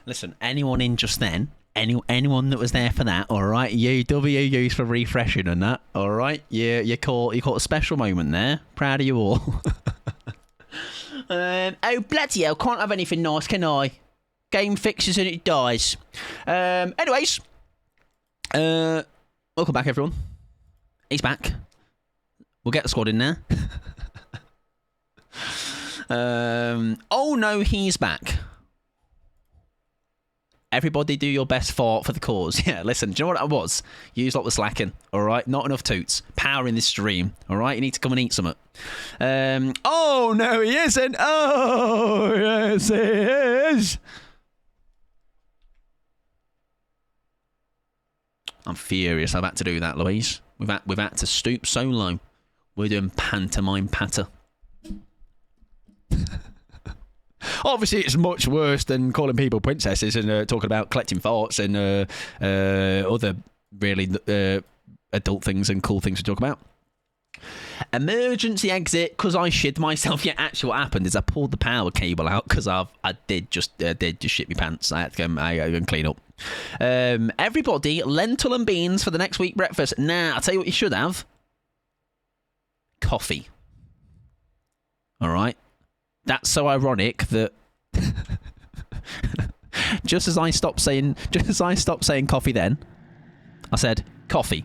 Listen, anyone in just then, anyone that was there for that, all right? You WUs for refreshing and that, all right? You caught a special moment there. Proud of you all. Oh, bloody hell, can't have anything nice, can I? Game fixes and it dies. Anyways, welcome back, everyone. He's back. We'll get the squad in there. Oh no, he's back. Everybody do your best for the cause. Yeah, listen, do you know what I was? You lot were slacking, all right? Not enough toots. Power in this stream, all right? You need to come and eat something. Oh, no, he isn't. Oh, yes, he is. I'm furious I've had to do that, Louise. We've had to stoop so low. We're doing pantomime patter. Obviously, it's much worse than calling people princesses and talking about collecting farts and other really adult things and cool things to talk about. Emergency exit because I shit myself. Yeah, actually, what happened is I pulled the power cable out because I did just shit my pants. I had to go and clean up. Everybody, lentil and beans for the next week breakfast. Now, I'll tell you what you should have. Coffee. All right. That's so ironic that just as I stopped saying coffee then, I said coffee.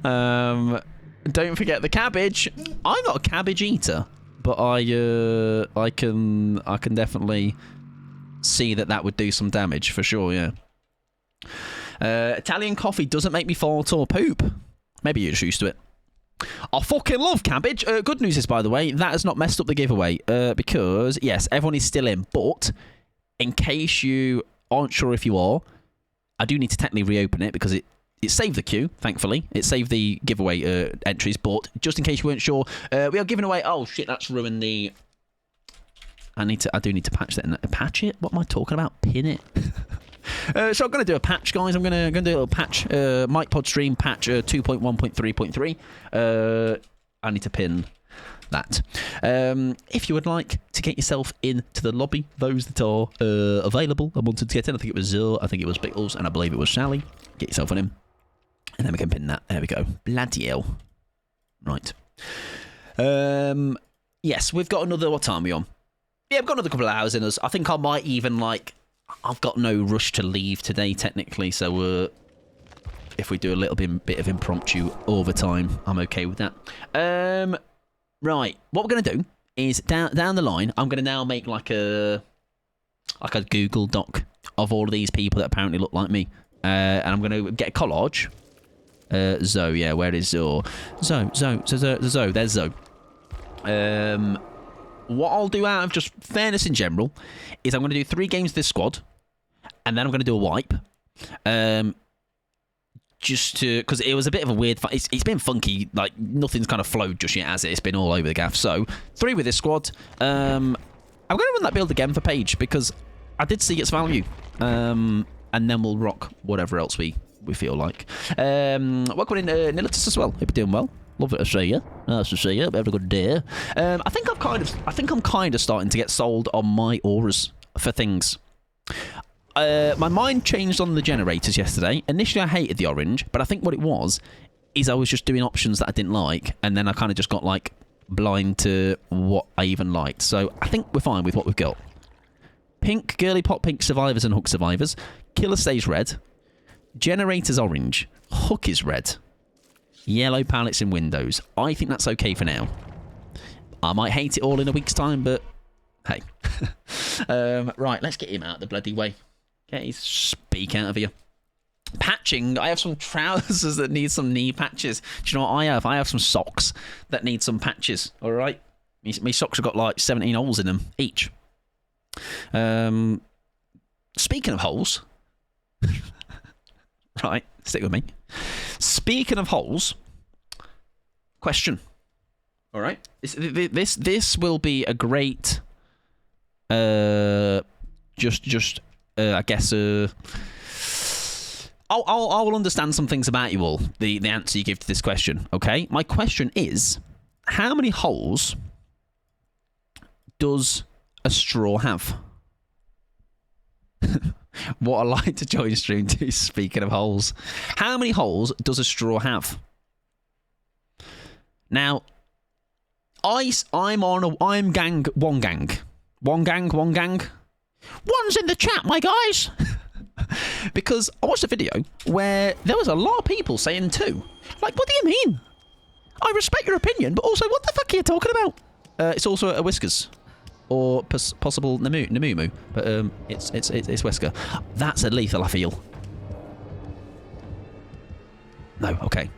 Don't forget the cabbage. I'm not a cabbage eater, but I can definitely see that would do some damage for sure, yeah. Italian coffee doesn't make me fart or poop. Maybe you're just used to it. I fucking love cabbage. Good news is, by the way, that has not messed up the giveaway because, yes, everyone is still in, but in case you aren't sure if you are, I do need to technically reopen it because it saved the queue, thankfully. It saved the giveaway entries, but just in case you weren't sure, we are giving away... Oh, shit, that's ruined the... I do need to patch that. Patch it? What am I talking about? Pin it? So I'm going to do a patch, guys. I'm going to do a little patch. Mike Pod Stream patch 2.1.3.3. I need to pin that. If you would like to get yourself into the lobby, those that are available and wanted to get in, I think it was Zil, I think it was Bickles, and I believe it was Sally. Get yourself on him. And then we can pin that. There we go. Bloody hell. Right. Yes, we've got another... What time are we on? Yeah, we've got another couple of hours in us. I think I might even, I've got no rush to leave today, technically, so if we do a little bit of impromptu overtime, I'm okay with that. Right, what we're going to do is, down the line, I'm going to now make like a Google Doc of all of these people that apparently look like me. And I'm going to get a collage. Zoe, yeah, where is Zoe? Zoe, there's Zoe. What I'll do out of just fairness in general is I'm going to do 3 games of this squad, and then I'm going to do a wipe. Just to... Because it was a bit of a weird... It's been funky. Like, nothing's kind of flowed just yet, has it? It's been all over the gaff. So, 3 with this squad. I'm going to run that build again for Paige, because I did see its value. And then we'll rock whatever else we feel like. Welcome in Nilitus as well. Hope you're doing well. Love it to see you. Nice to see you. Have a good day. I think I'm kind of starting to get sold on my auras for things. My mind changed on the generators yesterday. Initially, I hated the orange, but I think what it was is I was just doing options that I didn't like, and then I kind of just got like blind to what I even liked. So I think we're fine with what we've got. Pink, girly pop pink survivors and hook survivors. Killer stays red. Generators orange. Hook is red. Yellow pallets in windows. I think that's okay for now. I might hate it all in a week's time, but hey. Right, let's get him out of the bloody way. Get his speak out of here. Patching. I have some trousers that need some knee patches. Do you know what I have? I have some socks that need some patches. All right? My socks have got like 17 holes in them each. Speaking of holes... Right, stick with me. Speaking of holes, question. All right, this will be a great, I guess. I will understand some things about you all. The answer you give to this question. Okay, my question is, how many holes does a straw have? What I like to join stream to, speaking of holes. How many holes does a straw have? Now, I'm gang. One gang. One's in the chat, my guys. Because I watched a video where there was a lot of people saying 2. Like, what do you mean? I respect your opinion, but also, what the fuck are you talking about? It's also a Whiskers. Or possible Namumu. But it's Whisker. That's a lethal, I feel. No, okay.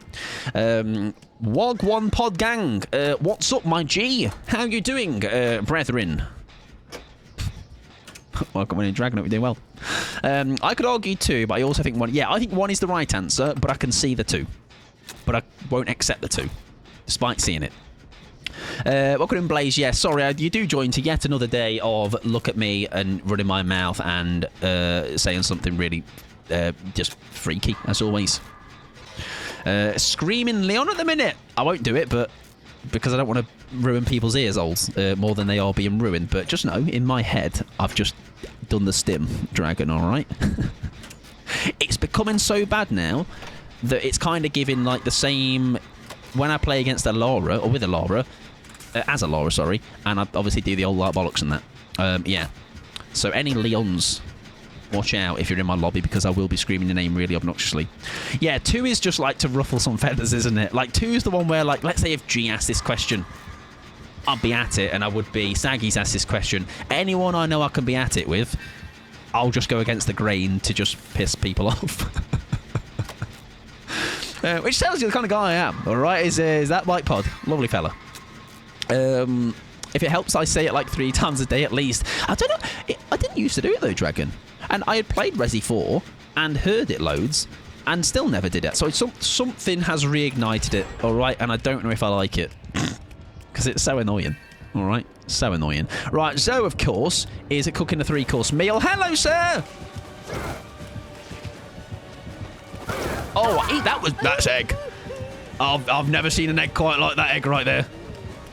Wog1 Pod Gang. What's up, my G? How you doing, brethren? Welcome in, Dragon. We're doing well. I could argue 2, but I also think 1. Yeah, I think 1 is the right answer, but I can see the 2. But I won't accept the 2, despite seeing it. Welcome in, Blaze. Yeah, sorry, you do join to yet another day of look at me and running my mouth and saying something really just freaky, as always. Screaming Leon at the minute. I won't do it, but because I don't want to ruin people's ears holes more than they are being ruined. But just know, in my head, I've just done the stim, Dragon, alright? It's becoming so bad now that it's kind of giving like the same when I play against a Lara, or with a Lara, as a Lara, sorry, and I obviously do the old like bollocks and that. Yeah. So any Leons, watch out if you're in my lobby, because I will be screaming your name really obnoxiously. Yeah, 2 is just like to ruffle some feathers, isn't it? Like 2 is the one where, like, let's say if G asked this question, I'd be at it, and I would be. Saggy's asked this question. Anyone I know I can be at it with, I'll just go against the grain to just piss people off. Which tells you the kind of guy I am, alright? Is that Mike Pod? Lovely fella. If it helps, I say it like 3 times a day at least. I don't know. I didn't used to do it though, Dragon. And I had played Resi 4 and heard it loads and still never did it. So something has reignited it, alright? And I don't know if I like it. Because it's so annoying. Alright? So annoying. Right, Zoe, of course, is cooking a 3-course meal. Hello, sir! Oh, that's egg. I've never seen an egg quite like that egg right there.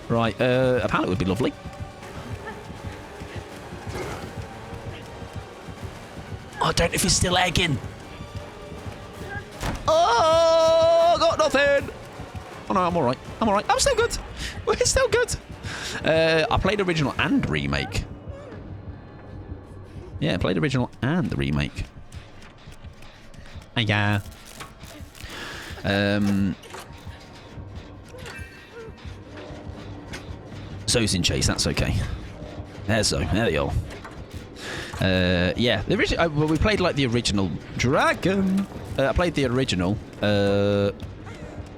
Right, a pallet would be lovely. I don't know if he's still egging. Oh, got nothing. Oh no, I'm alright. I'm still good. We're still good. I played original and remake. Yeah, I played original and the remake. Yeah. Zoe's in chase, that's okay. There's Zoe, there you are. Yeah, the original. Well, we played like the original Dragon. I played the original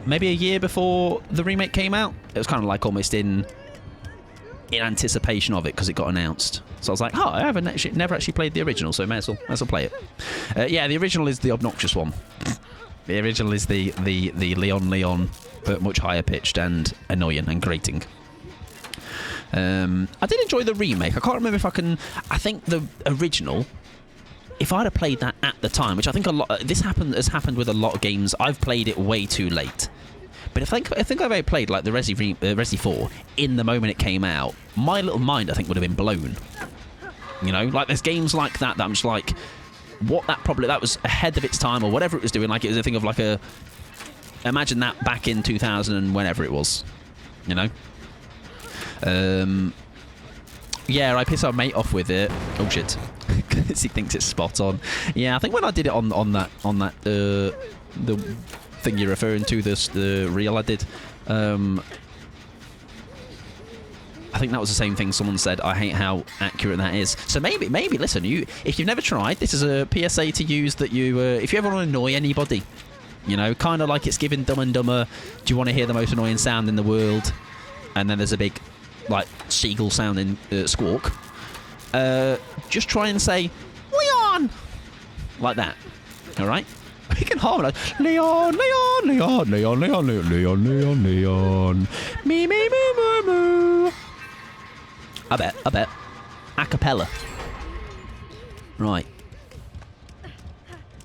maybe a year before the remake came out. It was kind of like almost in anticipation of it because it got announced. So I was like, oh, I haven't actually never actually played the original, so may as well play it. Yeah, the original is the obnoxious one. The original is the Leon, but much higher pitched and annoying and grating. I did enjoy the remake. I can't remember if I can. I think the original, if I'd have played that at the time, which I think a lot. This has happened with a lot of games. I've played it way too late. But I think I've played like the Resi 4 in the moment it came out. My little mind, I think, would have been blown. You know, like there's games like that I'm just like, what that was ahead of its time or whatever it was doing. Like it was a thing of like a. Imagine that back in 2000 and whenever it was, you know. Yeah, I piss our mate off with it. Oh shit, because he thinks it's spot on. Yeah, I think when I did it on that the thing you're referring to, the reel I did, I think that was the same thing someone said. I hate how accurate that is. So maybe listen, if you've never tried, this is a PSA to use that you if you ever want to annoy anybody, you know, kind of like it's given Dumb and Dumber. Do you want to hear the most annoying sound in the world? And then there's a big like seagull sounding squawk. Just try and say Leon like that. All right, we can harmonize. Leon, Leon, Leon, Leon, Leon, Leon, Leon, Leon, Leon. Me, me, me, moo, moo. I bet. A cappella. Right.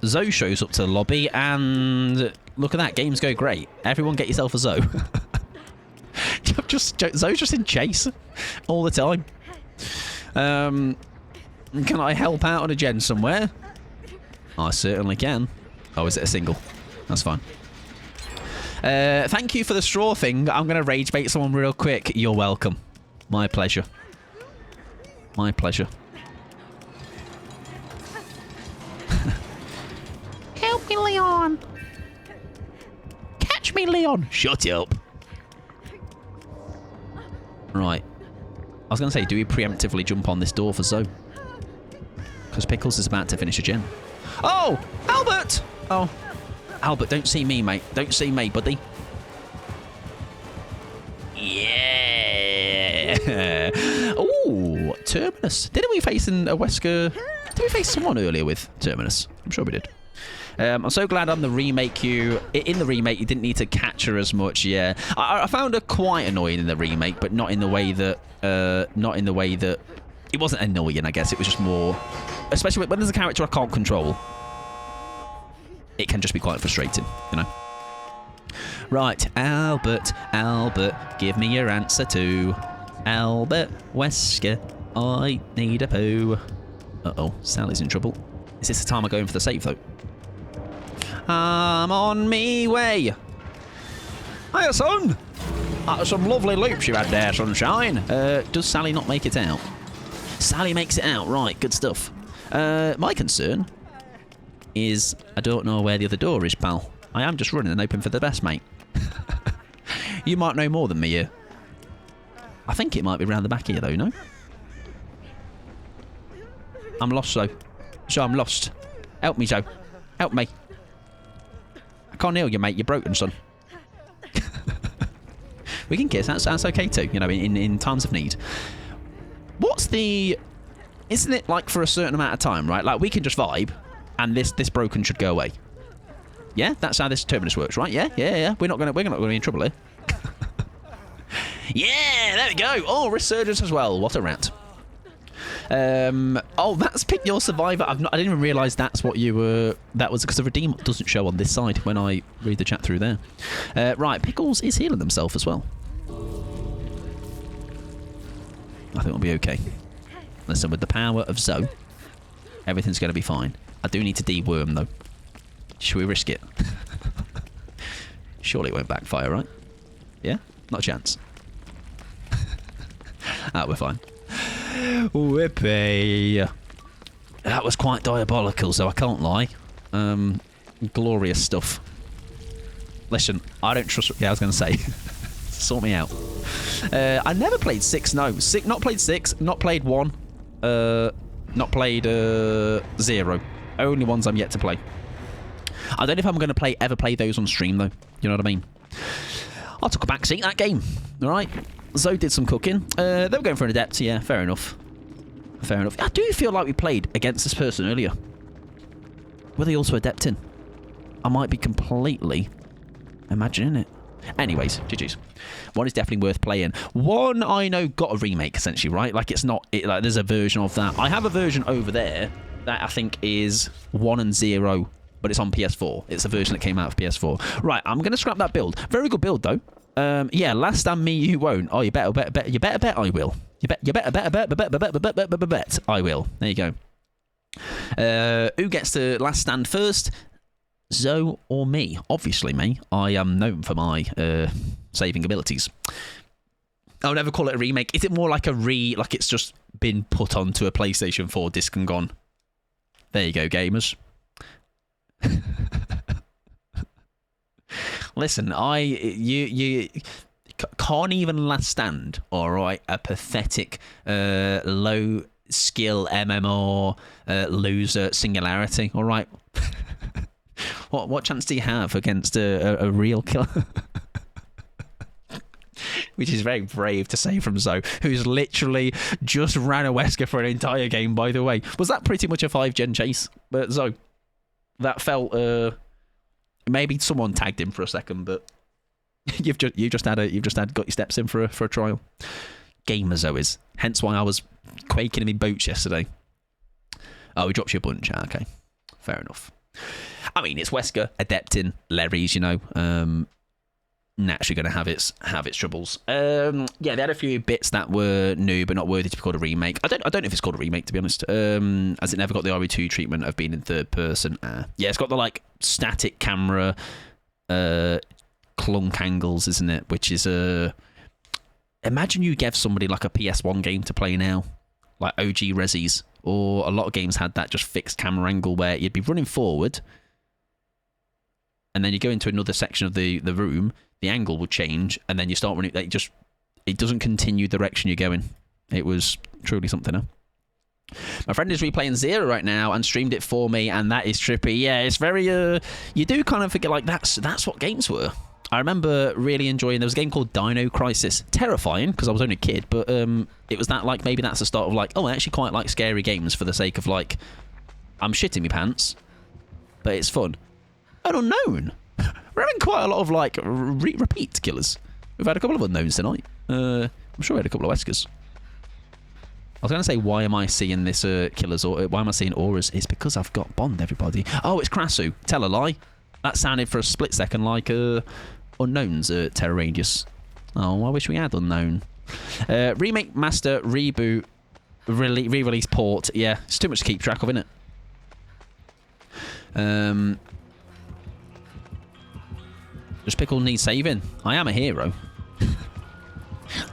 Zoe shows up to the lobby, and look at that. Games go great. Everyone, get yourself a Zoe. Zoe's just in chase all the time. Can I help out on a gen somewhere? I certainly can. Oh, is it a single? That's fine. Thank you for the straw thing. I'm going to rage bait someone real quick. You're welcome. My pleasure. My pleasure. Help me, Leon. Catch me, Leon. Shut up. Right. I was going to say, do we preemptively jump on this door for Zoe? Because Pickles is about to finish a gen. Oh! Albert! Oh. Albert, don't see me, mate. Don't see me, buddy. Yeah! Ooh, Terminus. Didn't we face in a Wesker? Did we face someone earlier with Terminus? I'm sure we did. I'm so glad on the remake in the remake you didn't need to catch her as much. Yeah, I found her quite annoying in the remake, but not in the way that it wasn't annoying. I guess it was just more, especially when there's a character I can't control. It can just be quite frustrating, you know. Right, Albert, give me your answer to Albert Wesker. I need a poo. Uh-oh, Sally's in trouble. Is this the time I go in for the save though? I'm on me way. Hiya, son. Some lovely loops you had there, sunshine. Does Sally not make it out? Sally makes it out. Right, good stuff. My concern is I don't know where the other door is, pal. I am just running and hoping for the best, mate. You might know more than me here. I think it might be around the back here, though, no? I'm lost, Zoe. So I'm lost. Help me, Zoe. Help me. I can't heal you, mate. You're broken, son. We can kiss. That's okay, too, you know, in times of need. What's the... Isn't it, like, for a certain amount of time, right? Like, we can just vibe, and this broken should go away. Yeah? That's how this Terminus works, right? Yeah. We're not gonna be in trouble here. Yeah, there we go. Oh, Resurgence as well. What a rat. Oh, that's Pick Your Survivor. I didn't even realise that's what you were... That was because the redeem doesn't show on this side when I read the chat through there. Right, Pickles is healing himself as well. I think we'll be okay. Listen, with the power of Zoe, everything's going to be fine. I do need to deworm, though. Should we risk it? Surely it won't backfire, right? Yeah? Not a chance. We're fine. Whippy. That was quite diabolical, so I can't lie. Glorious stuff. Listen, I don't trust... Yeah, I was going to say. Sort me out. I never played 6, no. Not played 6, not played 1. Not played 0. Only ones I'm yet to play. I don't know if I'm going to ever play those on stream, though. You know what I mean? I took a back seat that game. All right. Zoe did some cooking. They were going for an adept. Yeah, fair enough. Fair enough. I do feel like we played against this person earlier. Were they also adepting? I might be completely imagining it. Anyways, GG's. One is definitely worth playing. One I know got a remake, essentially, right? Like, it's not... like, there's a version of that. I have a version over there that I think is 1 and 0, but it's on PS4. It's a version that came out of PS4. Right, I'm going to scrap that build. Very good build, though. Yeah, last stand me, you won't. Oh, you better bet I will. You better bet I will. There you go. Who gets to last stand first? Zoe or me? Obviously me. I am known for my saving abilities. I'll never call it a remake. Is it more like like it's just been put onto a PlayStation 4 disc and gone? There you go, gamers. Listen, you can't even last stand, all right? A pathetic, low skill MMO loser Singularity, all right? What chance do you have against a real killer? Which is very brave to say from Zoe, who's literally just ran a Wesker for an entire game, by the way. Was that pretty much a 5-gen chase? But Zoe, that felt... maybe someone tagged him for a second, but you've just got your steps in for a trial. Gamer Zoe is. Hence why I was quaking in my boots yesterday. Oh, he drops you a bunch. Okay. Fair enough. I mean, it's Wesker, Adeptin, Larry's, you know. naturally going to have its troubles. Yeah, they had a few bits that were new but not worthy to be called a remake. I don't know if it's called a remake, to be honest, as it never got the RE2 treatment of being in third person. Yeah, it's got the like static camera clunk angles, isn't it? Which is imagine you gave somebody like a PS1 game to play now, like OG Resis, or a lot of games had that just fixed camera angle where you'd be running forward and then you go into another section of the room, the angle will change, and then you start running. It doesn't continue the direction you're going. It was truly something. My friend is replaying Zero right now and streamed it for me, and that is trippy. Yeah, it's very you do kind of forget like that's what games were. I remember really enjoying. There was a game called Dino Crisis. Terrifying because I was only a kid, but it was that like maybe that's the start of like, oh, I actually quite like scary games for the sake of like I'm shitting my pants, but it's fun. And Unknown. We're having quite a lot of like repeat killers. We've had a couple of unknowns tonight. I'm sure we had a couple of Weskers. I was going to say, why am I seeing this killers or why am I seeing auras? It's because I've got Bond, everybody. Oh, it's Krasu. Tell a lie. That sounded for a split second like Unknown's Terror Radius. Oh, I wish we had Unknown. Remake, master, reboot, re-release, port. Yeah, it's too much to keep track of, isn't it? Does Pickle need saving? I am a hero.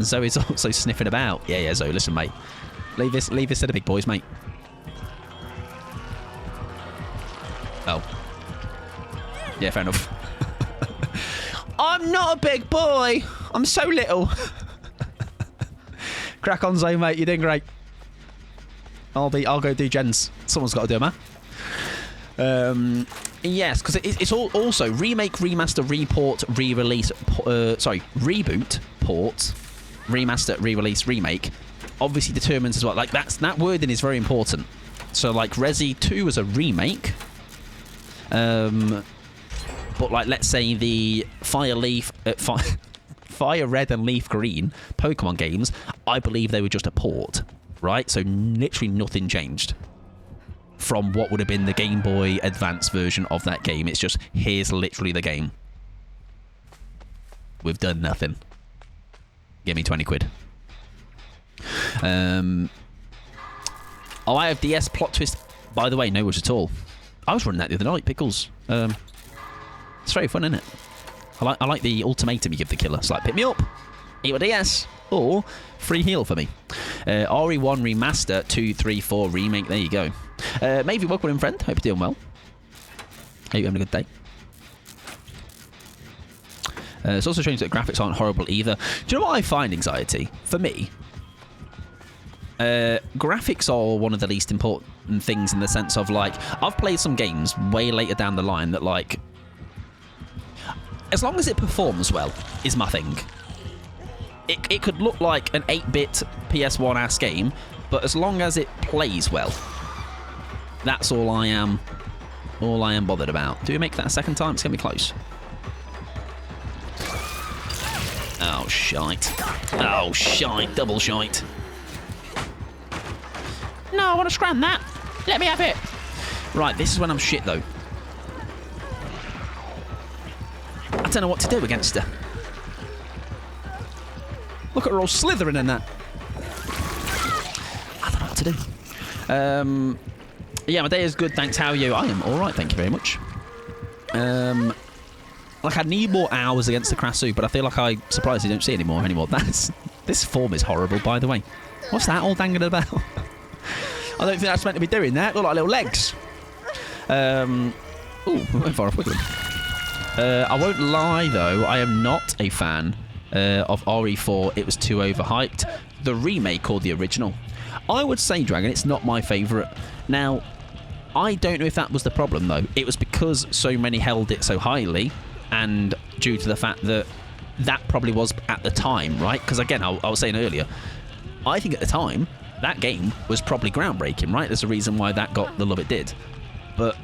Zoe's also sniffing about. Yeah, Zoe, listen, mate. Leave this to the big boys, mate. Oh. Yeah, fair enough. I'm not a big boy. I'm so little. Crack on, Zoe, mate. You're doing great. I'll go do gens. Someone's got to do them, huh? Yes, because it's all also remake, remaster, report, re-release. Reboot, port, remaster, re-release, remake. Obviously determines as well. Like that wording is very important. So like Resi 2 was a remake. But like let's say the Fire Red and Leaf Green Pokemon games, I believe they were just a port, right? So literally nothing changed from what would have been the Game Boy Advance version of that game. It's just, here's literally the game. We've done nothing. Give me 20 quid. Oh, I have DS plot twist. By the way, no wish at all. I was running that the other night, Pickles. It's very fun, isn't it? I like the ultimatum you give the killer. It's like, pick me up, eat my DS, or free heal for me. RE1 Remaster 2, 3, 4 Remake. There you go. Maybe welcome in, friend. Hope you're doing well. Hope you're having a good day. It's also strange that graphics aren't horrible either. Do you know what I find anxiety? For me, graphics are one of the least important things in the sense of, like, I've played some games way later down the line that, like, as long as it performs well, is my thing. It could look like an 8-bit PS1-ass game, but as long as it plays well, that's all I am bothered about. Do we make that a second time? It's going to be close. Oh, shite. Oh, shite. Double shite. No, I want to scram that. Let me have it. Right, this is when I'm shit, though. I don't know what to do against her. Look at her all slithering in that. I don't know what to do. Yeah, my day is good, thanks. How are you? I am alright, thank you very much. Like, I need more hours against the Krasu, but I feel like I surprisingly don't see anymore. This form is horrible, by the way. What's that all dangling about? I don't think that's meant to be doing that. Look like little legs. Ooh, we went far off with them. I won't lie, though. I am not a fan of RE4. It was too overhyped. The remake or the original? I would say, Dragon, it's not my favourite. Now, I don't know if that was the problem, though. It was because so many held it so highly, and due to the fact that that probably was at the time, right? Because, again, I was saying earlier, I think at the time, that game was probably groundbreaking, right? There's a reason why that got the love it did. But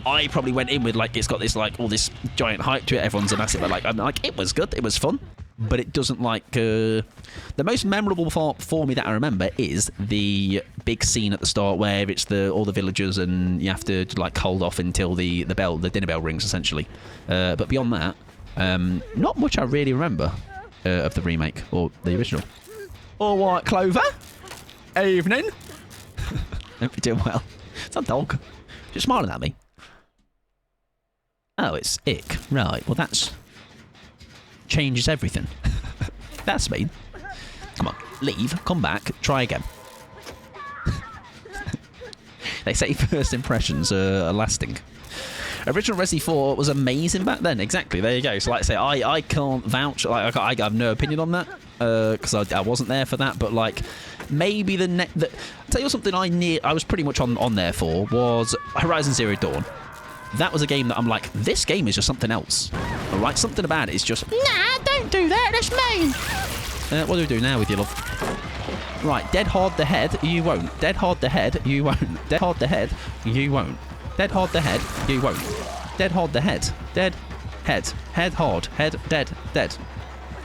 I probably went in with, like, it's got this, like, all this giant hype to it. Everyone's a massive, but, like, I'm like, it was good, it was fun. But it doesn't, like, the most memorable for me that I remember is the big scene at the start where it's all the villagers and you have to, like, hold off until the dinner bell rings, essentially. But beyond that, Not much I really remember of the remake or the original. All right, Clover. Evening. Hope you're doing well. It's a dog. Just smiling at me. Oh, it's Ick. Right, well that's... changes everything. That's mean. Come on, leave, come back, try again. They say first impressions are lasting. Original Resi 4 was amazing back then. Exactly, there you go. So like I say, I can't vouch. Like I have no opinion on that because I wasn't there for that. But like maybe I'll tell you something I was pretty much on there for was Horizon Zero Dawn. That was a game that I'm like, this game is just something else. All right, something about it is just, nah, don't do that. That's mean. What do we do now with you, love? Right, dead hard the head, you won't. Dead hard the head, you won't. Dead hard the head, you won't. Dead hard the head, you won't. Dead hard the head. Dead head. Head hard. Head dead. Dead.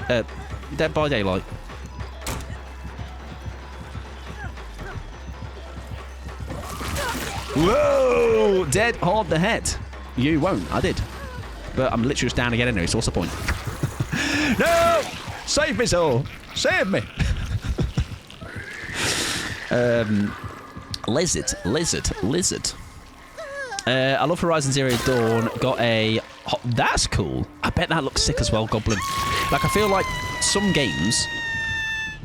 Dead by daylight. Whoa! Dead hard the head. You won't. I did. But I'm literally just down again anyway, so what's the point? No! Save me, soul! Save me! Lizard. I love Horizon Zero Dawn. Got a... that's cool. I bet that looks sick as well, Goblin. Like, I feel like some games,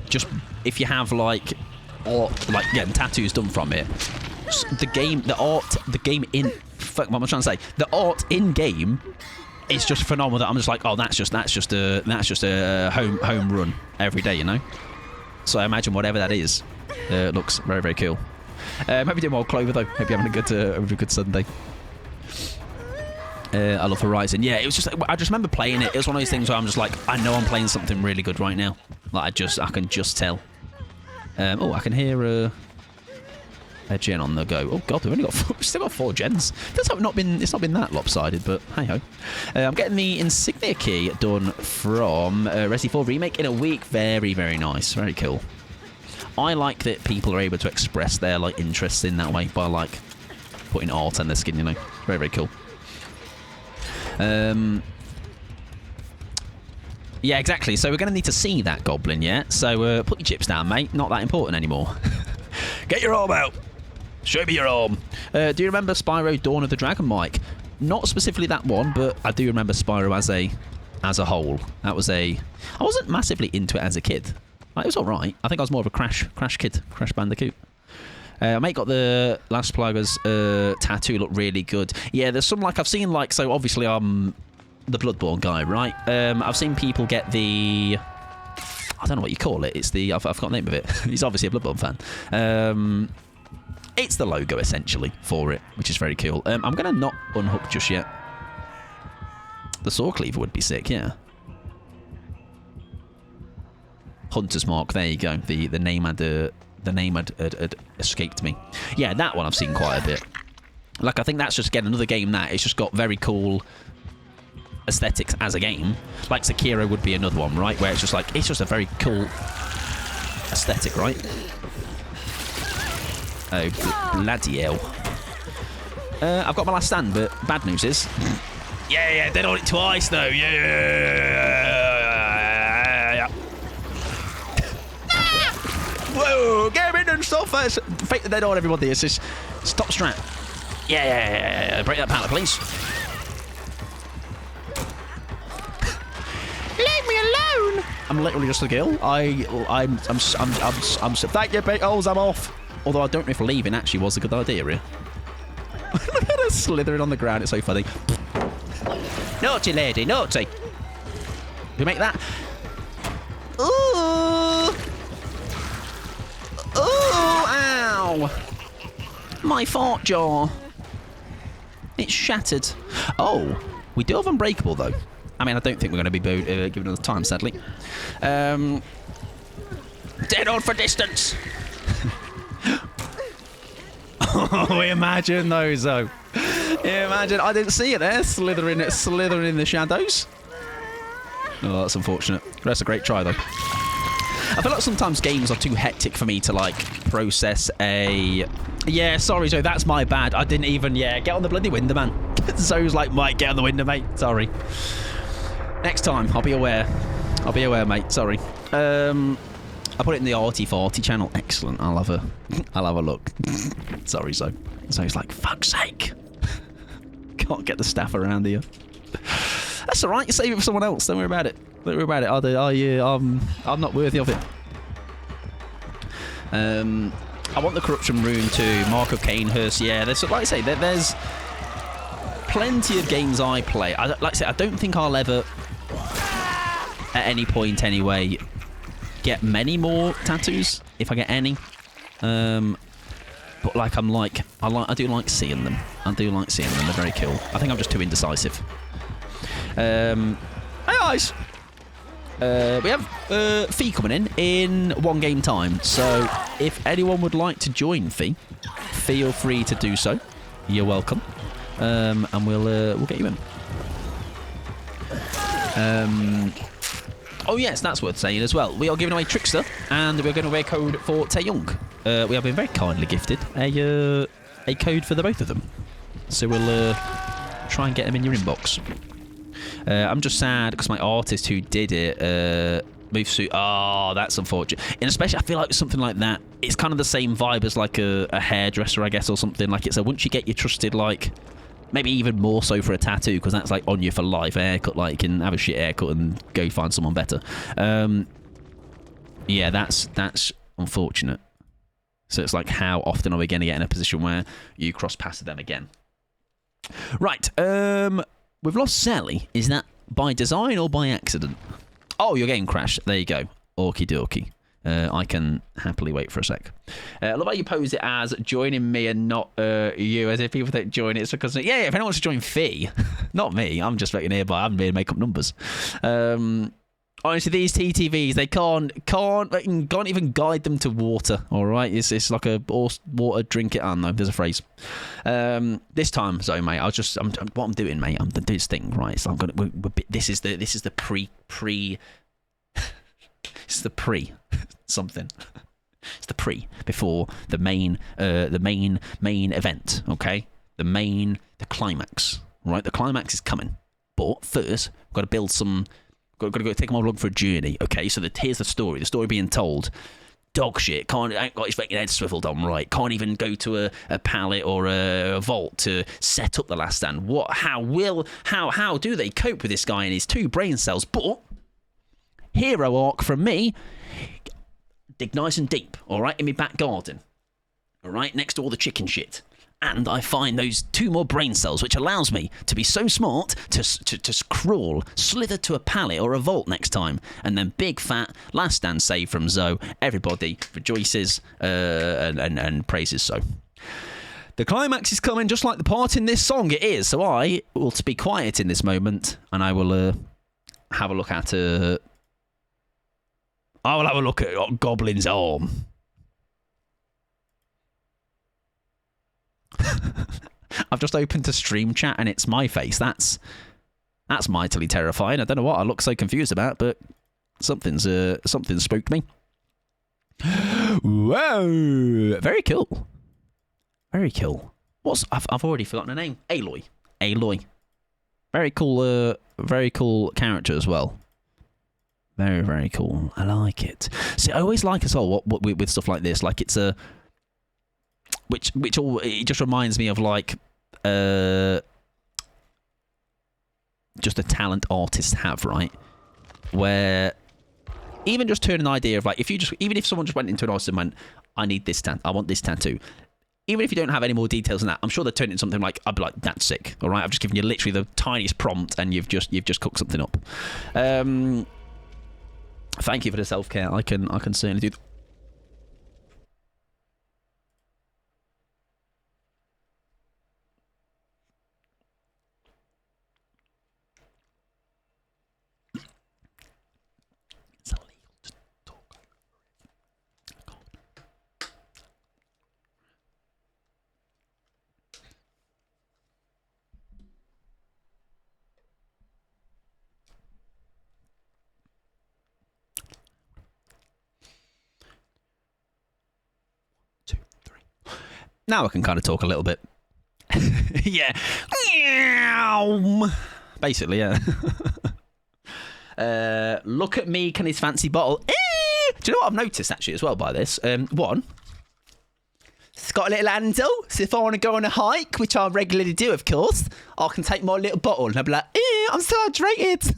just if you have, like, or, like, getting tattoos done from it, the game in-game is just phenomenal. I'm just like, oh, that's just a home run every day, you know? So I imagine whatever that is, looks very, very cool. Hope you're doing well, Clover, though. Hope you're having a good Sunday. I love Horizon. Yeah, it was just... I just remember playing it. It was one of those things where I'm just like, I know I'm playing something really good right now. Like, I can just tell. Oh, I can hear a gen on the go. Oh, God, we've still got 4 gens. It's not been that lopsided, but hey-ho. I'm getting the insignia key done from Resi 4 Remake in a week. Very, very nice. Very cool. I like that people are able to express their like interests in that way by like putting art on their skin, you know. Very, very cool. Yeah, exactly. So we're going to need to see that Goblin, yeah? So put your chips down, mate. Not that important anymore. Get your arm out. Show me your arm. Do you remember Spyro Dawn of the Dragon, Mike? Not specifically that one, but I do remember Spyro as a whole. That was I wasn't massively into it as a kid. Like, it was alright. I think I was more of a Crash kid. Crash Bandicoot. Mate got the Last Plague's tattoo look really good. Yeah, there's some, like, I've seen, like, so obviously I'm the Bloodborne guy, right? I've seen people get the... I don't know what you call it. It's the... I've forgotten the name of it. He's obviously a Bloodborne fan. It's the logo, essentially, for it, which is very cool. I'm going to not unhook just yet. The Saw Cleaver would be sick, yeah. Hunter's Mark, there you go. The name had escaped me. Yeah, that one I've seen quite a bit. Like, I think that's just, again, another game that it's just got very cool aesthetics as a game. Like Sekiro would be another one, right? Where it's just like, it's just a very cool aesthetic, right? Oh, bloody hell. I've got my last stand, but bad news is... yeah, dead on it twice, though. Yeah. Whoa, get him in and stuff. Fake the dead on, everybody. It's just stop strat. Yeah. Break that pallet, please. Leave me alone. I'm literally just a girl. I'm thank you, Pickles. I'm off. Although I don't know if leaving actually was a good idea here. Look at her slithering on the ground. It's so funny. Naughty lady, naughty. We make that. Ooh. Oh, ow! My fart jar. It's shattered. Oh, we do have Unbreakable, though. I mean, I don't think we're going to be given enough time, sadly. Dead on for distance. Oh, imagine those, though. Imagine. I didn't see it there. Slithering in the shadows. Oh, that's unfortunate. That's a great try, though. I feel like sometimes games are too hectic for me to, like, process a... Yeah, sorry, Joe, that's my bad. I didn't even... Yeah, get on the bloody window, man. Zoe's like, Mike, get on the window, mate. Sorry. Next time, I'll be aware. I'll be aware, mate. Sorry. I put it in the Arty Farty channel. Excellent. I'll have a look. Sorry, so he's like, fuck's sake. Can't get the staff around here. That's all right. You save it for someone else. Don't worry about it. Don't worry about it. I'm not worthy of it. I want the corruption rune too. Mark of Cainhurst. Yeah, there's, like I say, there's plenty of games I play. Like I say, I don't think I'll ever, at any point anyway, get many more tattoos if I get any. But like I do like seeing them. I do like seeing them. They're very cool. I think I'm just too indecisive. Hey guys. We have Fee coming in 1 game time. So if anyone would like to join Fee, feel free to do so. You're welcome. And we'll get you in. Oh yes, that's worth saying as well. We are giving away Trickster, and we're giving away a code for Taeyong. We have been very kindly gifted a code for the both of them. So we'll try and get them in your inbox. I'm just sad because my artist who did it moved to... Oh, that's unfortunate. And especially, I feel like something like that, it's kind of the same vibe as like a hairdresser, I guess, or something. Like it's a once you get your trusted, like... Maybe even more so for a tattoo, because that's like on you for life. A haircut, like you can have a shit haircut and go find someone better. Yeah, that's unfortunate. So it's like, how often are we going to get in a position where you cross paths with them again? Right, we've lost Sally. Is that by design or by accident? Oh, your game crashed. There you go. Okie dokie. I can happily wait for a sec. I love how you pose it as joining me and not you, as if people think join it's because... Yeah, if anyone wants to join Fee, not me. I'm just making nearby. I haven't been to make up numbers. Honestly, these TTVs, they can't even guide them to water, all right? It's like a water, drink it. I don't know, there's a phrase. This time, so mate, what I'm doing, mate, I'm doing this thing, right? So this is the pre it's the pre something. It's the pre before the main event, okay? The climax, right? The climax is coming. But first, we've got to build some... Got to go take them along for a journey, okay? So here's the story. The story being told. Dog shit. Ain't got his fucking head swiveled on right. Can't even go to a pallet or a vault to set up the last stand. How do they cope with this guy and his 2 brain cells? But hero arc from me. Dig nice and deep, all right, in my back garden, all right, next to all the chicken shit. And I find those 2 more brain cells, which allows me to be so smart to crawl, slither to a pallet or a vault next time. And then big fat last stand save from Zoe. Everybody rejoices and praises so. The climax is coming just like the part in this song it is. So I will be quiet in this moment and I will have a look at... I will have a look at Goblin's arm. I've just opened to stream chat and it's my face. That's mightily terrifying. I don't know what I look so confused about, but something spooked me. Whoa! Very cool. Very cool. I've already forgotten her name. Aloy. Very cool character as well. Very, very cool. I like it. See, I always like as well what with stuff like this. Like it's a... it just reminds me of like... just a talent artists have, right? Where... Even just turn an idea of like... Even if someone just went into an artist and went, I need this I want this tattoo. Even if you don't have any more details than that, I'm sure they'll turn it into something like, I'd be like, that's sick. All right? I've just given you literally the tiniest prompt and you've just cooked something up. Thank you for the self-care. I can certainly do. It's illegal to talk over it. God. Now I can kind of talk a little bit. Yeah. Basically, yeah. Look at me, can his fancy bottle. Do you know what I've noticed actually as well by this? One, it's got a little handle, so if I want to go on a hike, which I regularly do, of course, I can take my little bottle and I'll be like, I'm so hydrated.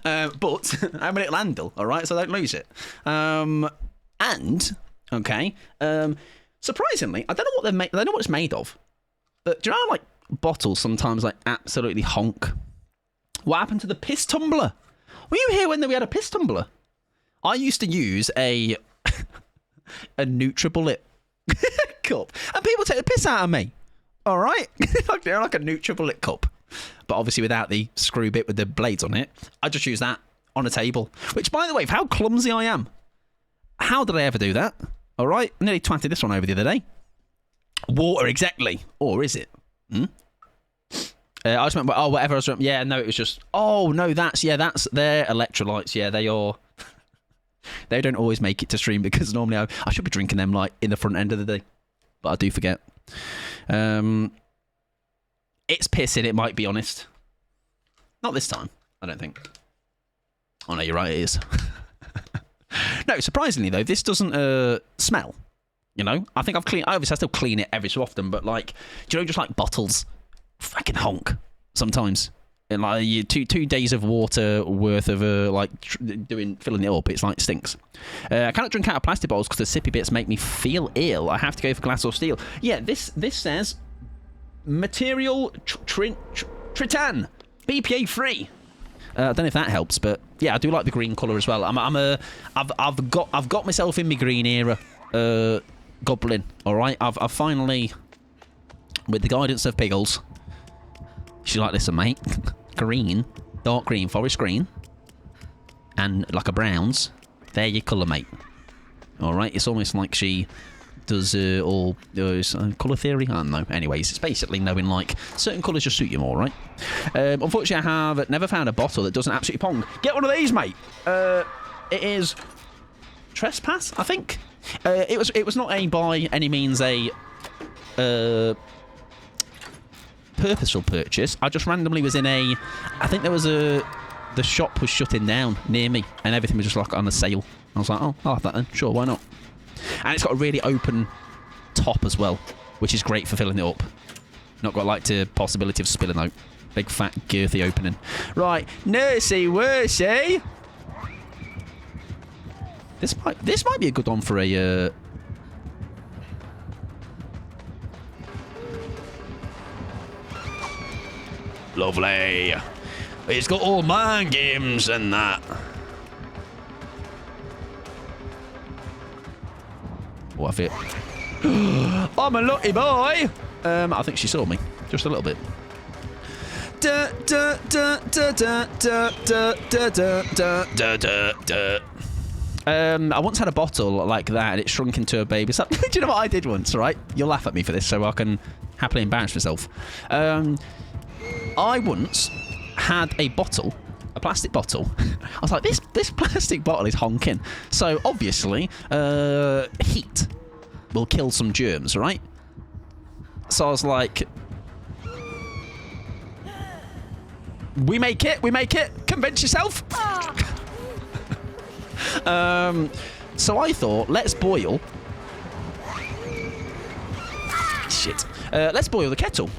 But I have a little handle, all right, so I don't lose it. Surprisingly, I don't know what they're made. I don't know what it's made of. But do you know how, like, bottles sometimes like absolutely honk? What happened to the piss tumbler? Were you here when we had a piss tumbler? I used to use a NutriBullet cup, and people take the piss out of me. All right, they're like a NutriBullet cup, but obviously without the screw bit with the blades on it. I just use that on a table. Which, by the way, for how clumsy I am, how did I ever do that? All right, I nearly twatted this one over the other day. Water, exactly. Or is it? I just remember, whatever I was remember. Yeah, no, it was just, that's their electrolytes. Yeah, they are. They don't always make it to stream because normally I should be drinking them like in the front end of the day. But I do forget. It's pissing, it might be honest. Not this time, I don't think. Oh no, you're right, it is. No, surprisingly though, this doesn't smell. You know, I think obviously I still clean it every so often, but like, do you know, just like bottles fucking honk sometimes. And like you 2 days of water worth of filling it up, it's like stinks. I cannot drink out of plastic bottles because the sippy bits make me feel ill. I have to go for glass or steel. Yeah, this says material tritan, BPA free. I don't know if that helps, but yeah, I do like the green colour as well. I've got myself in my green era, goblin. All right, I've finally, with the guidance of Piggles. She's like, listen, mate. Green, dark green, forest green, and like a browns. They're your colour, mate. All right, it's almost like she does all colour theory. I don't know. Anyways, it's basically knowing like certain colours just suit you more, right? Unfortunately, I have never found a bottle that doesn't absolutely pong. Get one of these, mate. It is trespass, I think. It was not by any means a purposeful purchase. I just randomly was in I think there was the shop was shutting down near me and everything was just like on a sale. I was like, oh, I'll have that then. Sure, why not? And it's got a really open top as well, which is great for filling it up. Not got like the possibility of spilling out. Big fat girthy opening. Right, nursey worsey. This might be a good one for a lovely. It's got all mind games and that. What if it? I'm a lucky boy. I think she saw me just a little bit. I once had a bottle like that and it shrunk into a baby. So, do you know what I did once, right? You'll laugh at me for this so I can happily embarrass myself. I once had a bottle, a plastic bottle. I was like, this plastic bottle is honking. So, obviously, heat will kill some germs, right? So I was like, we make it, convince yourself. So I thought, let's boil. Shit. Let's boil the kettle.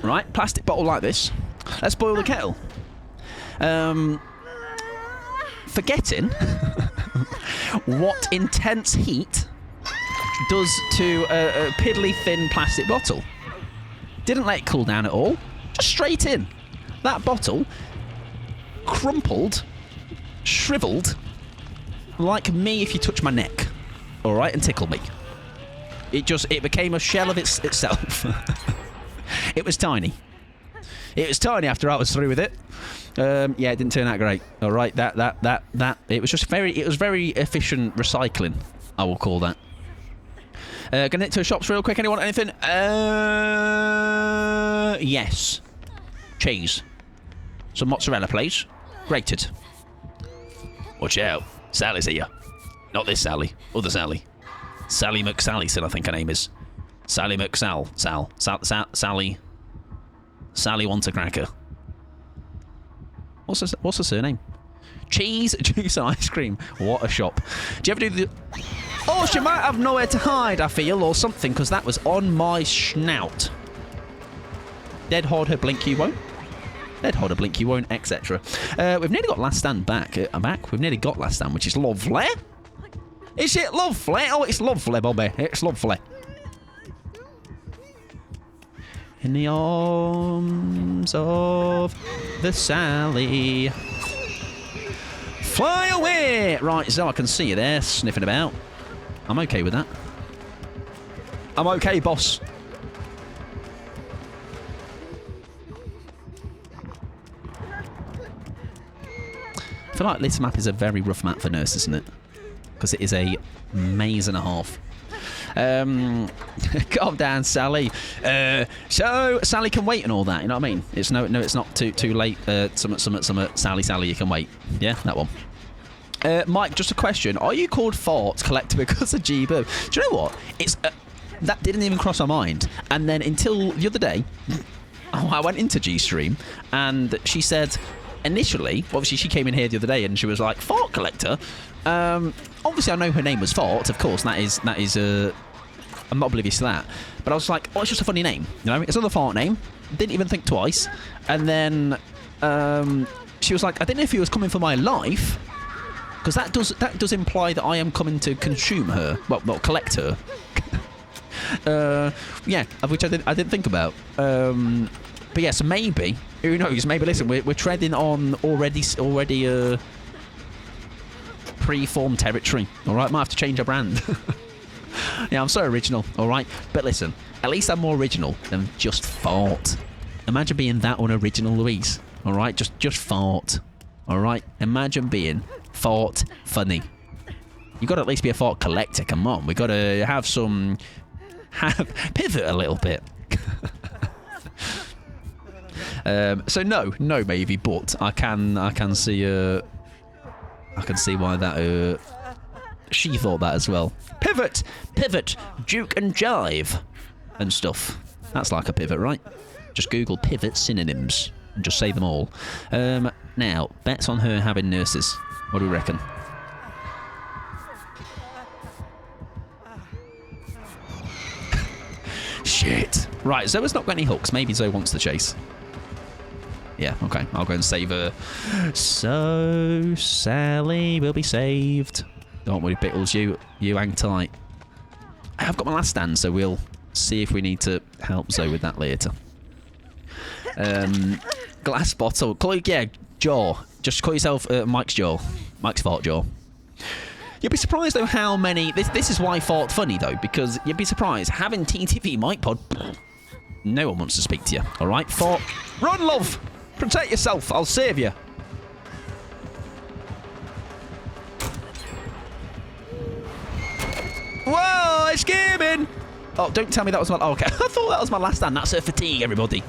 Right? Plastic bottle like this. Let's boil the kettle. Forgetting what intense heat does to a piddly thin plastic bottle. Didn't let it cool down at all. Just straight in. That bottle crumpled, shriveled, like me if you touch my neck. All right, and tickle me. It became a shell of itself. It was tiny. It was tiny after I was through with it. Yeah, it didn't turn out great. All right, that. It was just very efficient recycling, I will call that. Gonna hit to the shops real quick. Anyone? Anything? Yes. Cheese. Some mozzarella, please. Grated. Watch out. Sally's here. Not this Sally. Other Sally. Sally McSallison, I think her name is. Sally McSal. Sally. Sally wants a cracker. What's her surname? Cheese, juice, and ice cream. What a shop. Do you ever do the... Oh, she might have nowhere to hide, I feel, or something, because that was on my snout. Dead hard her blink, you won't. Dead hard her blink, you won't, etc. We've nearly got Last Stand back. We've nearly got Last Stand, which is lovely. Is it lovely? Oh, it's lovely, Bobby. It's lovely. In the arms of the Sally. Fly away! Right, so I can see you there, sniffing about. I'm okay with that. I'm okay, boss. I feel like this map is a very rough map for nurses, isn't it? Because it is a maze and a half. Calm down, Sally. So Sally can wait and all that. You know what I mean? It's no, it's not too late. Some Sally, you can wait. Yeah, that one. Mike, just a question. Are you called Fort Collector because of G-Bird? Do you know what? It's that didn't even cross my mind. And then until the other day, I went into G-Stream and she said, initially, obviously she came in here the other day and she was like, Fort Collector. Obviously I know her name was Fort, of course. That is. I'm not oblivious to that. But I was like, oh, it's just a funny name. You know, it's another Fort name. Didn't even think twice. And then she was like, I didn't know if he was coming for my life. Because that does imply that I am coming to consume her. Well, not collect her. Yeah, which I didn't think about. But yeah, so maybe, who knows? Maybe listen, we're treading on already pre-formed territory. All right, might have to change our brand. Yeah, I'm so original. All right, but listen, at least I'm more original than just Fort. Imagine being that unoriginal, Louise. All right, just Fort. All right, imagine being Fort funny. You got to at least be a Fort Collector. Come on, we got to have pivot a little bit. So no, maybe, but I can see why that she thought that as well. Pivot, Duke and Jive, and stuff. That's like a pivot, right? Just Google pivot synonyms and just say them all. Now, bets on her having nurses. What do we reckon? Shit. Right, Zoe's not got any hooks. Maybe Zoe wants the chase. Yeah, okay. I'll go and save her. So, Sally will be saved. Don't worry, Bittles. You hang tight. I have got my Last Stand, so we'll see if we need to help Zoe with that later. Glass bottle. Yeah, jaw. Just call yourself Mike's jaw. Mike's Fort jaw. You'd be surprised, though, how many... This is why Fort funny, though, because you'd be surprised. Having TTV Mike Pod, no one wants to speak to you, all right? Fort, run, love! Protect yourself. I'll save you. Whoa, it's gaming! Oh, don't tell me that was my... Oh, okay, I thought that was my Last Stand. That's her fatigue, everybody.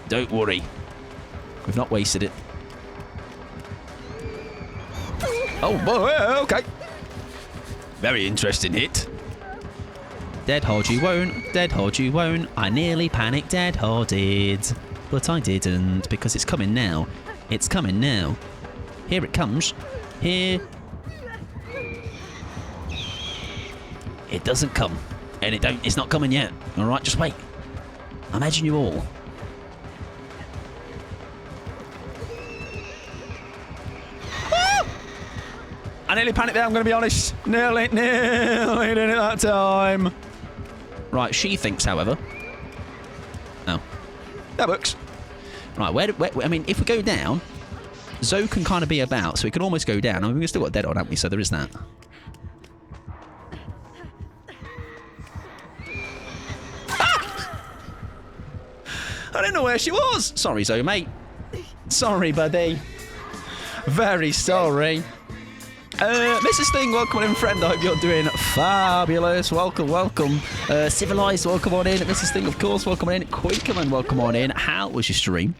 Don't worry. We've not wasted it. Oh, boy, okay. Very interesting hit. Dead hard you won't, dead hard you won't. I nearly panicked dead harded. But I didn't, because it's coming now. It's coming now. Here it comes. Here. It doesn't come. And it's not coming yet. Alright, just wait. Imagine you all. I nearly panicked there, I'm going to be honest. Nearly did it that time. Right, she thinks, however. Oh. That works. Right, where I mean, if we go down, Zoe can kind of be about, so we can almost go down. I mean, we've still got dead on, haven't we? So there is that. Ah! I didn't know where she was. Sorry, Zoe, mate. Sorry, buddy. Very sorry. Mrs. Thing, welcome in, friend. I hope you're doing fabulous. Welcome, welcome. Civilized, welcome on in. Mrs. Thing, of course, welcome on in. Quakerman, welcome on in. How was your stream?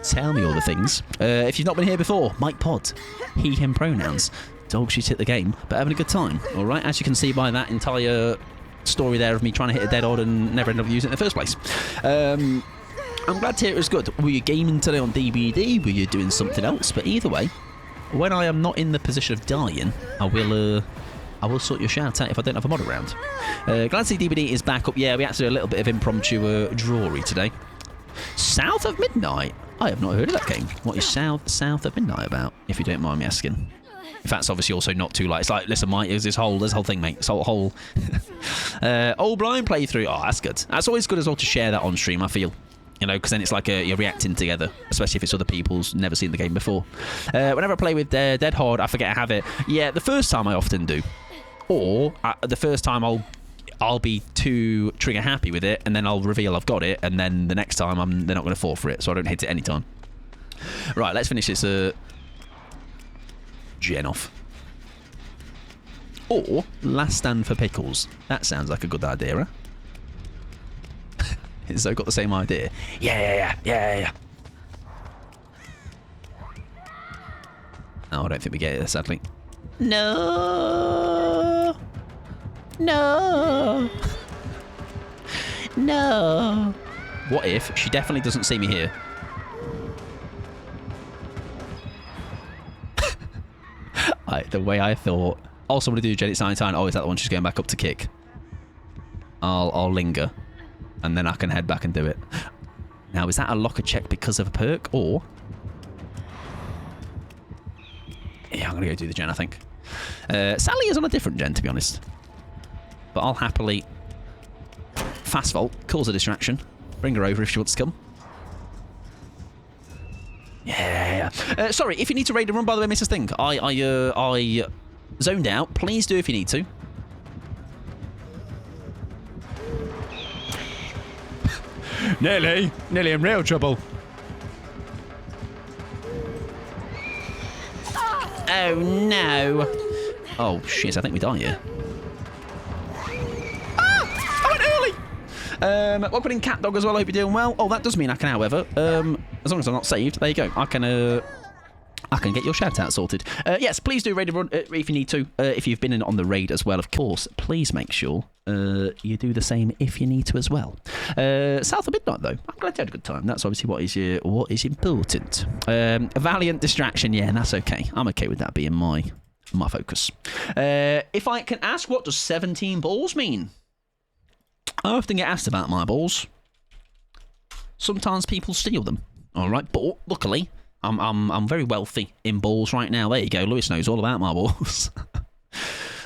Tell me all the things. If you've not been here before, Mike Pod, he, him pronouns. Dog shit at the game, but having a good time. All right, as you can see by that entire story there of me trying to hit a dead odd and never ended up using it in the first place. I'm glad to hear it was good. Were you gaming today on DBD? Were you doing something else? But either way, when I am not in the position of dying, I will sort your shout out if I don't have a mod around. Glad to see DBD is back up. Yeah, we had to do a little bit of impromptu drawery today. South of Midnight? I have not heard of that game. What is South of Midnight about, if you don't mind me asking? If that's obviously also not too light. It's like, listen, Mike, there's this whole thing, mate. This whole old blind playthrough. Oh, that's good. That's always good as well to share that on stream, I feel. You know, because then it's like you're reacting together, especially if it's other people's never seen the game before. Whenever I play with Dead Hard, I forget I have it. Yeah, the first time I often do. Or the first time I'll be too trigger happy with it, and then I'll reveal I've got it, and then the next time they're not going to fall for it, so I don't hit it any time. Right, let's finish this gen off. Or Last Stand for Pickles. That sounds like a good idea, huh? Has Zoe got the same idea? Yeah. Oh, I don't think we get it, sadly. No. What if she definitely doesn't see me here? The way I thought. Also, I'm going to do Jen, it's 99. Oh, is that the one she's going back up to kick? I'll linger. And then I can head back and do it. Now, is that a locker check because of a perk, or... Yeah, I'm going to go do the gen, I think. Sally is on a different gen, to be honest. But I'll happily... Fast vault, cause a distraction. Bring her over if she wants to come. Yeah. Sorry, if you need to raid a run, by the way, Mrs. Thing, I zoned out. Please do if you need to. Nearly in real trouble. Oh no. Oh shit, I think we die here. Ah! I went early! Welcome in Cat Dog as well, I hope you're doing well. Oh, that does mean I can, however, as long as I'm not saved, there you go. I can get your shout out sorted. Yes, please do raid a run if you need to. If you've been in on the raid as well, of course, please make sure you do the same if you need to as well. South of Midnight, though, I'm glad you had a good time. That's obviously what is important. A valiant distraction, yeah, and that's okay. I'm okay with that being my focus. If I can ask, what does 17 balls mean? I often get asked about my balls. Sometimes people steal them. All right, but luckily, I'm very wealthy in balls right now. There you go. Lewis knows all about my balls.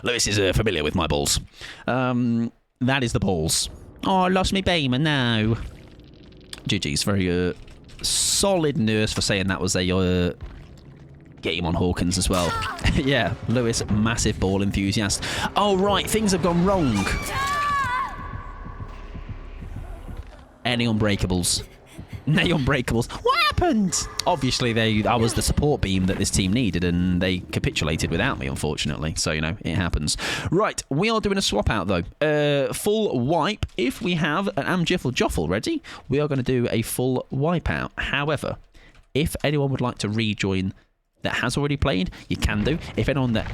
Lewis is familiar with my balls. That is the balls. Oh, I lost me beamer now. GG's very solid nurse for saying that was a game on Hawkins as well. Yeah, Lewis, massive ball enthusiast. Oh right, things have gone wrong. Any unbreakables? Nay, unbreakables. What happened? Obviously, I was the support beam that this team needed, and they capitulated without me, unfortunately. So, you know, it happens. Right, we are doing a swap out, though. Full wipe. If we have an Amjiffle Joffle ready, we are going to do a full wipe out. However, if anyone would like to rejoin that has already played, you can do. If anyone that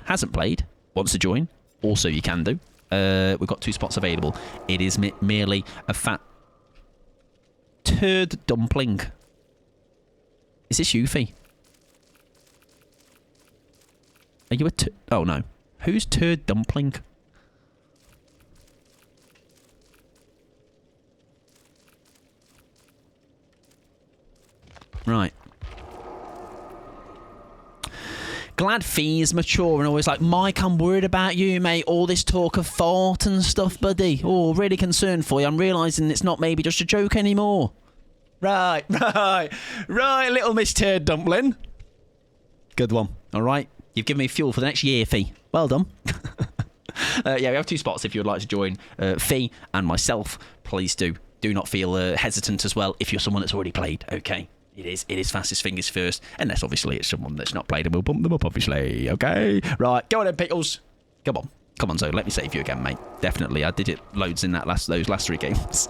hasn't played wants to join, also you can do. We've got 2 spots available. It is merely a fat turd dumpling. Is this Yuffie? Are you a oh no. Who's turd dumpling? Right. Glad Fee is mature and always like, Mike, I'm worried about you, mate. All this talk of fart and stuff, buddy. Oh, really concerned for you. I'm realising it's not maybe just a joke anymore. Right, little Miss Turd Dumpling. Good one. All right. You've given me fuel for the next year, Fee. Well done. Yeah, we have 2 spots if you would like to join Fee and myself. Please do. Do not feel hesitant as well if you're someone that's already played, okay? It is fastest fingers first, unless obviously it's someone that's not played and we'll bump them up, obviously, okay? Right, go on then, Pickles. Come on, Zoe, let me save you again, mate. Definitely, I did it loads in those last 3 games.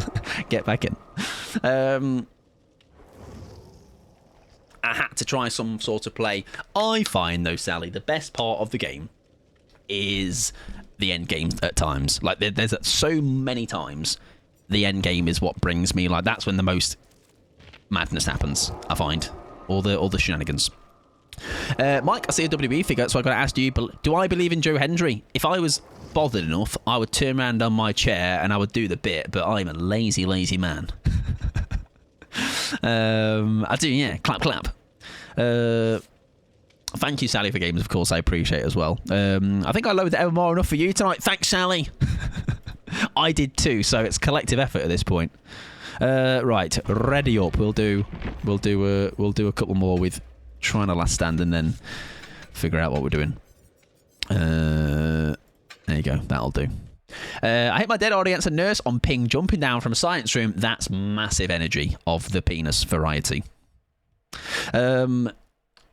Get back in. I had to try some sort of play. I find, though, Sally, the best part of the game is the end game at times. Like, there's so many times the end game is what brings me, like, that's when the most madness happens, I find. All the shenanigans. Mike, I see a WWE figure, so I've got to ask you, do I believe in Joe Hendry? If I was bothered enough, I would turn around on my chair and I would do the bit, but I'm a lazy, lazy man. I do, yeah. Clap, clap. Thank you, Sally, for games, of course. I appreciate it as well. I think I lowered the MMR enough for you tonight. Thanks, Sally. I did too, so it's collective effort at this point. Right, ready up. We'll do a couple more with trying to last stand and then figure out what we're doing. There you go. That'll do. I hit my dead audience and nurse on ping jumping down from a science room. That's massive energy of the penis variety.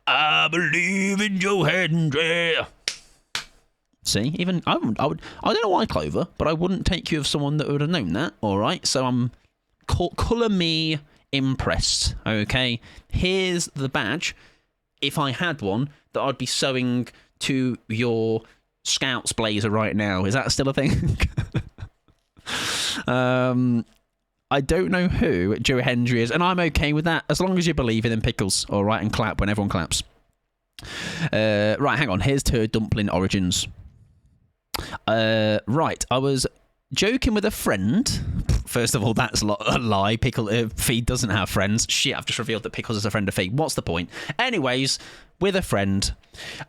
I believe in Joe Hendry. See, even I don't know why, Clover, but I wouldn't take you of someone that would have known that. All right, so I'm colour me impressed. Okay, here's the badge. If I had one, that I'd be sewing to your Scouts blazer right now. Is that still a thing? I don't know who Joe Hendry is, and I'm okay with that as long as you believe in pickles. All right, and clap when everyone claps. Right, hang on. Here's Turd Dumpling Origins. Right, I was joking with a friend. First of all, that's a lie. Feed doesn't have friends. Shit, I've just revealed that Pickles is a friend of Feed. What's the point? Anyways, with a friend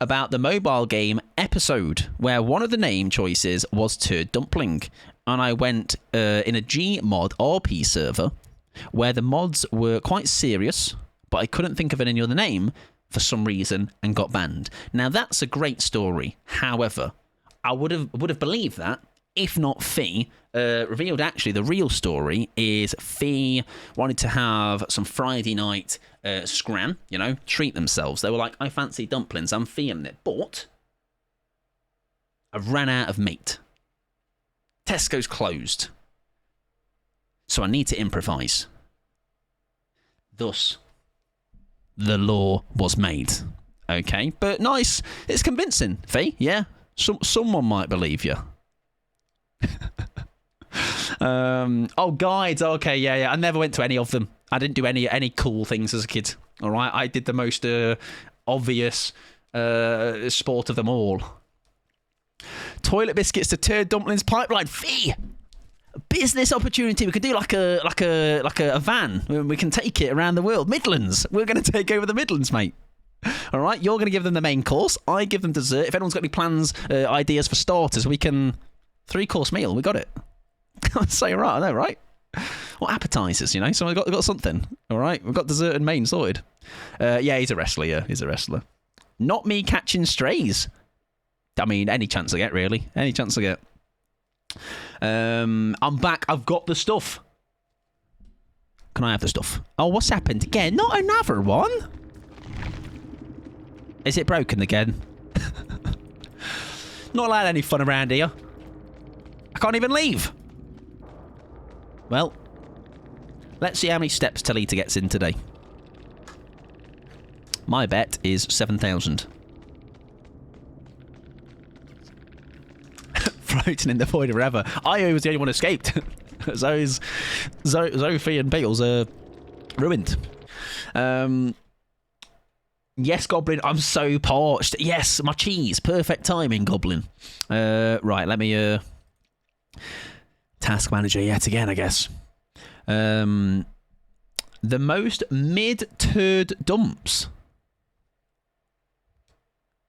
about the mobile game episode where one of the name choices was Turd Dumpling. And I went in a Gmod RP server where the mods were quite serious, but I couldn't think of any other name for some reason and got banned. Now, that's a great story. However, I would have believed that if not Fee revealed actually the real story is Fee wanted to have some Friday night scran, treat themselves. They were like, I fancy dumplings, I'm feeing it, but I ran out of meat. Tesco's closed, so I need to improvise. Thus, the law was made. Okay, but nice. It's convincing, Fee. Yeah, someone might believe you. Oh, guides. Okay, yeah. I never went to any of them. I didn't do any cool things as a kid. All right, I did the most obvious sport of them all. Toilet biscuits to Turd Dumplings pipeline. Fee, business opportunity. We could do like a van. We can take it around the world. Midlands. We're going to take over the Midlands, mate. All right, you're going to give them the main course. I give them dessert. If anyone's got any plans, ideas for starters, we can 3-course meal. We got it. So right, I know, right? What appetizers? So we've got something. All right, we've got dessert and main sorted. Yeah, he's a wrestler. Yeah, he's a wrestler. Not me catching strays. I mean, any chance I get, really. Any chance I get. I'm back. I've got the stuff. Can I have the stuff? Oh, what's happened again? Not another one? Is it broken again? Not allowed any fun around here. I can't even leave. Well, let's see how many steps Talita gets in today. My bet is 7,000. Floating in the void forever. I was the only one who escaped. Sophie and Beatles are ruined. Yes, Goblin, I'm so parched. Yes, my cheese. Perfect timing, Goblin. Right, let me... Task manager yet again, I guess. The most mid-turd dumps.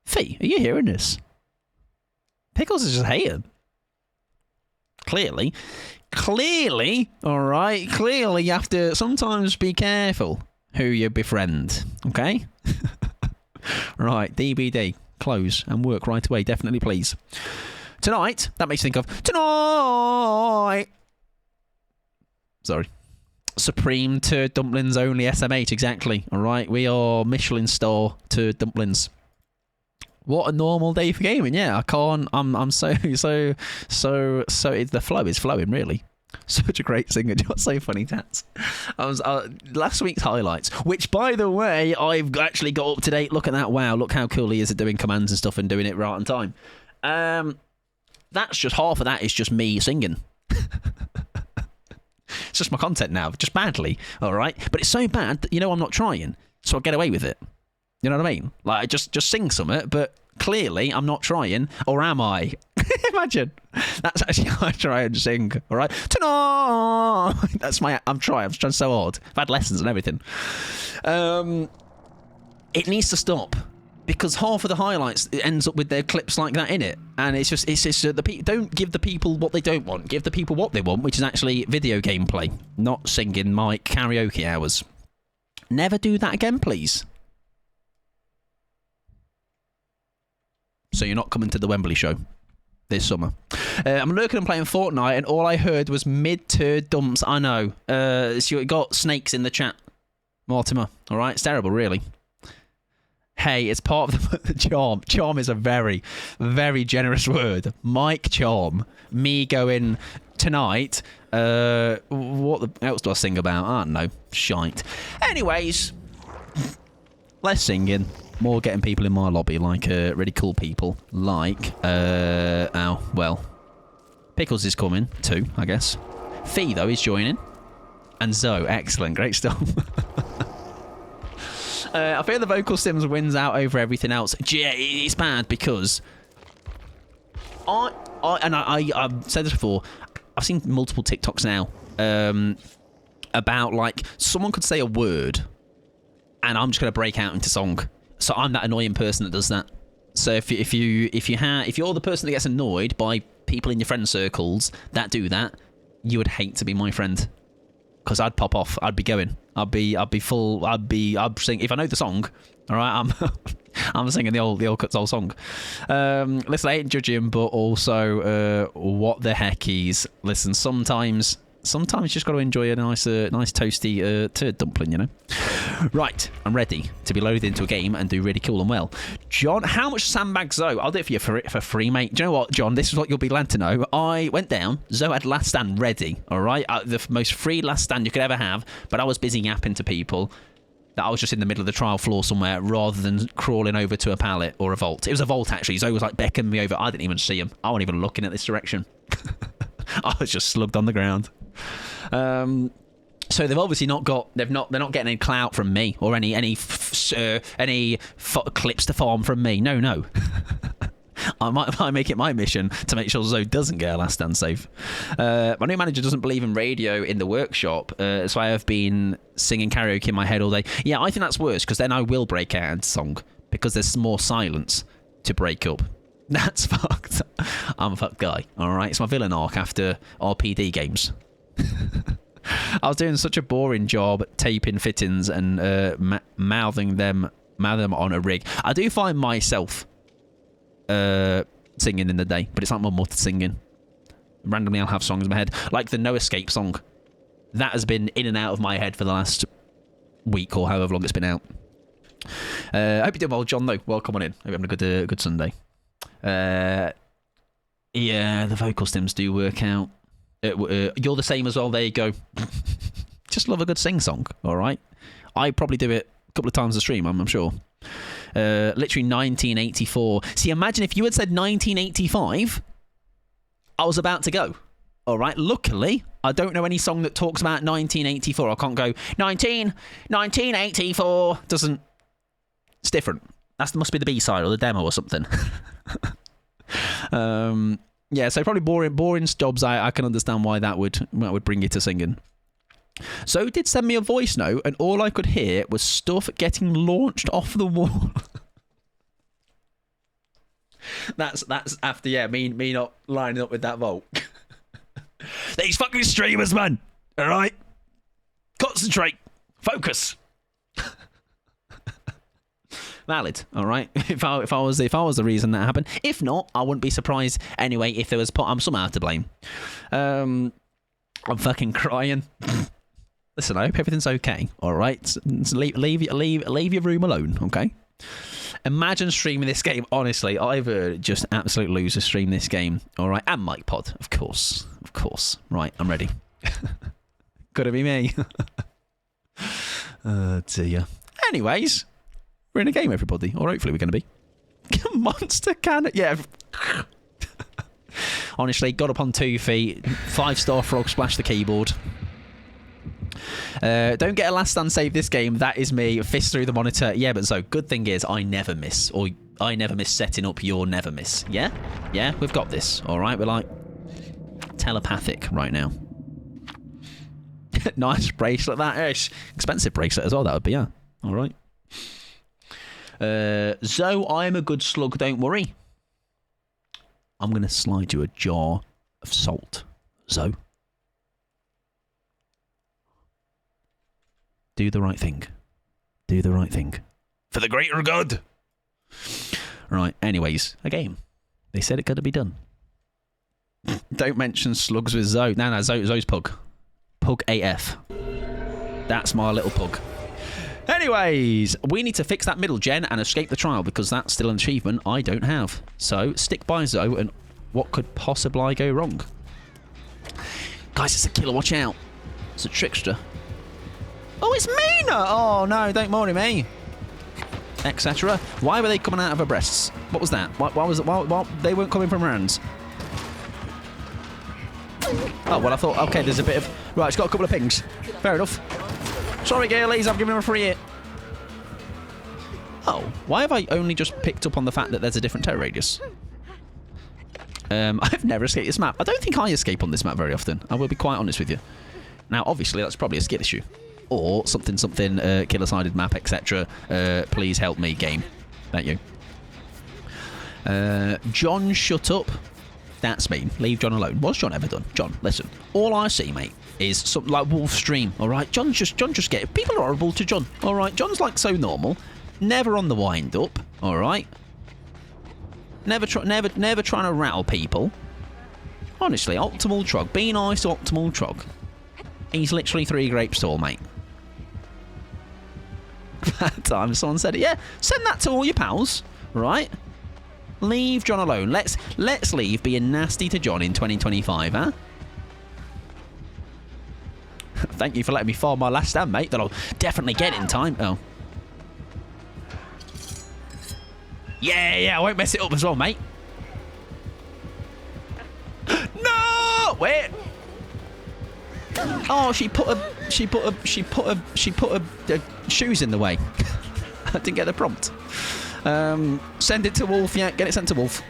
Fee, are you hearing this? Pickles is just hating. Clearly, all right. Clearly, you have to sometimes be careful who you befriend. Okay. Right, DBD, close and work right away. Definitely, please. Tonight, that makes you think of tonight. Sorry. Supreme Turd Dumplings only SMH, exactly. All right, we are Michelin star Turd Dumplings. What a normal day for gaming. Yeah, I can't. I'm so. The flow is flowing, really. Such a great singer. What's so funny, Tats? Last week's highlights, which, by the way, I've actually got up to date. Look at that. Wow, look how cool he is at doing commands and stuff and doing it right on time. That's just half of that is just me singing. It's just my content now, just badly, all right? But it's so bad that, I'm not trying, so I get away with it. You know what I mean? Like, I just sing something, but clearly I'm not trying, or am I? Imagine. That's actually how I try and sing, all right? Ta-da! I'm trying so hard. I've had lessons and everything. It needs to stop. Because half of the highlights, it ends up with their clips like that in it, and it's just don't give the people what they don't want. Give the people what they want, which is actually video gameplay, not singing my karaoke hours. Never do that again, please. So you're not coming to the Wembley show this summer. I'm lurking and playing Fortnite, and all I heard was mid-turd dumps. I know. So you got snakes in the chat, Mortimer. All right, it's terrible, really. Hey, it's part of the charm. Charm is a very, very generous word. Mike Charm. Me going tonight. What else do I sing about? I don't know. Shite. Anyways, less singing. More getting people in my lobby, like really cool people. Like, Pickles is coming too, I guess. Fee, though, is joining. And Zoe, excellent. Great stuff. I feel the vocal sims wins out over everything else. Yeah, it's bad because I've said this before. I've seen multiple TikToks now about like someone could say a word, and I'm just going to break out into song. So I'm that annoying person that does that. So if you're the person that gets annoyed by people in your friend circles that do that, you would hate to be my friend. Because I'd pop off. I'd be going. I'd be full. I'd sing. If I know the song, all right, I'm singing the old Cuts old song. Listen, I ain't judging, but also, what the heckies? Listen, sometimes you just got to enjoy a nice toasty turd dumpling, Right, I'm ready to be loaded into a game and do really cool and well. John, how much sandbag Zoe? I'll do it for you for free, mate. Do you know what, John? This is what you'll be glad to know. I went down. Zoe had last stand ready, all right? The most free last stand you could ever have, but I was busy yapping to people that I was just in the middle of the trial floor somewhere rather than crawling over to a pallet or a vault. It was a vault, actually. Zoe was like beckoning me over. I didn't even see him. I wasn't even looking at this direction. I was just slugged on the ground. So they've obviously they're not getting any clout from me or any clips to farm from me. No. I might make it my mission to make sure Zoe doesn't get a last stand safe. My new manager doesn't believe in radio in the workshop, so I have been singing karaoke in my head all day. Yeah, I think that's worse because then I will break out into song because there's more silence to break up. That's fucked. I'm a fucked guy. All right, it's my villain arc after RPD games. I was doing such a boring job taping fittings and mouthing them on a rig. I do find myself singing in the day, but it's like my mother singing. Randomly, I'll have songs in my head, like the No Escape song. That has been in and out of my head for the last week or however long it's been out. I hope you're doing well, John. Though, welcome on in. Hope you're having a good Sunday. Yeah, the vocal stims do work out. You're the same as well. There you go. Just love a good sing song. All right, I probably do it a couple of times a stream. I'm sure. Literally 1984. See, imagine if you had said 1985. I was about to go. All right. Luckily, I don't know any song that talks about 1984. I can't go 1984. Doesn't. It's different. That must be the B-side or the demo or something. Yeah, so probably boring jobs. I can understand why that would bring you to singing. So he did send me a voice note, and all I could hear was stuff getting launched off the wall. That's after me not lining up with that vault. These fucking streamers, man. All right, concentrate, focus. Valid, all right. If I was the reason that happened, if not, I wouldn't be surprised anyway. If there was, I'm somehow to blame. I'm fucking crying. Listen, I hope everything's okay. All right, leave your room alone, okay? Imagine streaming this game. Honestly, I've just absolute loser stream this game. All right, and Mike Pod, of course. Right, I'm ready. Gotta be me. Oh dear. Anyways. We're in a game, everybody, or hopefully we're going to be. Monster cannon, yeah. Honestly, got up on 2 feet, 5-star frog splashed the keyboard. Don't get a last stand save this game. That is me. Fist through the monitor. Yeah, but so good thing is I never miss. Or I never miss setting up. You'll never miss. Yeah? Yeah? We've got this. All right? We're like telepathic right now. Nice bracelet. That is expensive bracelet as well. That would be, yeah. All right. Zoe, I'm a good slug. Don't worry. I'm going to slide you a jar of salt. Zoe. Do the right thing. Do the right thing. For the greater good. Right, anyways, a game. They said it could be done. Don't mention slugs with Zoe. No, Zoe's pug. Pug AF. That's my little pug. Anyways, we need to fix that middle gen and escape the trial because that's still an achievement I don't have. So, stick by Zoe and what could possibly go wrong? Guys, it's a killer. Watch out. It's a trickster. Oh, it's Mina! Oh, no, don't worry me. Etc. Why were they coming out of her breasts? What was that? Why was it? Why they weren't coming from her hands? Oh, well, I thought, okay, there's a bit of... Right, it's got a couple of pings. Fair enough. Sorry, girlies, I've given him a free hit. Oh, why have I only just picked up on the fact that there's a different terror radius? I've never escaped this map. I don't think I escape on this map very often. I will be quite honest with you. Now, obviously, that's probably a skill issue. Or something, killer-sided map, etc. Please help me, game. Thank you. John, shut up. That's mean. Leave John alone. What's John ever done? John, listen. All I see, mate, is something like Wolf Stream. All right, John just get. People are horrible to John. All right, John's like so normal. Never on the wind up. All right. Never trying to rattle people. Honestly, optimal trog. Be nice to optimal trog. He's literally 3 grapes tall, mate. That time someone said it. Yeah, send that to all your pals, right? Leave John alone. Let's leave being nasty to John in 2025, huh? Thank you for letting me fall my last stand, mate. That I'll definitely get in time. Oh. Yeah, I won't mess it up as well, mate. No! Wait. Oh, she put her shoes in the way. I didn't get the prompt. Send it to Wolf. Yeah, get it sent to Wolf.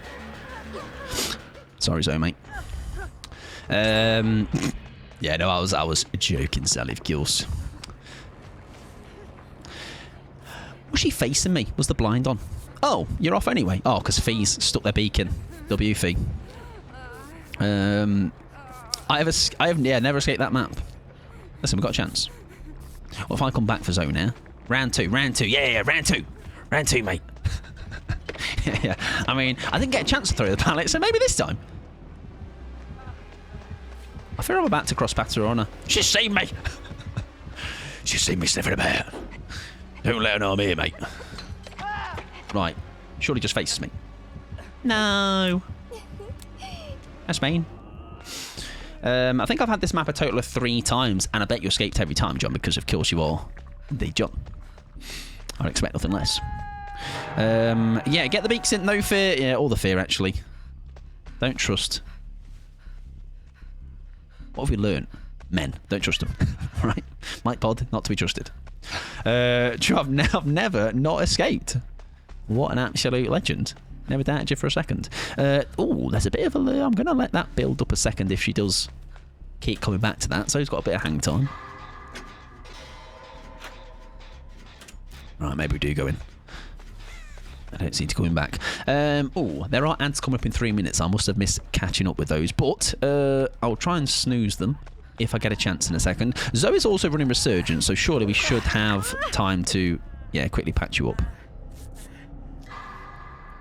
Sorry, Zoe, mate. Yeah, no, I was joking, Sally, of course. Was she facing me? Was the blind on? Oh, you're off anyway. Oh, because Fee's stuck their beak in. W Fee. I have never escaped that map. Listen, we've got a chance. What if I come back for Zoe now? Round two. Yeah, round two, mate. Yeah. I mean, I didn't get a chance to throw the pallet, so maybe this time. I fear I'm about to cross paths with her on her. She's seen me. She's seen me sniffing about. Don't let her know I'm here, mate. Right. Surely just faces me. No. That's mean. I think I've had this map a total of 3 times, and I bet you escaped every time, John, because of course you are indeed John. I'd expect nothing less. Yeah, get the beaks in, no fear. Yeah, all the fear, actually. Don't trust. What have we learned? Men, don't trust them. Right? Mike Pod, not to be trusted. I've never not escaped. What an absolute legend. Never doubted you for a second. Oh, there's a bit of a... I'm going to let that build up a second if she does keep coming back to that. So he's got a bit of hang time. Right, maybe we do go in. I don't seem to coming back. Oh, there are ads coming up in 3 minutes. I must have missed catching up with those. But I'll try and snooze them if I get a chance in a second. Zoe's also running Resurgence, so surely we should have time to, yeah, quickly patch you up.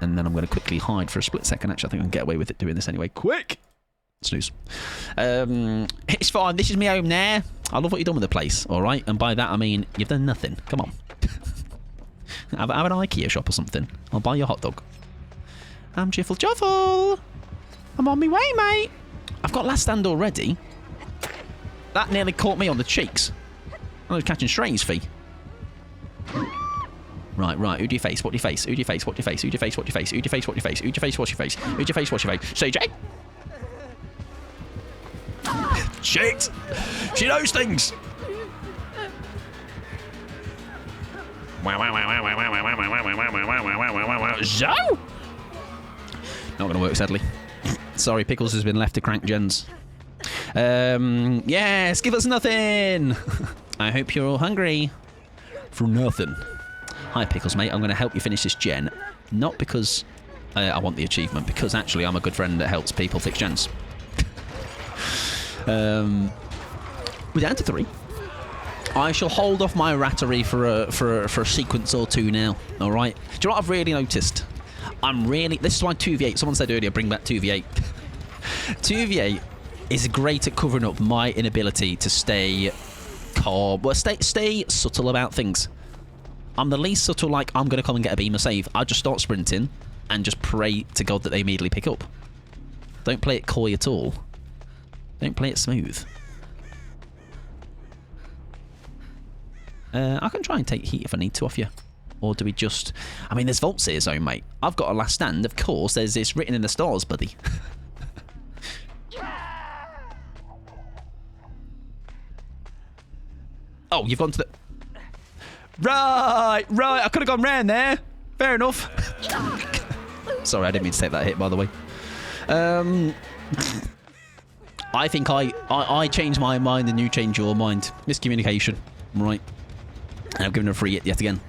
And then I'm going to quickly hide for a split second. Actually, I think I can get away with it doing this anyway. Quick! Snooze. It's fine. This is my home now. I love what you've done with the place, all right? And by that, I mean you've done nothing. Come on. Have an IKEA shop or something. I'll buy you a hot dog. I'm Jiffle Joffle. I'm on my way, mate. I've got last stand already. That nearly caught me on the cheeks. I was catching strays, Fee. Right. Who do you face? What do you face? Who do you face? What do you face? Who do you face? What do you face? Who do you face? What do you face? Who do you face? What's your face? Who do you face? What's your face? CJ? Shit! She knows things! Zo! Not gonna work, sadly. Sorry, Pickles has been left to crank gens. Yes, give us nothing! I hope you're all hungry. For nothing. Hi, Pickles, mate. I'm going to help you finish this gen. Not because I want the achievement, because actually I'm a good friend that helps people fix gens. We're down to 3. I shall hold off my rattery for a sequence or 2 now. All right? Do you know what I've really noticed? This is why 2v8... Someone said earlier, bring back 2v8. 2v8 is great at covering up my inability to stay calm. Well, stay subtle about things. I'm the least subtle, like, I'm going to come and get a beamer save. I just start sprinting and just pray to God that they immediately pick up. Don't play it coy at all. Don't play it smooth. I can try and take heat if I need to off you. Or do we just... I mean, there's Volt's here, zone, mate. I've got a last stand. Of course, there's this written in the stars, buddy. Oh, you've gone to the... Right. I could have gone round there. Fair enough. Sorry, I didn't mean to take that hit, by the way. I think I changed my mind and you changed your mind. Miscommunication. Right. I've given her a free hit yet again.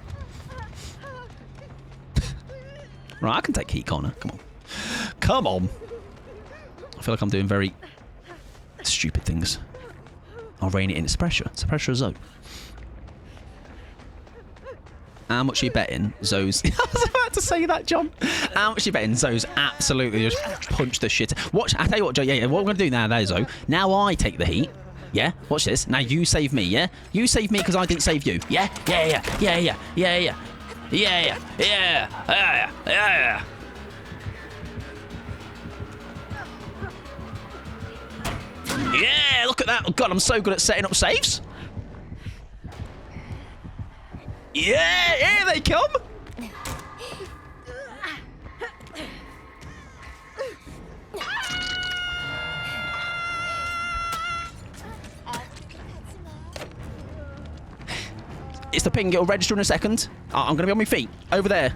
Right, I can take heat, Connor. Come on. Come on. I feel like I'm doing very stupid things. I'll rein it in. It's pressure. It's a pressure zone. How much are you betting Zoe's... I was about to say that, John. How much are you betting Zoe's absolutely just punched the shit... Watch, I tell you what, Joe, yeah, what we're going to do now, there, Zoe. Now I take the heat. Yeah? Watch this. Now you save me, yeah? You save me because I didn't save you. Yeah? Yeah. Yeah, look at that. Oh, God, I'm so good at setting up saves. Yeah, here they come. It's the ping. It'll register in a second. I'm going to be on my feet. Over there.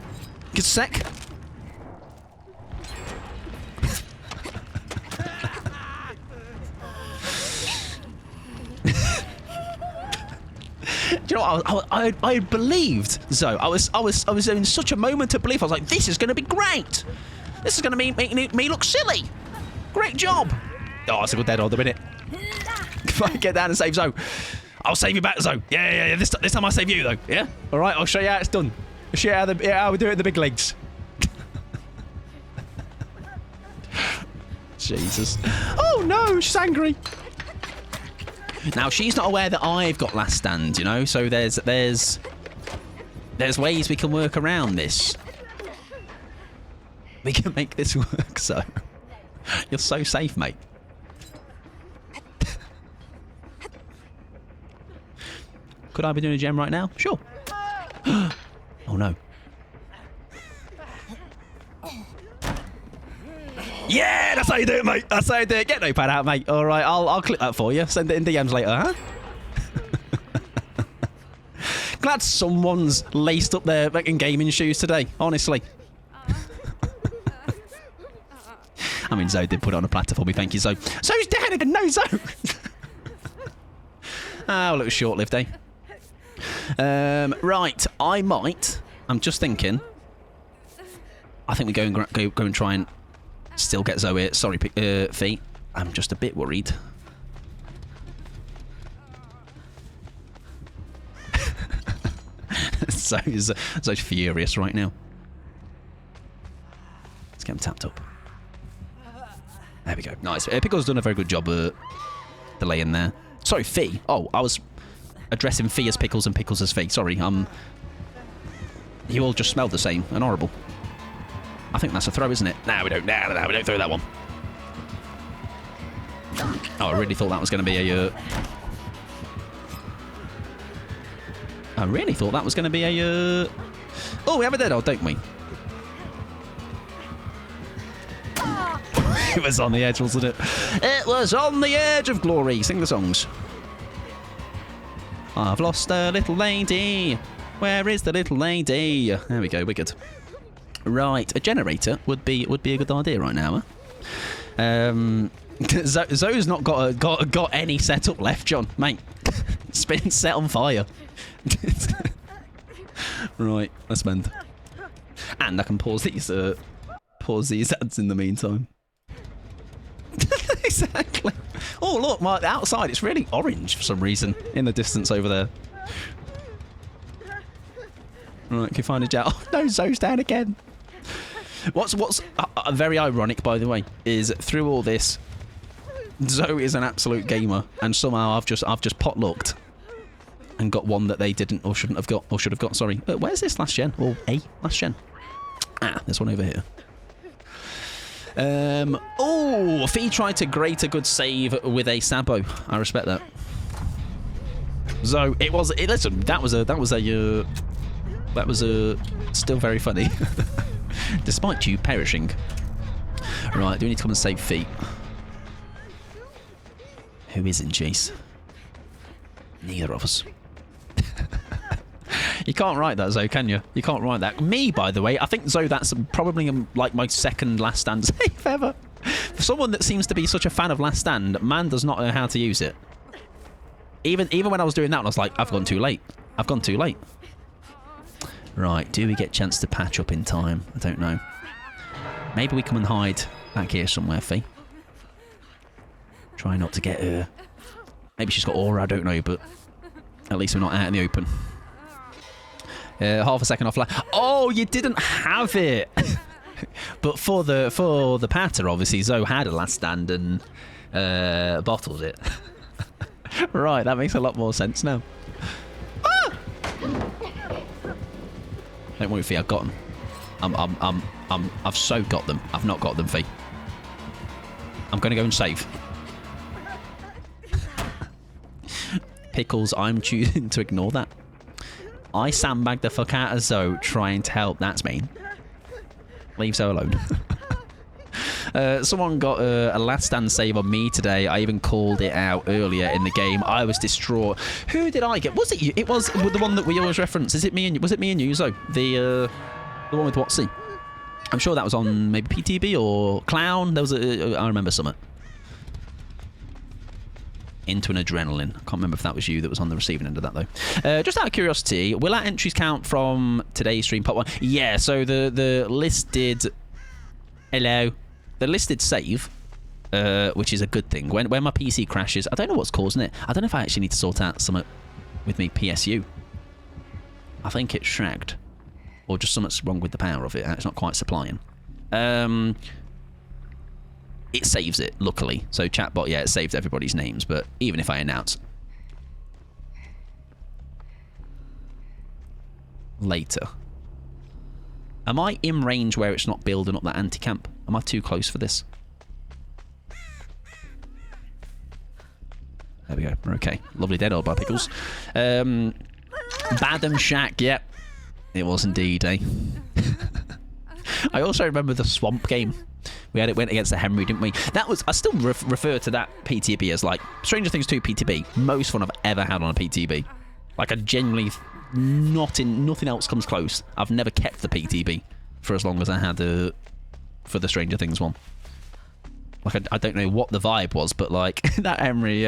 Just a sec. Do you know what? I believed, Zoe. I was in such a moment of belief. I was like, this is going to be great. This is going to make me look silly. Great job. Oh, it's a good dead hold, a minute. If I get down and save Zoe, I'll save you back, Zoe. Yeah. This time I save you, though. Yeah? All right, I'll show you how it's done. I'll show you how we do it in the big leagues. Jesus. Oh, no, she's angry. Now, she's not aware that I've got last stand, you know, so there's ways we can work around this. We can make this work, so... You're so safe, mate. Could I be doing a gem right now? Sure. Oh, no. Yeah, that's how you do it, mate. That's how you do it. Get notepad out, mate. All right, I'll clip that for you. Send it in DMs later, huh? Glad someone's laced up their fucking gaming shoes today, honestly. I mean, Zoe did put it on a platter for me. Thank you, Zoe. Zoe's down again. No, Zoe. Oh, it was short-lived, eh? Right, I'm just thinking. I think we go and try and still get Zoe. Sorry, Fee. I'm just a bit worried. Zoe's furious right now. Let's get him tapped up. There we go. Nice. Pickle's done a very good job delaying there. Sorry, Fee. Oh, I was addressing Fee as Pickles and Pickles as Fee. Sorry. You all just smelled the same and horrible. I think that's a throw, isn't it? Nah, we don't. Nah, we don't throw that one. Oh, I really thought that was going to be a... I really thought that was going to be a... Oh, we have a dead old, don't we? It was on the edge, wasn't it? It was on the edge of glory. Sing the songs. I've lost a little lady. Where is the little lady? There we go, we're good. Right, a generator would be a good idea right now, huh? Zoe's not got any setup left, John, mate. It's been set on fire. Right, let's mend. And I can pause these ads in the meantime. Exactly. Oh look, the outside, it's really orange for some reason in the distance over there. Right, can you find a jet? Oh no, Zoe's down again. What's very ironic, by the way, is through all this, Zoe is an absolute gamer, and somehow I've just potlucked and got one that they didn't or shouldn't have got, or should have got. Sorry. Where's this last gen? Or last gen? Ah, there's one over here. Oh, Fee tried to grate a good save with a Sabo. I respect that. So listen, that was still very funny, despite you perishing. Right, do we need to come and save Fee? Who isn't, Jace? Neither of us. You can't write that, Zoe, can you? You can't write that. Me, by the way, I think, Zoe, that's probably like my second Last Stand save ever. For someone that seems to be such a fan of Last Stand, man does not know how to use it. Even when I was doing that, I was like, I've gone too late. I've gone too late. Right, do we get a chance to patch up in time? I don't know. Maybe we come and hide back here somewhere, Fee. Try not to get her. Maybe she's got aura, I don't know, but at least we're not out in the open. Half a second offline. Oh, you didn't have it. But for the patter, obviously, Zoe had a Last Stand and bottled it. Right, that makes a lot more sense now. Ah! Don't worry, Fee, I've got them. I've so got them. I've not got them, Fee. I'm going to go and save. Pickles, I'm choosing to ignore that. I sandbagged the fuck out of Zoe trying to help. That's mean. Leave Zoe alone. Someone got a Last Stand save on me today. I even called it out earlier in the game. I was distraught. Who did I get? Was it you? It was the one that we always reference. Is it me and was it me and you, Zoe? The one with Watsy. I'm sure that was on maybe PTB or Clown. There was I remember something. Into an adrenaline. I can't remember if that was you that was on the receiving end of that, though. Just out of curiosity, will our entries count from today's stream part 1? Yeah, so the listed... Hello. The listed save, which is a good thing. When my PC crashes, I don't know what's causing it. I don't know if I actually need to sort out something with me PSU. I think it's shagged. Or just something's wrong with the power of it. It's not quite supplying. It saves it, luckily. So chatbot, yeah, it saves everybody's names, but even if I announce later. Am I in range where it's not building up that anti-camp? Am I too close for this? There we go. We're okay. Lovely dead old by Pickles. Badham Shack, yep. It was indeed, eh? I also remember the Swamp game. We had it went against the Henry, didn't we? That was... I still refer to that PTB as, like, Stranger Things 2 PTB. Most fun I've ever had on a PTB. Like, I genuinely... Nothing else comes close. I've never kept the PTB for as long as I had for the Stranger Things one. Like, I don't know what the vibe was, but, like, that Henry...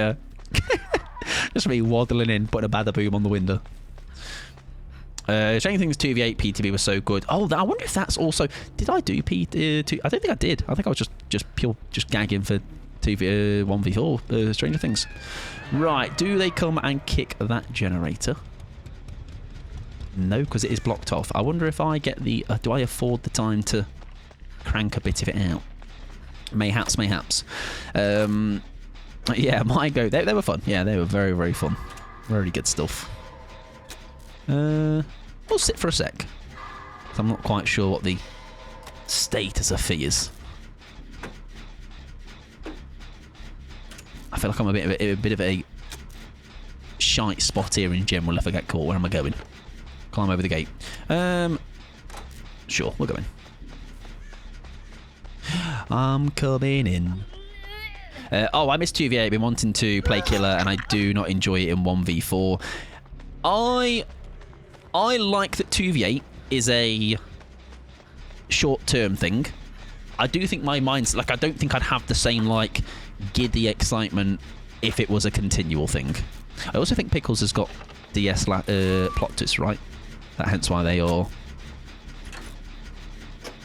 just me waddling in, putting a bada-boom on the window. Stranger Things 2v8 PTB was so good. Oh, I wonder if that's also... Did I do P2? I don't think I did. I think I was just gagging for 1v4 Stranger Things. Right, do they come and kick that generator? No, because it is blocked off. I wonder if I get the... do I afford the time to crank a bit of it out? Mayhaps, mayhaps. Yeah, my go. They were fun. Yeah, they were very, very fun. Very good stuff. We'll sit for a sec. I'm not quite sure what the status of Fee is. I feel like I'm a bit of a shite spot here in general if I get caught. Where am I going? Climb over the gate. Sure, we're going. I'm coming in. Oh, I missed 2v8. I've been wanting to play killer, and I do not enjoy it in 1v4. I like that 2v8 is a short-term thing. I do think my mind's... Like, I don't think I'd have the same, like, giddy excitement if it was a continual thing. I also think Pickles has got DS plot twists, right? That hence why they are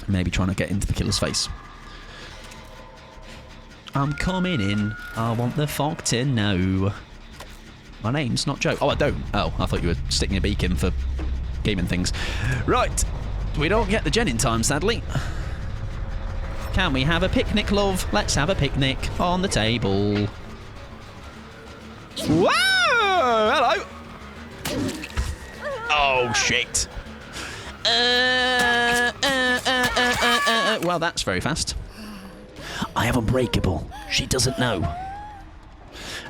maybe trying to get into the killer's face. I'm coming in. I want the fog to know. My name's not Joe. Oh, I don't. Oh, I thought you were sticking a beak in for gaming things. Right. We don't get the gen in time, sadly. Can we have a picnic, love? Let's have a picnic on the table. Whoa! Hello! Oh, shit. Well, that's very fast. I have Unbreakable. She doesn't know.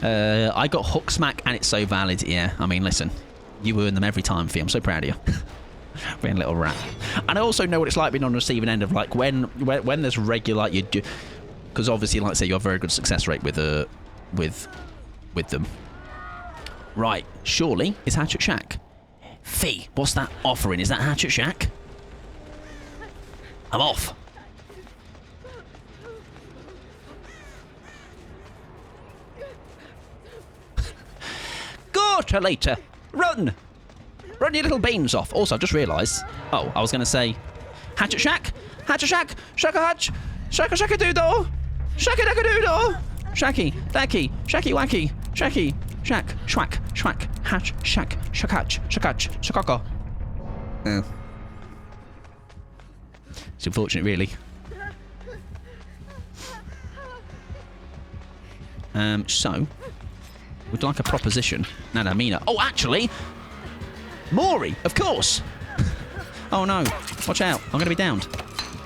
I got Hook Smack, and it's so valid. Yeah, I mean, listen. You earn them every time, Fee. I'm so proud of you. Being a little rat. And I also know what it's like being on the receiving end of, like, when there's regular, like, you do... Because obviously, like I say, you have a very good success rate with them. Right, surely it's Hatchet Shack. Fee, what's that offering? Is that Hatchet Shack? I'm off. Go to later. Run! Run your little beans off. Also, I've just realised... Oh, I was going to say... Hatchet Shack! Hatchet Shack! Shaka Hatch! Shaka Shaka Doodle! Shaka Daka Doodle! Shacky, Dacky, Shacky Wacky, Shacky, Shack, Schwack, Schwack, Hatch, Shack, Shakatch, Shakatch, Shakaka. Oh. It's unfortunate, really. So... Would like a proposition. No, Mina. Oh, actually... Maury, of course! Oh no, watch out, I'm going to be downed.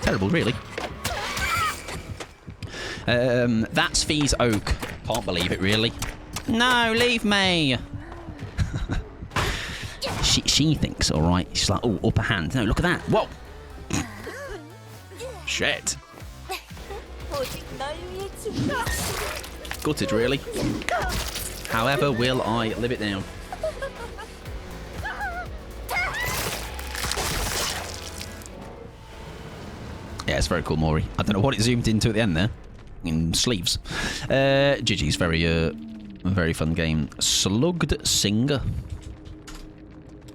Terrible, really. That's Fee's Oak. Can't believe it, really. No, leave me! she thinks, alright. She's like, oh, upper hand. No, look at that. Whoa! Shit. Gutted, really. However, will I live it down? Yeah, it's very cool, Maury. I don't know what it zoomed into at the end there. In sleeves. GG's very fun game. Slugged Singer.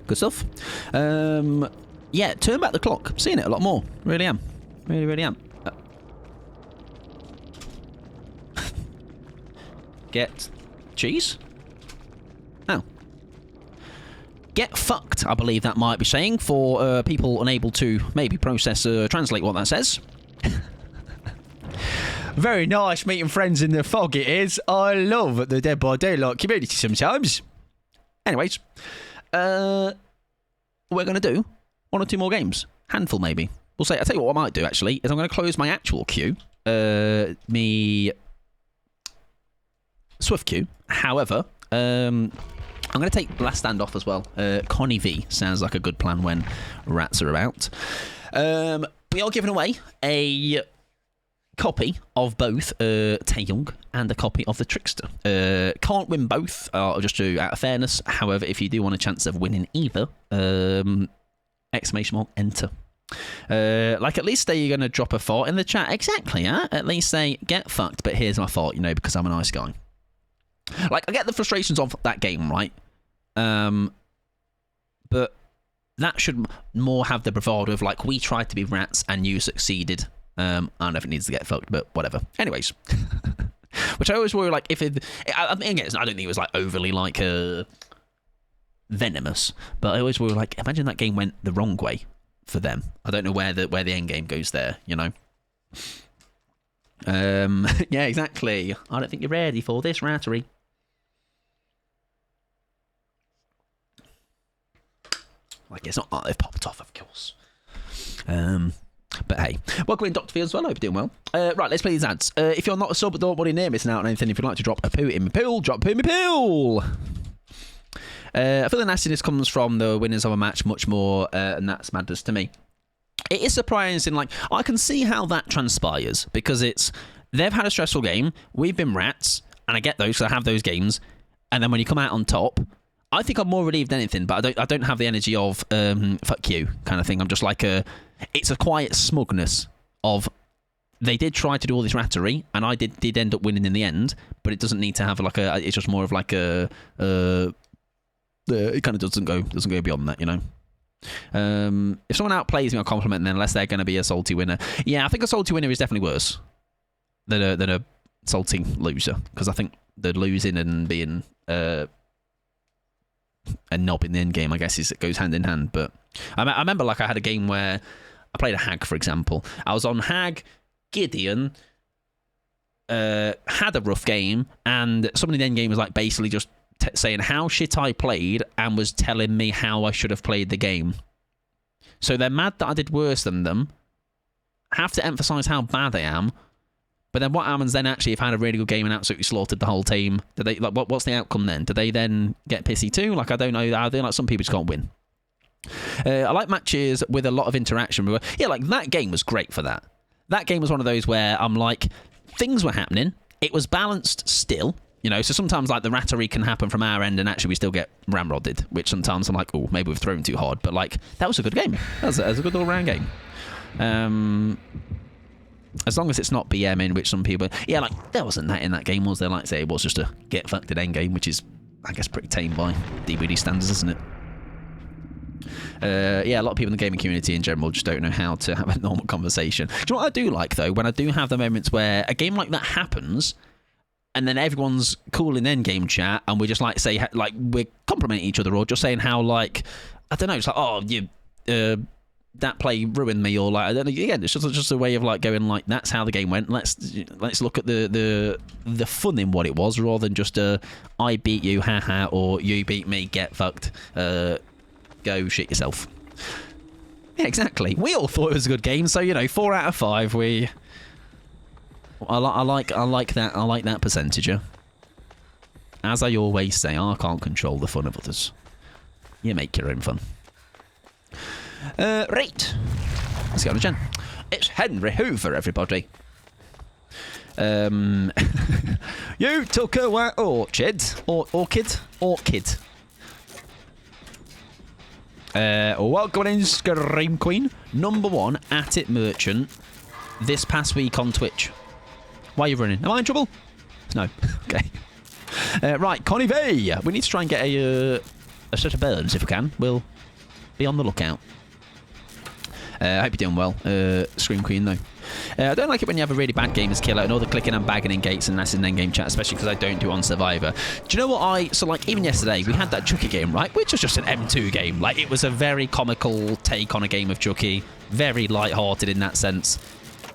Good stuff. Yeah, turn back the clock. Seeing it a lot more. Really am. Really, really am. Get cheese? Oh. Get fucked, I believe that might be saying, for people unable to maybe translate what that says. Very nice meeting friends in the fog, it is. I love the Dead by Daylight community sometimes. Anyways, we're going to do one or two more games. Handful, maybe. I'll tell you what I might do, actually, is I'm going to close my actual queue. Me Swift queue. However, I'm going to take Last Stand off as well. Connie V sounds like a good plan when rats are about. We are giving away a copy of both Taeyong and a copy of The Trickster. Can't win both, I'll just do out of fairness. However, if you do want a chance of winning either, exclamation mark, enter. Like, at least say you're going to drop a thought in the chat. Exactly, huh? At least say, get fucked, but here's my thought, you know, because I'm a nice guy. Like, I get the frustrations of that game, right? But that should more have the bravado of, like, we tried to be rats and you succeeded. I don't know if it needs to get fucked, but whatever. Anyways. Which I always worry, like, if it... I think I don't think it was, like, overly, like, venomous. But I always worry, like, imagine that game went the wrong way for them. I don't know where the end game goes there, you know? Yeah, exactly. I don't think you're ready for this rattery. Like, it's not like they've popped off, of course. But hey, welcome in Dr. Field as well. I hope you're doing well. Right, let's play these ads. If you're not a sub, don't worry near missing out on anything. If you'd like to drop a poo in my pool, drop a poo in my pool. I feel the nastiness comes from the winners of a match much more, and that's madness to me. It is surprising, like, I can see how that transpires, because they've had a stressful game, we've been rats, and I get those, because I have those games, and then when you come out on top, I think I'm more relieved than anything, but I don't have the energy of fuck you kind of thing. I'm just like it's a quiet smugness of they did try to do all this rattery, and I did end up winning in the end, but it doesn't need to have like a. It's just more of like a. It kind of doesn't go beyond that, you know. If someone outplays me, I'll compliment them unless they're going to be a salty winner. Yeah, I think a salty winner is definitely worse than a salty loser, because I think the losing and being a knob in the end game, I guess, it goes hand in hand. But I remember, like, I had a game where I played a hag, for example. I was on hag, Gideon, had a rough game, and someone in the end game was like basically just saying how shit I played and was telling me how I should have played the game. So they're mad that I did worse than them, have to emphasise how bad I am, but then what happens then actually if I had a really good game and absolutely slaughtered the whole team? Do they, like, what's the outcome then? Do they then get pissy too? Like, I don't know. I think like some people just can't win. I like matches with a lot of interaction. Yeah, like that game was great for that. That game was one of those where I'm like, things were happening. It was balanced still. You know, so sometimes like the rattery can happen from our end and actually we still get ramrodded, which sometimes I'm like, oh, maybe we've thrown too hard. But like, that was a good game. That was a good all-round game. As long as it's not BM in, which some people... Yeah, like, there wasn't that in that game, was there? Like, say, it was just a get-fucked at end game, which is, I guess, pretty tame by DVD standards, isn't it? Yeah, a lot of people in the gaming community in general just don't know how to have a normal conversation. Do you know what I do like, though? When I do have the moments where a game like that happens... and then everyone's cool in endgame chat, and we just like say like we're complimenting each other, or just saying how like I don't know, it's like oh you that play ruined me, or like I don't know. Again, it's just a way of like going like that's how the game went. Let's look at the fun in what it was, rather than just I beat you, haha, or you beat me, get fucked, go shit yourself. Yeah, exactly. We all thought it was a good game, so you know, 4 out of 5. I like that percentage. As I always say, I can't control the fun of others. You make your own fun. Right. Let's go on to Jen. It's Henry Hoover, everybody. You took a orchid. Orchid. Welcome in, Scream Queen. #1 at it merchant this past week on Twitch. Why are you running? Am I in trouble? No. Okay. Right, Connie V. We need to try and get a set of birds if we can. We'll be on the lookout. I hope you're doing well. Scream Queen, though. I don't like it when you have a really bad game as killer and all the clicking and bagging in gates and that's in endgame chat, especially because I don't do it on Survivor. Do you know what So, like, even yesterday, we had that Chucky game, right? Which was just an M2 game. Like, it was a very comical take on a game of Chucky. Very light-hearted in that sense.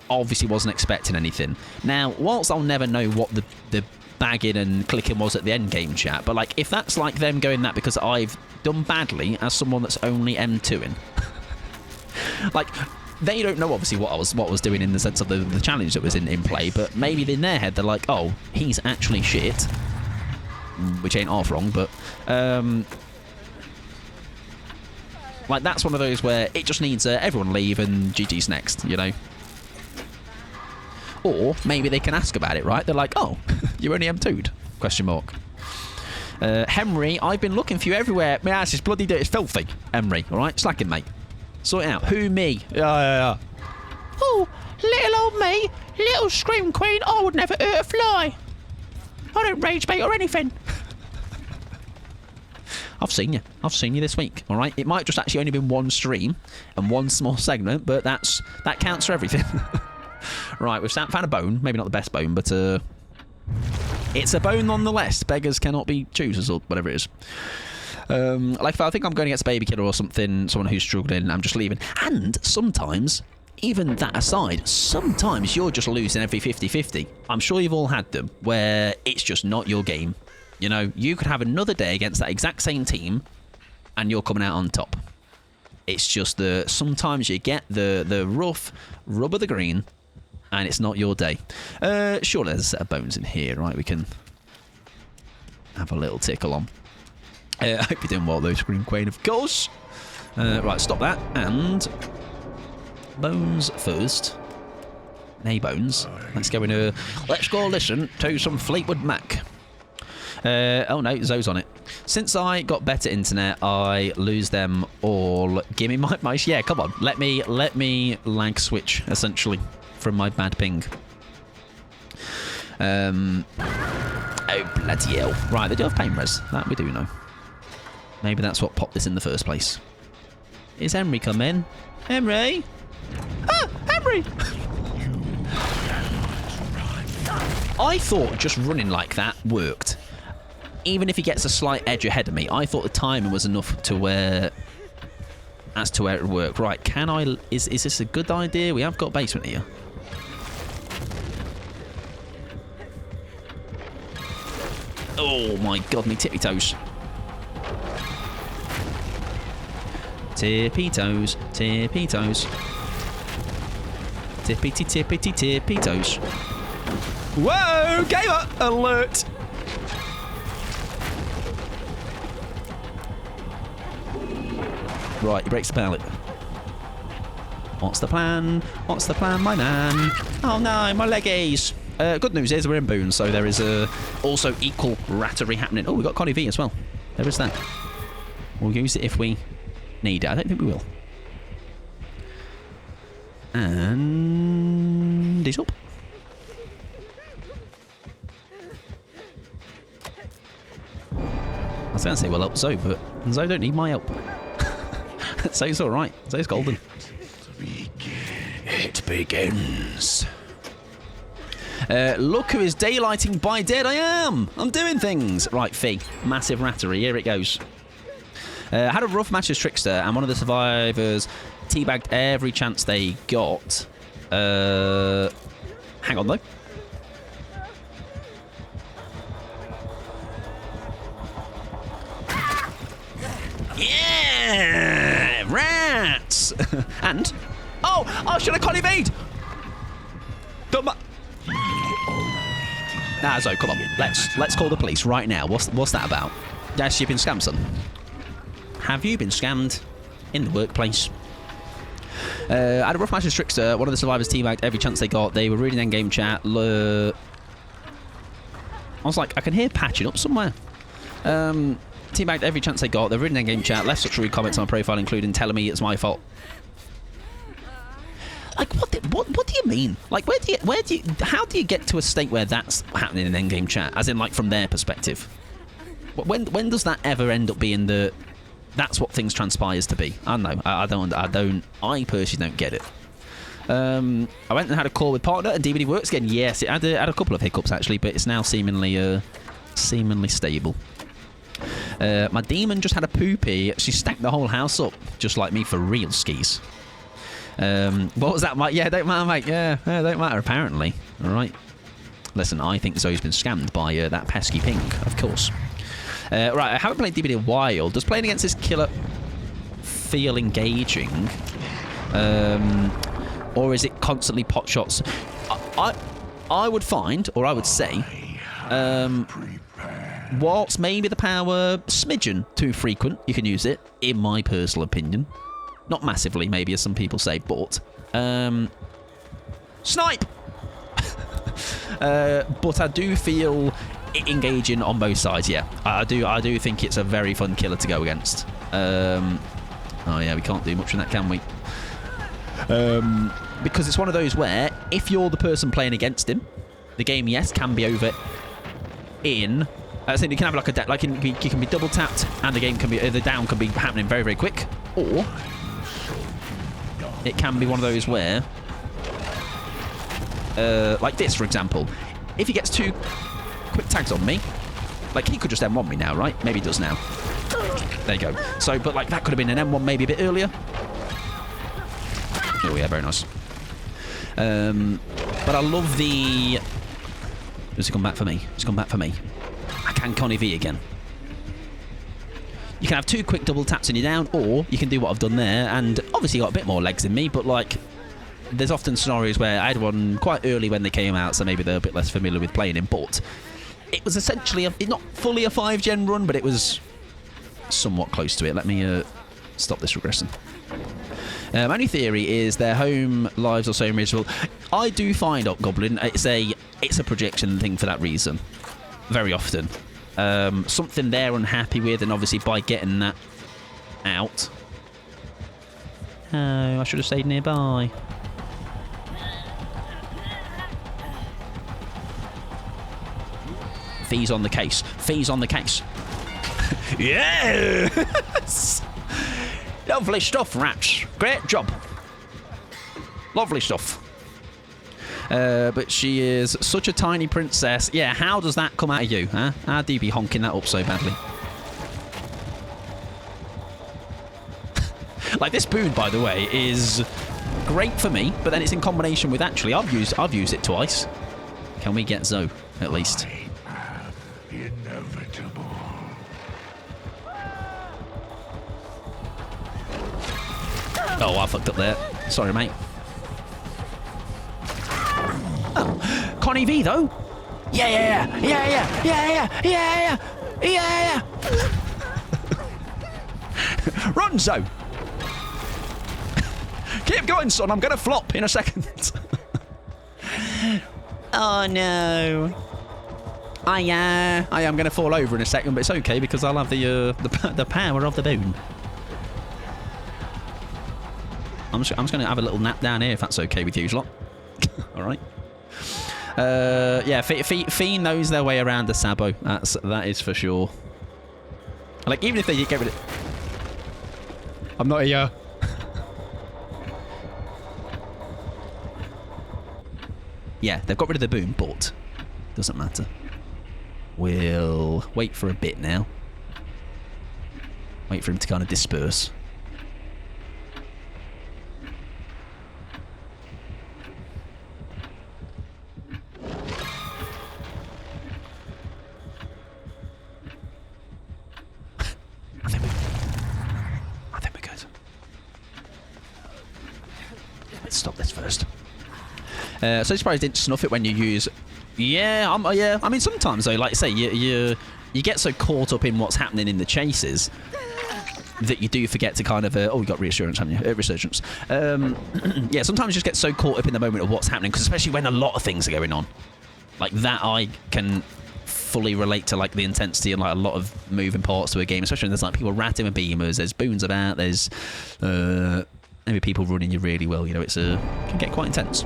Obviously wasn't expecting anything. Now, whilst I'll never know what the bagging and clicking was at the end game chat, but like if that's like them going that because I've done badly as someone that's only M2ing, like they don't know obviously what I was doing in the sense of the challenge that was in play, but maybe in their head they're like, oh, he's actually shit, which ain't half wrong, but like that's one of those where it just needs everyone leave and GG's next, you know. Or maybe they can ask about it, right? They're like, oh, you're only M2'd? Question mark. Henry, I've been looking for you everywhere. My ass is bloody dirty. It's filthy. Henry, all right? Slacking, mate. Sort it out. Who, me? Yeah. Oh, little old me. Little Scream Queen. I would never hurt a fly. I don't rage bait or anything. I've seen you. I've seen you this week, all right? It might just actually only been one stream and one small segment, but that counts for everything. Right, we've found a bone. Maybe not the best bone, but it's a bone nonetheless. Beggars cannot be choosers, or whatever it is. Like if I think I'm going against a baby killer or something, someone who's struggling, I'm just leaving. And sometimes, even that aside, sometimes you're just losing every 50-50. I'm sure you've all had them, where it's just not your game. You know, you could have another day against that exact same team, and you're coming out on top. It's just sometimes you get the rough rub of the green, and it's not your day. Sure, there's a set of bones in here, right? We can have a little tickle on. I hope you're doing well, though, Scream Queen, of course. Right, stop that. And bones first. Nay, bones. Let's go listen to some Fleetwood Mac. Oh no, Zoe's on it. Since I got better internet, I lose them all. Give me my yeah, come on. Let me lag switch, essentially, from my bad ping. Oh, bloody hell. Right, they do have pain res. That we do know. Maybe that's what popped this in the first place. Is Henry come in? Henry? Ah, Henry! I thought just running like that worked. Even if he gets a slight edge ahead of me, I thought the timing was enough to where... as to where it would work. Right, can I... Is this a good idea? We have got basement here. Oh my god, me tippy toes. Tippy toes, tippy toes. Tippity tippity tippy toes. Whoa! Gamer alert! Right, he breaks the pallet. What's the plan? What's the plan, my man? Oh no, my leggies! Good news is we're in Boone, so there is also equal rattery happening. Oh, we've got Connie V as well. There is that. We'll use it if we need it. I don't think we will. And he's up. I was going to say, well, help Zoe, but Zoe don't need my help. Zoe's alright. Zoe's golden. It begins. Look who is daylighting by dead I am! I'm doing things! Right, Fee. Massive rattery. Here it goes. Had a rough match as Trickster, and one of the survivors teabagged every chance they got. Hang on, though. Yeah! Rats! And... Oh, should I Connie Vade? Don't Nah, Zoe, come on. Let's call the police right now. What's that about? Yes, you've been scammed, son. Have you been scammed in the workplace? I had a rough match with Trickster. One of the survivors teabagged every chance they got. They were reading endgame chat. I was like, I can hear patching up somewhere. Teabagged every chance they got. They were reading endgame chat. Left such rude comments on my profile, including telling me it's my fault. Like, what do you mean? Like, how do you get to a state where that's happening in endgame chat? As in, like, from their perspective. When does that ever end up being that's what things transpires to be? I don't know. I personally don't get it. I went and had a call with partner and DVD works again. Yes, it had a couple of hiccups actually, but it's now seemingly stable. My demon just had a poopy. She stacked the whole house up, just like me for real skis. What was that, Mike? Yeah, don't matter, mate. Yeah, don't matter, apparently. All right. Listen, I think Zoe's been scammed by that pesky ping, of course. Right, I haven't played DBD in a while. Does playing against this killer feel engaging? Or is it constantly pot shots? I would find, or I would say, whilst maybe the power smidgen too frequent, you can use it, in my personal opinion. Not massively, maybe, as some people say, but... Snipe! But I do feel it engaging on both sides, yeah. I do think it's a very fun killer to go against. Oh, yeah, we can't do much in that, can we? Because it's one of those where, if you're the person playing against him, the game, yes, can be over in... I think you can have like you can be double tapped, and the game can be the down can be happening very, very quick, or it can be one of those where, like this, for example, if he gets 2 quick tags on me, like he could just M1 me now, right? Maybe he does now. There you go. So, but like that could have been an M1 maybe a bit earlier. Oh yeah, very nice. But I love the... Does he come back for me? He's come back for me. I can Connie V again. You can have 2 quick double taps and you're down, or you can do what I've done there, and obviously got a bit more legs than me, but like, there's often scenarios where I had one quite early when they came out, so maybe they're a bit less familiar with playing him, but it was essentially, not fully a 5-gen run, but it was somewhat close to it. Let me stop this regressing. My only theory is their home lives are so miserable. I do find Goblin, it's a projection thing for that reason. Very often. something they're unhappy with, and obviously by getting that out... Oh, I should have stayed nearby. Fee's on the case. Fee's on the case. Yes! Lovely stuff, rats. Great job. Lovely stuff. But she is such a tiny princess. Yeah, how does that come out of you, huh? How do you be honking that up so badly? Like, this boon, by the way, is great for me, but then it's in combination with, actually, I've used it twice. Can we get Zoe, at least? Inevitable. Oh, I fucked up there. Sorry, mate. Oh, Connie V, though. Yeah. Run, Zoe. Keep going, son. I'm going to flop in a second. Oh, no. I am going to fall over in a second, but it's okay because I'll have the power of the boon. I'm just going to have a little nap down here if that's okay with you lot. All right. Yeah, Fee knows their way around the Sabo. That is for sure. Like, even if they get rid of... I'm not here. Yeah, they've got rid of the boom, but doesn't matter. We'll wait for a bit now. Wait for him to kind of disperse. I think we're good. Let's stop this first. So surprised didn't snuff it when you use... Yeah, yeah. I mean, sometimes though, like I say, you get so caught up in what's happening in the chases that you do forget to kind of... oh, you got reassurance, haven't you? Resurgence. Yeah, sometimes you just get so caught up in the moment of what's happening, because especially when a lot of things are going on. Like that, I can fully relate to like the intensity and like a lot of moving parts to a game, especially when there's like people ratting with beamers, there's boons about, there's maybe people running you really well. You know, it's can get quite intense.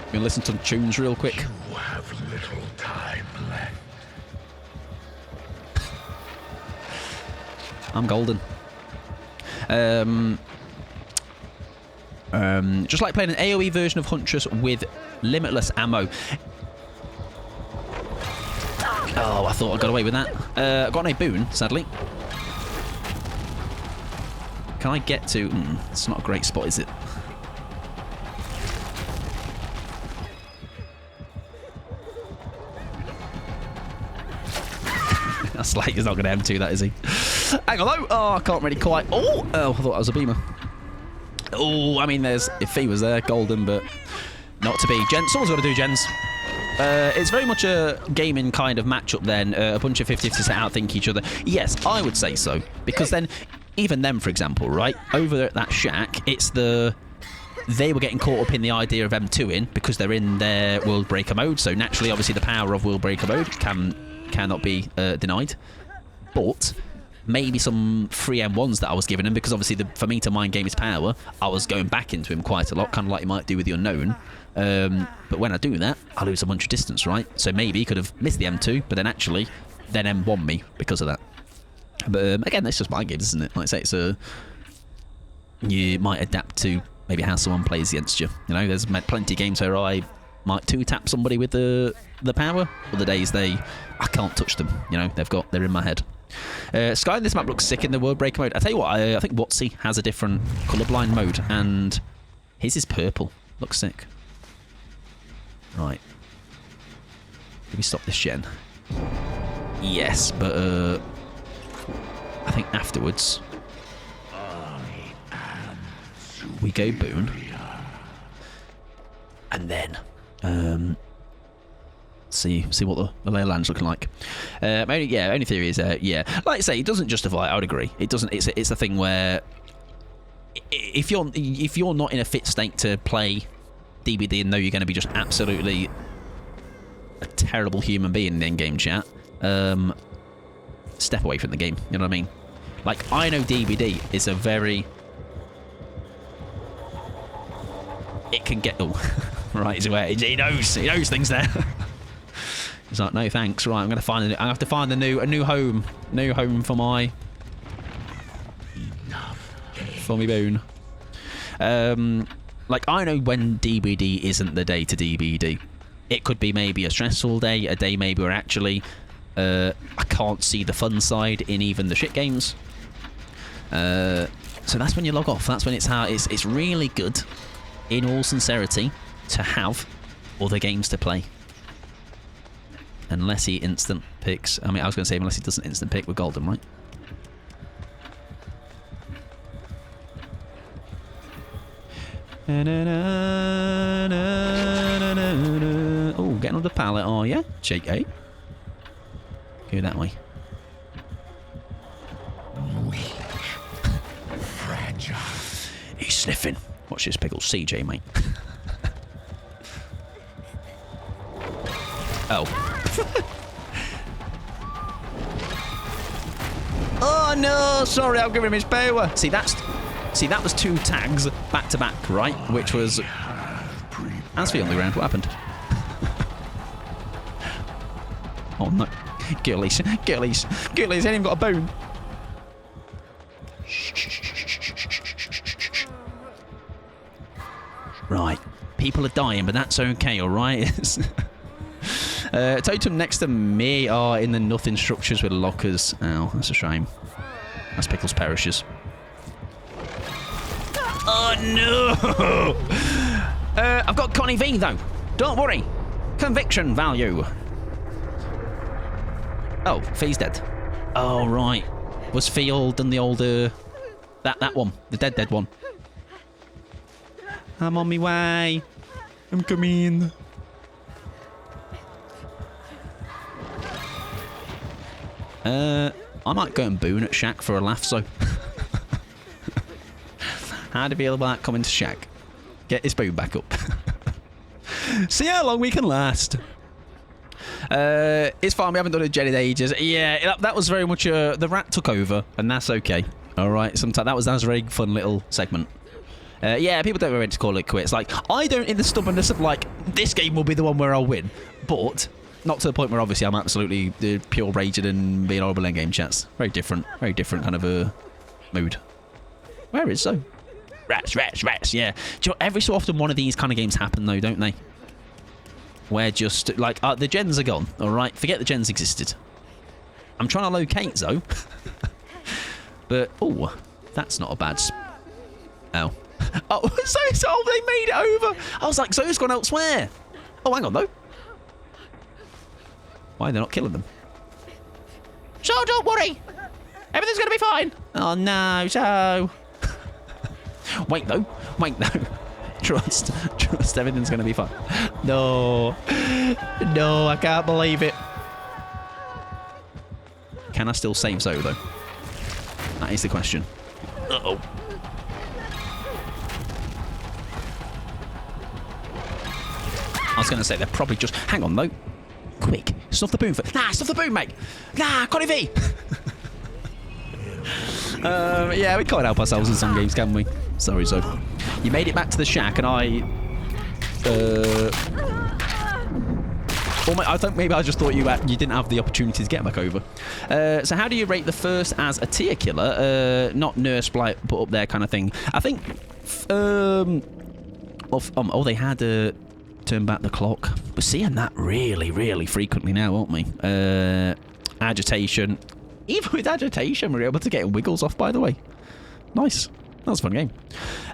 We're gonna listen to the tunes real quick. You have little time left. I'm golden. Just like playing an AoE version of Huntress with limitless ammo. Oh, I thought I got away with that. Got no boon, sadly. Can I get to... it's not a great spot, is it? That's like, he's not going to M2 that, is he? Hang on, though. Oh, I can't really quite... Oh, I thought that was a beamer. Oh, I mean, there's... If he was there, golden, but not to be. Someone's got to do gens. It's very much a gaming kind of matchup then. A bunch of 50s to outthink each other. Yes, I would say so. Because then, even them, for example, right? Over at that shack, it's the... They were getting caught up in the idea of M2ing because they're in their World Breaker mode. So naturally, obviously, the power of World Breaker mode cannot be denied. But maybe some free M1s that I was giving him, because obviously for me to mind game his power, I was going back into him quite a lot, kind of like you might do with the Unknown. But when I do that, I lose a bunch of distance, right? So maybe he could have missed the M2, but then actually then M1 me because of that. But again, that's just mind games, isn't it? Like I say, you might adapt to maybe how someone plays against you. You know, there's plenty of games where I might two-tap somebody with the power. Other days I can't touch them. You know, they're in my head. Sky in this map looks sick in the World Breaker mode. I tell you what, I think Watsy has a different colourblind mode, and his is purple. Looks sick. Right. Did we stop this gen? Yes, but I think afterwards we go boon, and then see what the lay of land's looking like. Only theory is like I say, it doesn't justify it. I would agree. It doesn't. It's a thing where if you're not in a fit state to play DBD and know you're going to be just absolutely a terrible human being in in-game chat, step away from the game. You know what I mean? Like, I know DBD is a very... It can get... Oh, right, he knows things there. He's like, no thanks. Right, I'm gonna find I have to find a new home for my boon. Like, I know when DBD isn't the day to DBD. It could be maybe a stressful day, a day maybe where actually I can't see the fun side in even the shit games. So that's when you log off. That's when it's really good, in all sincerity, to have other games to play. Unless he instant picks. I mean, I was going to say unless he doesn't instant pick with Golden, right? Oh, getting on the pallet, are you? Shake A. Go that way. Weak. Fragile. He's sniffing. Watch this pickle. CJ, mate. Oh. Oh no! Sorry, I'm giving him his power. See, that was 2 tags back to back, right? Which was as for the only round. What happened? Oh no! Gillies, ain't even got a bone. Right, people are dying, but that's okay. All right. Totem next to me are in the nothing structures with lockers. Oh, that's a shame. That's Pickles perishes. Oh no! I've got Connie V though. Don't worry. Conviction value. Oh, Fee's dead. Oh right. Was Fee done the older that one, the dead one? I'm on my way. I'm coming. I might go and boon at Shaq for a laugh, so... How do you feel about coming to Shaq? Get his boon back up. See how long we can last. It's fine, we haven't done a gen in ages. Yeah, that was very much... the rat took over, and that's okay. Alright, that was a very fun little segment. Yeah, people don't really to call it quits. Like, I don't in the stubbornness of, like, this game will be the one where I'll win. But... not to the point where obviously I'm absolutely pure raging and being horrible in game chats. Very different kind of a mood. Where is so? Rats, yeah. Do you know, every so often one of these kind of games happen though, don't they? Where just, like, the gens are gone, alright? Forget the gens existed. I'm trying to locate though. But, oh, that's not a bad... Oh. Oh, so they made it over! I was like, Zoe's gone elsewhere! Oh, hang on though. Why are they not killing them? So don't worry. Everything's going to be fine. Oh no, so... Wait though. Trust, everything's going to be fine. No, I can't believe it. Can I still save Zoe though? That is the question. Uh-oh. I was going to say they're probably just... Hang on though. Quick, snuff the boom. Snuff the boom, mate. Nah, Connie V. Yeah, we can't help ourselves in some games, can we? Sorry, Zoe. You made it back to the shack, and I thought maybe I just thought you didn't have the opportunity to get back over. So how do you rate the first as a tier killer? Not nurse blight, but up there kind of thing. I think. They had turn back the clock. We're seeing that really, really frequently now, aren't we? Agitation. Even with agitation, we're able to get wiggles off, by the way. Nice. That was a fun game.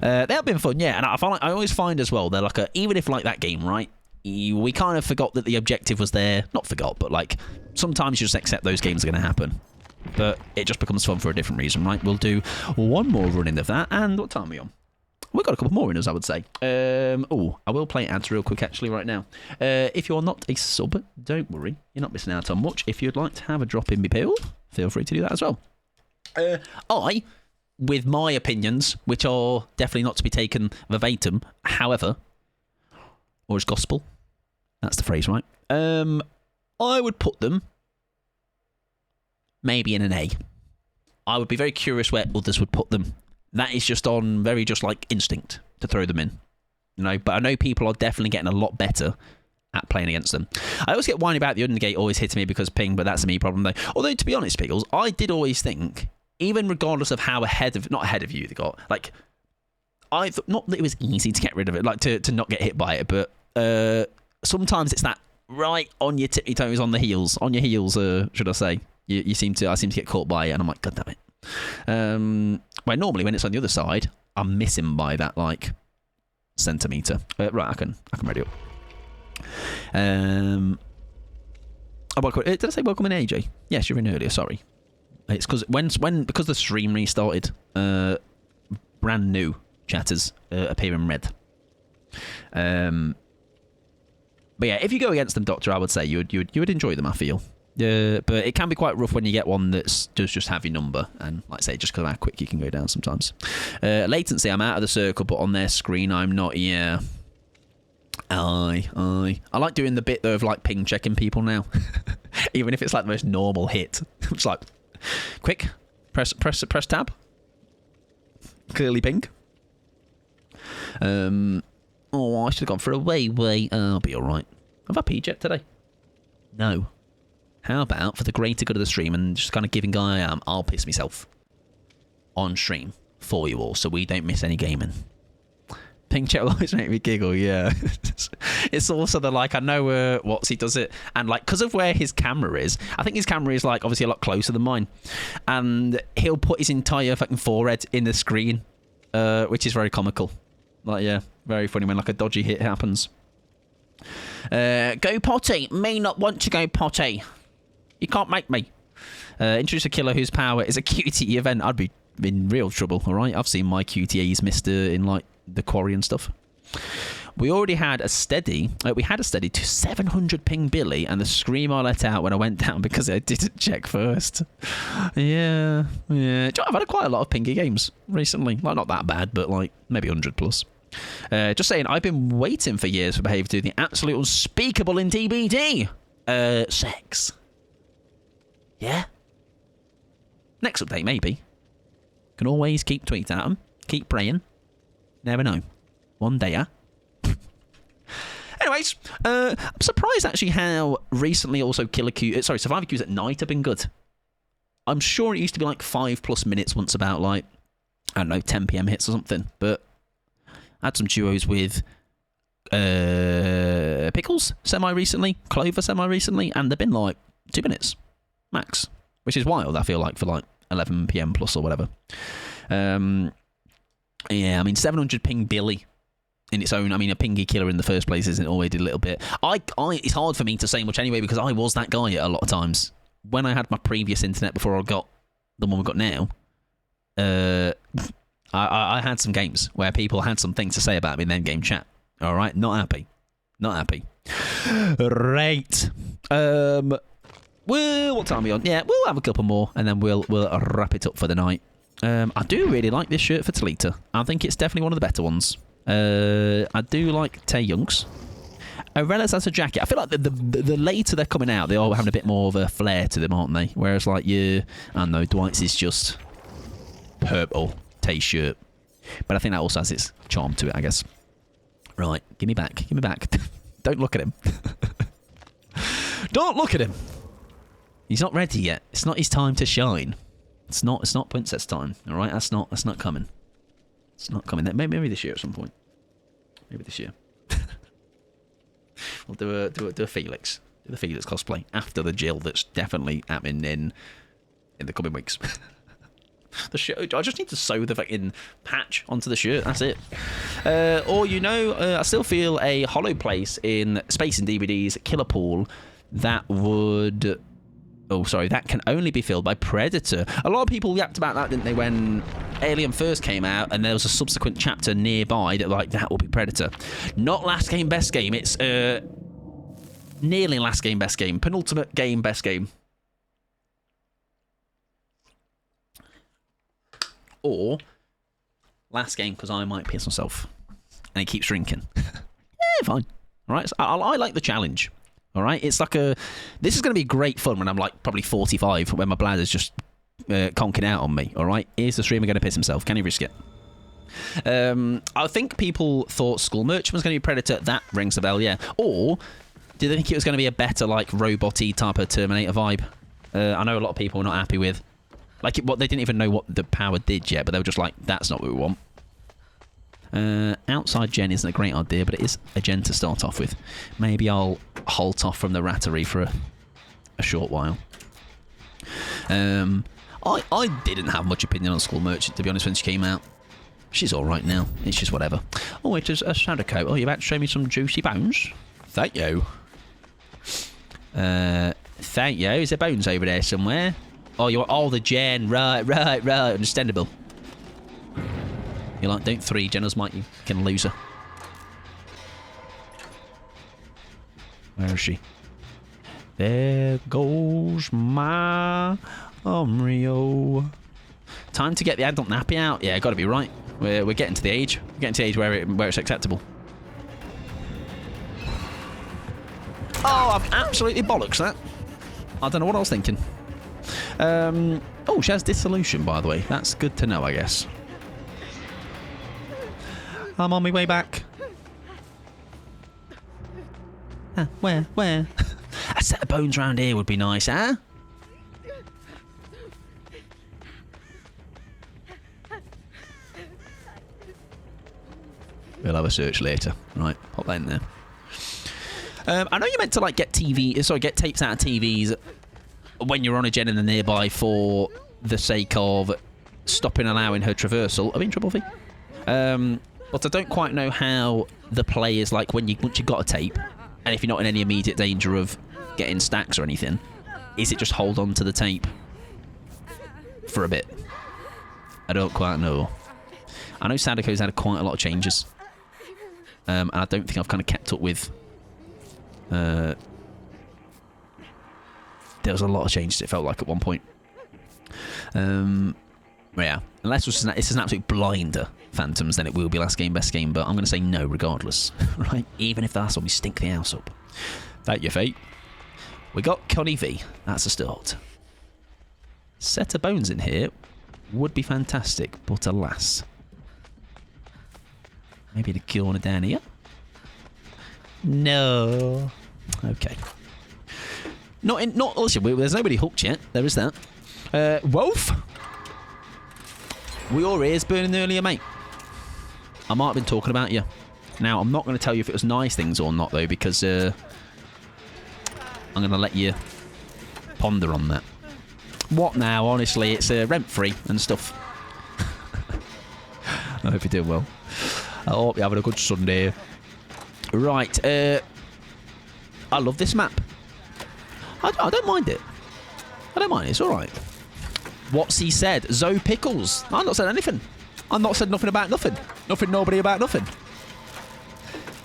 They have been fun, yeah. And I always find as well, they're like even if like that game, right? We kind of forgot that the objective was there. Not forgot, but like sometimes you just accept those games are going to happen. But it just becomes fun for a different reason, right? We'll do one more running of that. And what time are we on? We've got a couple more in us, I would say. I will play ads real quick, actually, right now. If you're not a sub, don't worry. You're not missing out on much. If you'd like to have a drop in me pill, feel free to do that as well. With my opinions, which are definitely not to be taken verbatim, however, or as gospel, That's the phrase, right? I would put them maybe in an A. I would be very curious where others would put them. That is just on very just like instinct to throw them in. You know, but I know people are definitely getting a lot better at playing against them. I always get whiny about the Undergate always hitting me because ping, but that's a me problem though. Although to be honest, Pickles, I did always think, even regardless of how not ahead of you they got, like I thought not that it was easy to get rid of it, like to not get hit by it, but sometimes it's that right on your tippy toes, on your heels, should I say? I seem to get caught by it, and I'm like, God damn it. Where normally when it's on the other side, I'm missing by that like centimetre. Right, I can ready up. Did I say welcome in, AJ? Yes, you're in earlier. Sorry, it's because because the stream restarted. Brand new chatters appear in red. But yeah, if you go against them, Doctor, I would say you would enjoy them. I feel. But it can be quite rough when you get one does just have your number, and like I say, just because of how quick you can go down sometimes. Latency, I'm out of the circle, but on their screen I'm not. Yeah. I like doing the bit though of like ping checking people now, even if it's like the most normal hit. It's like, quick, press tab. Clearly ping. Oh, I should have gone for a way. I'll be all right. Have I peed yet today? No. How about for the greater good of the stream and just kind of giving guy I am, I'll piss myself on stream for you all, so we don't miss any gaming. Ping chat will always make me giggle, yeah. It's also the like, I know he does it, and like because of where his camera is, I think his camera is like obviously a lot closer than mine, and he'll put his entire fucking forehead in the screen, which is very comical. Like, yeah, very funny when like a dodgy hit happens. Go potty. May not want to go potty. You can't make me. Introduce a killer whose power is a QTE event. I'd be in real trouble, alright? I've seen my QTEs missed in like the quarry and stuff. We already had a steady. We had a steady to 700 ping Billy, and the scream I let out when I went down because I didn't check first. Yeah. I've had quite a lot of pingy games recently. Like, not that bad, but like maybe 100 plus. Just saying, I've been waiting for years for behaviour to do the absolute unspeakable in DBD. Sex. Yeah. Next update, maybe. Can always keep tweeting at them. Keep praying. Never know. One day, huh? Anyways, I'm surprised actually how recently also survivor queues at night have been good. I'm sure it used to be like 5+ minutes once about like, I don't know, 10 PM hits or something. But I had some duos with Pickles semi-recently, Clover semi-recently, and they've been like 2 minutes max, which is wild, I feel like, for like 11 PM plus or whatever. Yeah, I mean, 700 ping Billy in its own. I mean, a pingy killer in the first place isn't always a little bit. It's hard for me to say much anyway because I was that guy a lot of times. When I had my previous internet before I got the one we got now, I had some games where people had some things to say about me in the game chat. All right, not happy. Right. Well, what time are we on? Yeah, we'll have a couple more and then we'll wrap it up for the night. I do really like this shirt for Talita. I think it's definitely one of the better ones. I do like Tae Young's. Arella's has a jacket. I feel like the later they're coming out, they're all having a bit more of a flair to them, aren't they? Whereas like, I don't know, Dwight's is just purple Tae shirt. But I think that also has its charm to it, I guess. Right, give me back. Don't look at him. Don't look at him. He's not ready yet. It's not his time to shine. It's not princess time. All right, that's not coming. It's not coming. Maybe this year at some point. Maybe this year. We'll do a Felix. Do the Felix cosplay after the Jill that's definitely happening in the coming weeks. The shirt. I just need to sew the fucking patch onto the shirt. That's it. Or I still feel a hollow place in Space and DVD's Killer Pool that would. Oh, sorry, that can only be filled by Predator. A lot of people yapped about that, didn't they, when Alien first came out, and there was a subsequent chapter nearby that will be Predator. Not last game, best game. It's nearly last game, best game. Penultimate game, best game. Or last game, because I might piss myself. And it keeps drinking. Yeah, fine. All right, so I like the challenge. All right, it's like this is going to be great fun when I'm like probably 45, when my bladder's just conking out on me. All right, here's the streamer going to piss himself. Can he risk it? I think people thought Skull Merchant was going to be Predator. That rings a bell, yeah. Or did they think it was going to be a better like robot-y type of Terminator vibe? I know a lot of people were not happy with. Like, they didn't even know what the power did yet, but they were just like, that's not what we want. Outside gen isn't a great idea, but it is a gen to start off with. Maybe I'll halt off from the rattery for a short while. I didn't have much opinion on Skull Merchant, to be honest, when she came out. She's alright now. It's just whatever. Oh, it is a shadow coat. Oh, you're about to show me some juicy bones? Thank you. Thank you. Is there bones over there somewhere? Oh, you want all the gen. Right. Understandable. You're like, don't 3 generals, might you can lose her. Where is she? There goes my Rio. Time to get the adult nappy out. Yeah, got to be right. We're getting to the age. We're getting to the age where it's acceptable. Oh, I've absolutely bollocks that. I don't know what I was thinking. Oh, she has dissolution, by the way. That's good to know, I guess. I'm on my way back. Where? A set of bones round here would be nice, huh? We'll have a search later. Right, pop that in there. I know you meant to like get tapes out of TVs when you're on a gen in the nearby for the sake of stopping allowing her traversal. Are we in trouble, V? But I don't quite know how the play is like once you've got a tape, and if you're not in any immediate danger of getting stacks or anything, is it just hold on to the tape for a bit? I don't quite know. I know Sadako's had quite a lot of changes, and I don't think I've kind of kept up with. There was a lot of changes, it felt like, at one point. Yeah, unless it's an absolute blinder, Phantoms, then it will be last game, best game, but I'm going to say no regardless, right? Even if that's when we stink the house up. Thank you, Fate. We got Connie V. That's a start. Set of bones in here would be fantastic, but alas. Maybe the corner down here? No. Okay. Listen, there's nobody hooked yet. There is that. Wolf? Were your ears burning earlier, mate? I might have been talking about you. Now, I'm not going to tell you if it was nice things or not, though, because I'm going to let you ponder on that. What now? Honestly, it's rent-free and stuff. I hope you're doing well. I hope you're having a good Sunday. Right. I love this map. I don't mind it. I don't mind it. It's all right. What's he said? Zoe Pickles. I've not said anything. I've not said nothing about nothing. Nothing, nobody about nothing.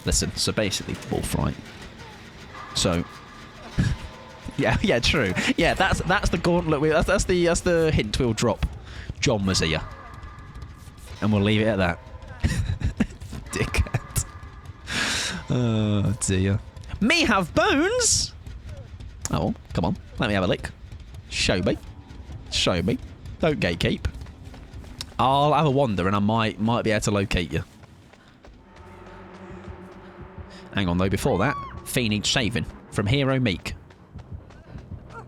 Listen, so basically, Wolf, right? So, yeah, true. Yeah, that's the gauntlet. That's the hint we'll drop. John was here, and we'll leave it at that. Dickhead. Oh dear. Me have bones. Oh, come on. Let me have a lick. Show me. Show me. Don't gatekeep. I'll have a wander and I might be able to locate you. Hang on though, before that, Fee needs saving from Hero Meek.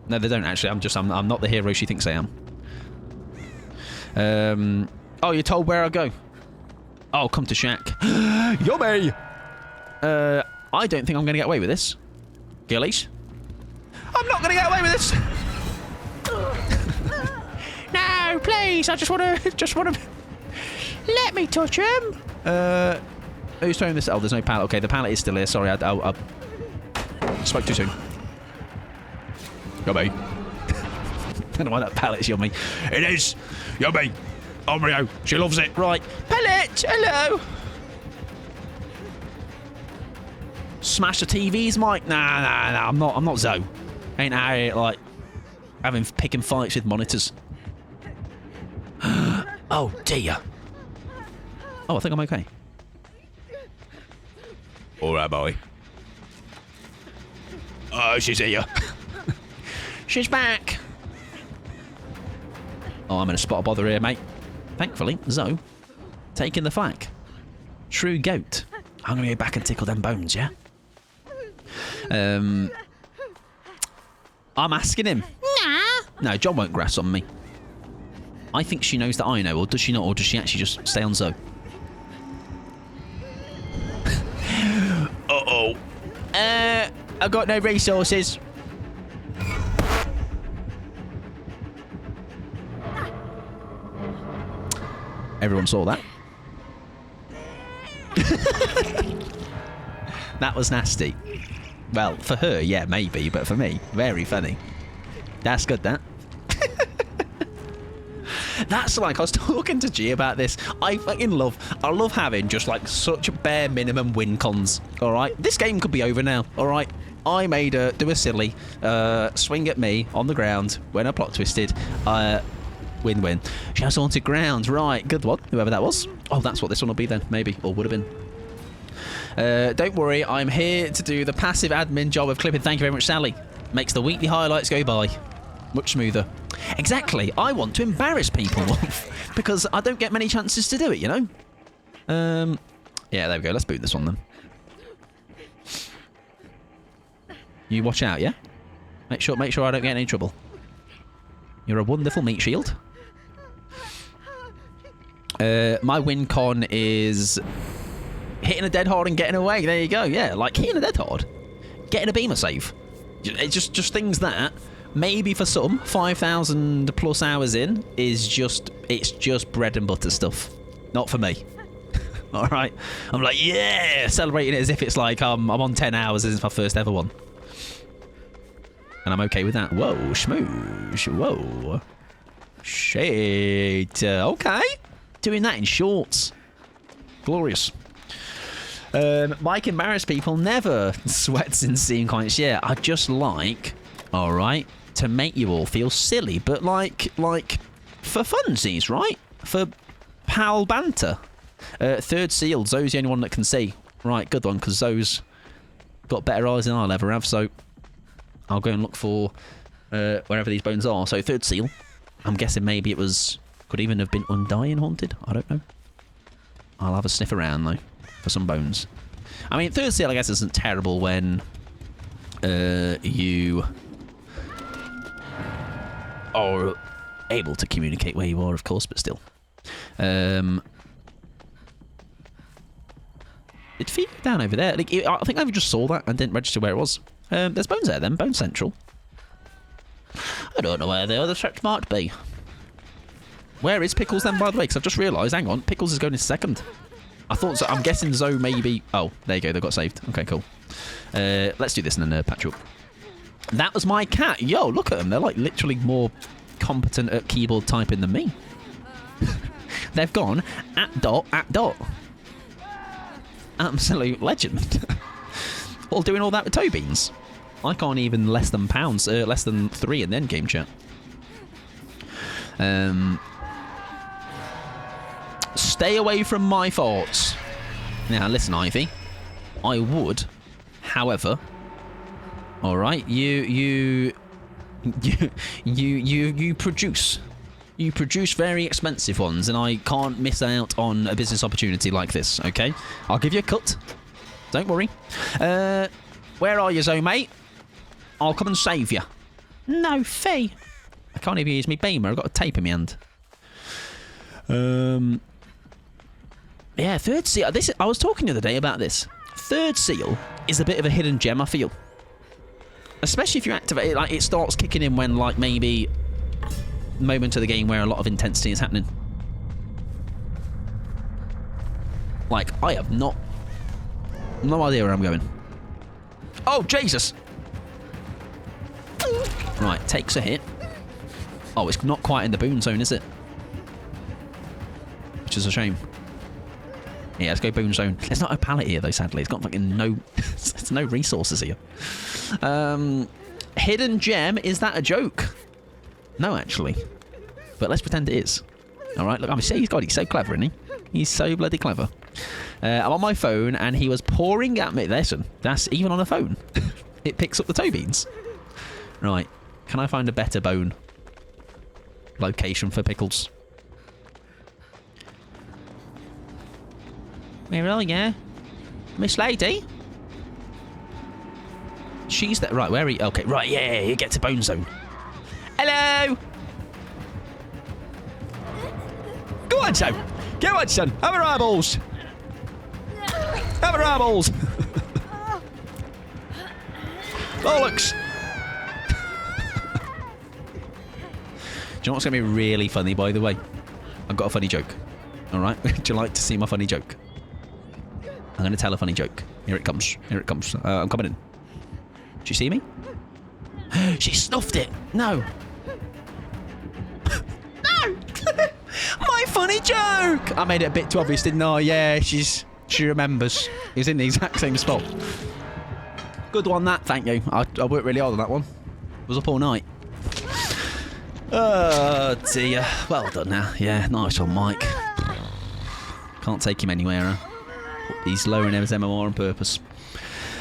No, they don't actually. I'm not the hero she thinks I am. Oh, you're told where I go. Oh, come to Shack. Yummy! I don't think I'm going to get away with this. Gillies? I'm not going to get away with this! No, please, I just want to... Let me touch him! Who's throwing this? Oh, there's no pallet. Okay, the pallet is still here. Sorry, I spoke too soon. Yummy. I don't know why that pallet's yummy. It is! Yummy! Omrio, she loves it. Right. Pallet, hello! Smash the TVs, Mike? Nah, I'm not Zoe. Ain't out here, like, picking fights with monitors. Oh, dear. Oh, I think I'm okay. Alright, boy. Oh, she's here. She's back. Oh, I'm in a spot of bother here, mate. Thankfully, Zoe taking the flak. True goat. I'm going to go back and tickle them bones, yeah? I'm asking him. Nah. No, John won't grass on me. I think she knows that I know, or does she not? Or does she actually just stay on Zoe? Uh-oh. I've got no resources. Everyone saw that. That was nasty. Well, for her, yeah, maybe, but for me, very funny. That's good, that. That's like, I was talking to G about this. I love having just like such bare minimum win cons, alright? This game could be over now, alright? I made her do a silly swing at me on the ground when I plot twisted. Win-win. She has haunted ground, right, good one, whoever that was. Oh, that's what this one will be then, maybe, or would have been. Don't worry, I'm here to do the passive admin job of clipping. Thank you very much, Sally. Makes the weekly highlights go by much smoother. Exactly. I want to embarrass people because I don't get many chances to do it, you know? Yeah, there we go. Let's boot this one then. You watch out, yeah? Make sure I don't get in any trouble. You're a wonderful meat shield. My win con is hitting a dead hard and getting away. There you go. Yeah, like hitting a dead hard, getting a beamer save. It's just things that maybe for some 5,000 plus hours in is just bread and butter stuff. Not for me. All right, I'm like, yeah, celebrating it as if it's like I'm on 10 hours and it's my first ever one, and I'm okay with that. Whoa, schmoosh. Whoa, shit. Okay, doing that in shorts. Glorious. Mike embarrass people never sweats in seeing comments. Yeah, I just like, all right, to make you all feel silly, but like for funsies, right? For pal banter. Third sealed. Zoe's the only one that can see. Right, good one, because Zoe's got better eyes than I'll ever have. So I'll go and look for wherever these bones are. So third seal. I'm guessing maybe it could even have been undying haunted. I don't know. I'll have a sniff around though for some bones. I mean, third seal I guess isn't terrible when you are able to communicate where you are, of course, but still. It feed down over there. Like, I think I just saw that and didn't register where it was. There's bones there then, Bone Central. I don't know where the other stretch might be. Where is Pickles then, by the way? Because I've just realised, hang on, Pickles is going in second. I thought so. I'm guessing Zoe maybe... Oh, there you go, they got saved. Okay, cool. Let's do this and then patch up. That was my cat. Yo, look at them. They're like literally more competent at keyboard typing than me. They've gone at dot. Absolute legend. All doing all that with toe beans. I can't even less than pounds, less than 3 in the end game chat. Stay away from my thoughts. Now listen, Ivy. I would, however, all right, you produce very expensive ones, and I can't miss out on a business opportunity like this. Okay, I'll give you a cut. Don't worry. Where are you, Zoe, mate? I'll come and save you. No fee. I can't even use me beamer. I've got a tape in my hand. Yeah, third seal. I was talking the other day about this. Third seal is a bit of a hidden gem, I feel. Especially if you activate it, like it starts kicking in when, like, maybe moment of the game where a lot of intensity is happening. Like, I have no idea where I'm going. Oh, Jesus! Right, takes a hit. Oh, it's not quite in the boon zone, is it? Which is a shame. Yeah, let's go boon zone. There's not a pallet here, though, sadly. It's got fucking no... There's no resources here. Hidden gem, is that a joke? No, actually. But let's pretend it is. Alright, look, he's so clever, isn't he? He's so bloody clever. I'm on my phone, and he was pouring at me. Listen, that's even on a phone. It picks up the toe beans. Right. Can I find a better bone location for pickles? Where are you? Miss Lady? She's there. Right, where are you? Okay, right, yeah, you get to Bone Zone. Hello! Go on, son. Go on, son. Have her eyeballs. Have her eyeballs. Bollocks. Do you know what's going to be really funny, by the way? I've got a funny joke. All right? Would you like to see my funny joke? I'm going to tell a funny joke. Here it comes. Here it comes. I'm coming in. Did you see me? She snuffed it. No. No! My funny joke! I made it a bit too obvious, didn't I? Yeah, she remembers. It was in the exact same spot. Good one, that. Thank you. I worked really hard on that one. Was up all night. Oh, dear. Well done now. Yeah, nice one, Mike. Can't take him anywhere, huh? He's lowering his MMR on purpose.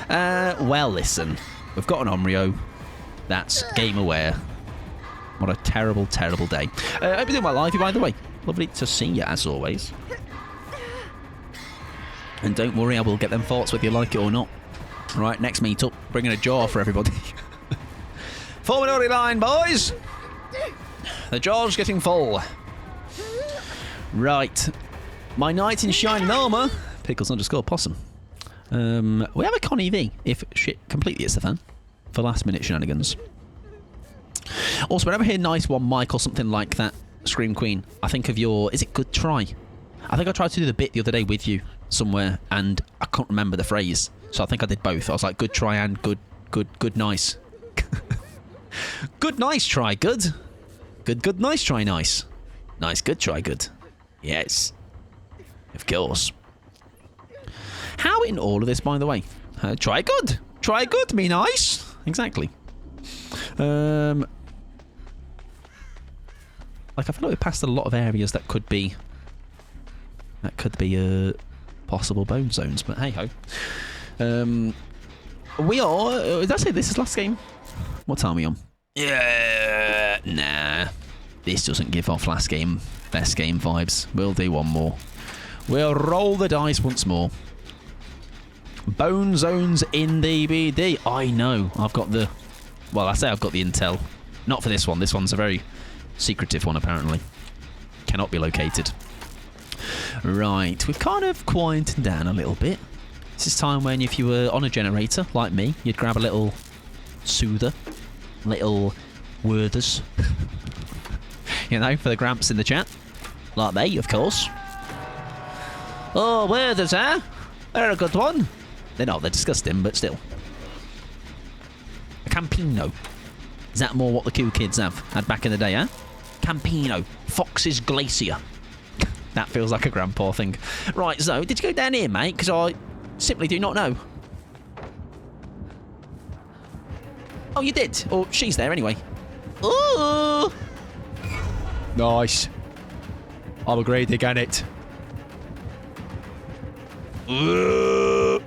Well, listen. We've got an Omrio. That's game aware. What a terrible, terrible day. I hope you're doing well, Livey, by the way. Lovely to see you, as always. And don't worry, I will get them thoughts whether you like it or not. Right, next meet-up. Bringing a jar for everybody. Forward line, boys! The jar's getting full. Right. My knight in shining armour. Pickles_possum. We have a Connie V, if shit completely hits the fan, for last minute shenanigans. Also, whenever I hear nice one, Mike, or something like that, Scream Queen, I think of your, is it good try? I think I tried to do the bit the other day with you somewhere, and I can't remember the phrase. So I think I did both. I was like, good try and good nice. Good, nice, try, good. Good, nice, try, nice. Nice, good, try, good. Yes. Of course. How in all of this, by the way? Try good. Try good, me nice. Exactly. Like, I feel like we passed a lot of areas that could be possible bone zones, but hey ho. We are. Did I say this is last game? What time are we on? Yeah. Nah. This doesn't give off last game, best game vibes. We'll do one more. We'll roll the dice once more. Bone zones in DBD. I know. I've got the... Well, I say I've got the intel. Not for this one. This one's a very secretive one, apparently. Cannot be located. Right. We've kind of quietened down a little bit. This is time when, if you were on a generator, like me, you'd grab a little soother. Little worders. You know, for the gramps in the chat. Like me, of course. Oh, worders, huh? They're a good one. They're not, they're disgusting, but still. A Campino. Is that more what the cool kids had back in the day, huh? Campino. Fox's Glacier. That feels like a grandpa thing. Right, so, did you go down here, mate? Because I simply do not know. Oh, you did? Or she's there anyway. Ooh! Nice. I'm a great dig at it. Ooh.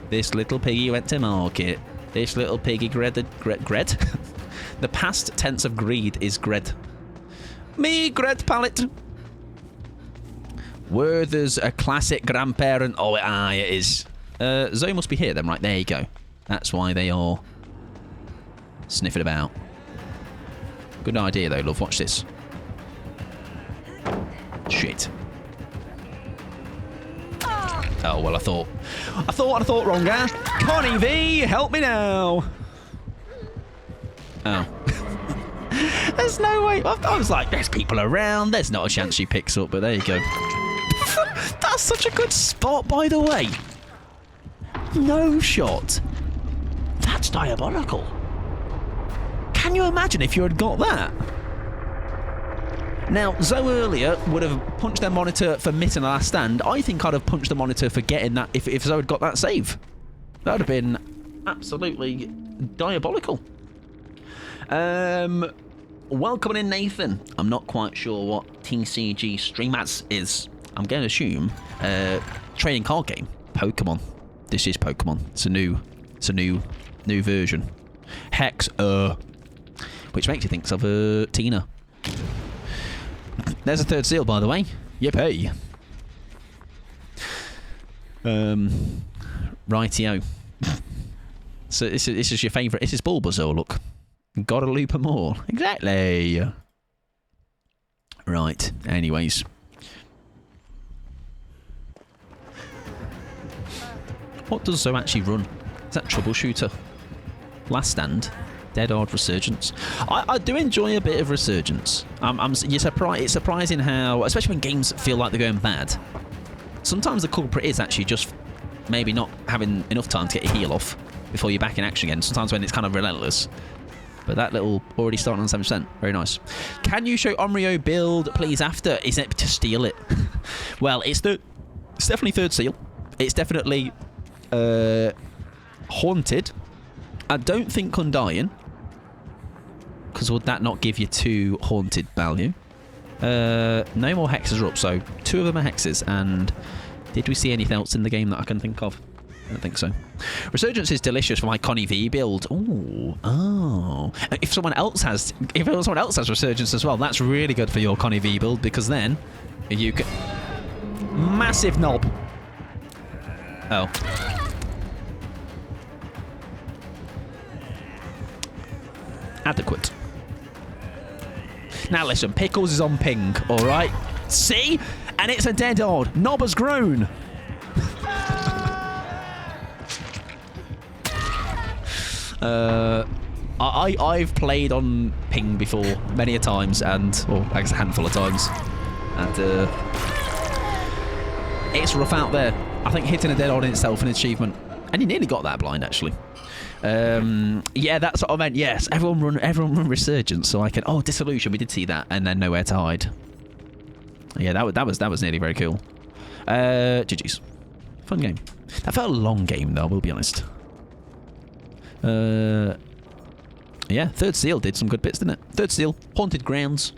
This little piggy went to market. This little piggy gred? The past tense of greed is gred. Me gred pallet. Werther's a classic grandparent. Oh, it is. Zoe must be here then, right? There you go. That's why they are sniffing about. Good idea though, love. Watch this. Shit. Oh, well, I thought wrong, huh? Connie V, help me now. Oh. There's no way. I was like, there's people around. There's not a chance she picks up, but there you go. That's such a good spot, by the way. No shot. That's diabolical. Can you imagine if you had got that? Now, Zoe earlier would have punched their monitor for missing the last stand. I think I'd have punched the monitor for getting that if Zoe had got that save. That would have been absolutely diabolical. Welcome in, Nathan. I'm not quite sure what TCG Stream Ads is. I'm going to assume trading card game. Pokemon. This is Pokemon. It's a new It's a new version. Hex, which makes you think of Tina. There's a third seal, by the way. Yippee. Rightio. So this is your favourite. This is Bulbasaur, look. Gotta loop 'em all. Exactly. Right, anyways. What does Zo actually run? Is that Troubleshooter? Last Stand? Dead Hard Resurgence? I do enjoy a bit of Resurgence. It's surprising how, especially when games feel like they're going bad, sometimes the culprit is actually just maybe not having enough time to get your heal off before you're back in action again. Sometimes when it's kind of relentless. But that little already starting on 7%. Very nice. Can you show Onryo build, please, after? Is it to steal it? Well, it's definitely third seal. It's definitely Haunted. I don't think Undying. Because would that not give you 2 Haunted value? No more hexes are up, so 2 of them are hexes. And did we see anything else in the game that I can think of? I don't think so. Resurgence is delicious for my Connie V build. Ooh, oh. If someone else has Resurgence as well, that's really good for your Connie V build, because then you can... Massive knob. Oh. Adequate. Now listen, Pickles is on ping, alright? See? And it's a dead odd. Knob has grown. I've played on ping before many a times, or I guess a handful of times, and it's rough out there. I think hitting a dead on in itself an achievement, and you nearly got that blind actually. Yeah, that's what I meant. Yes, everyone run Resurgence, so I can. Oh, Dissolution, we did see that, and then Nowhere to Hide. Yeah, that was nearly very cool. GG's, fun game. That felt a long game though, I will be honest. Yeah, Third Seal did some good bits, didn't it? Third Seal, Haunted Grounds,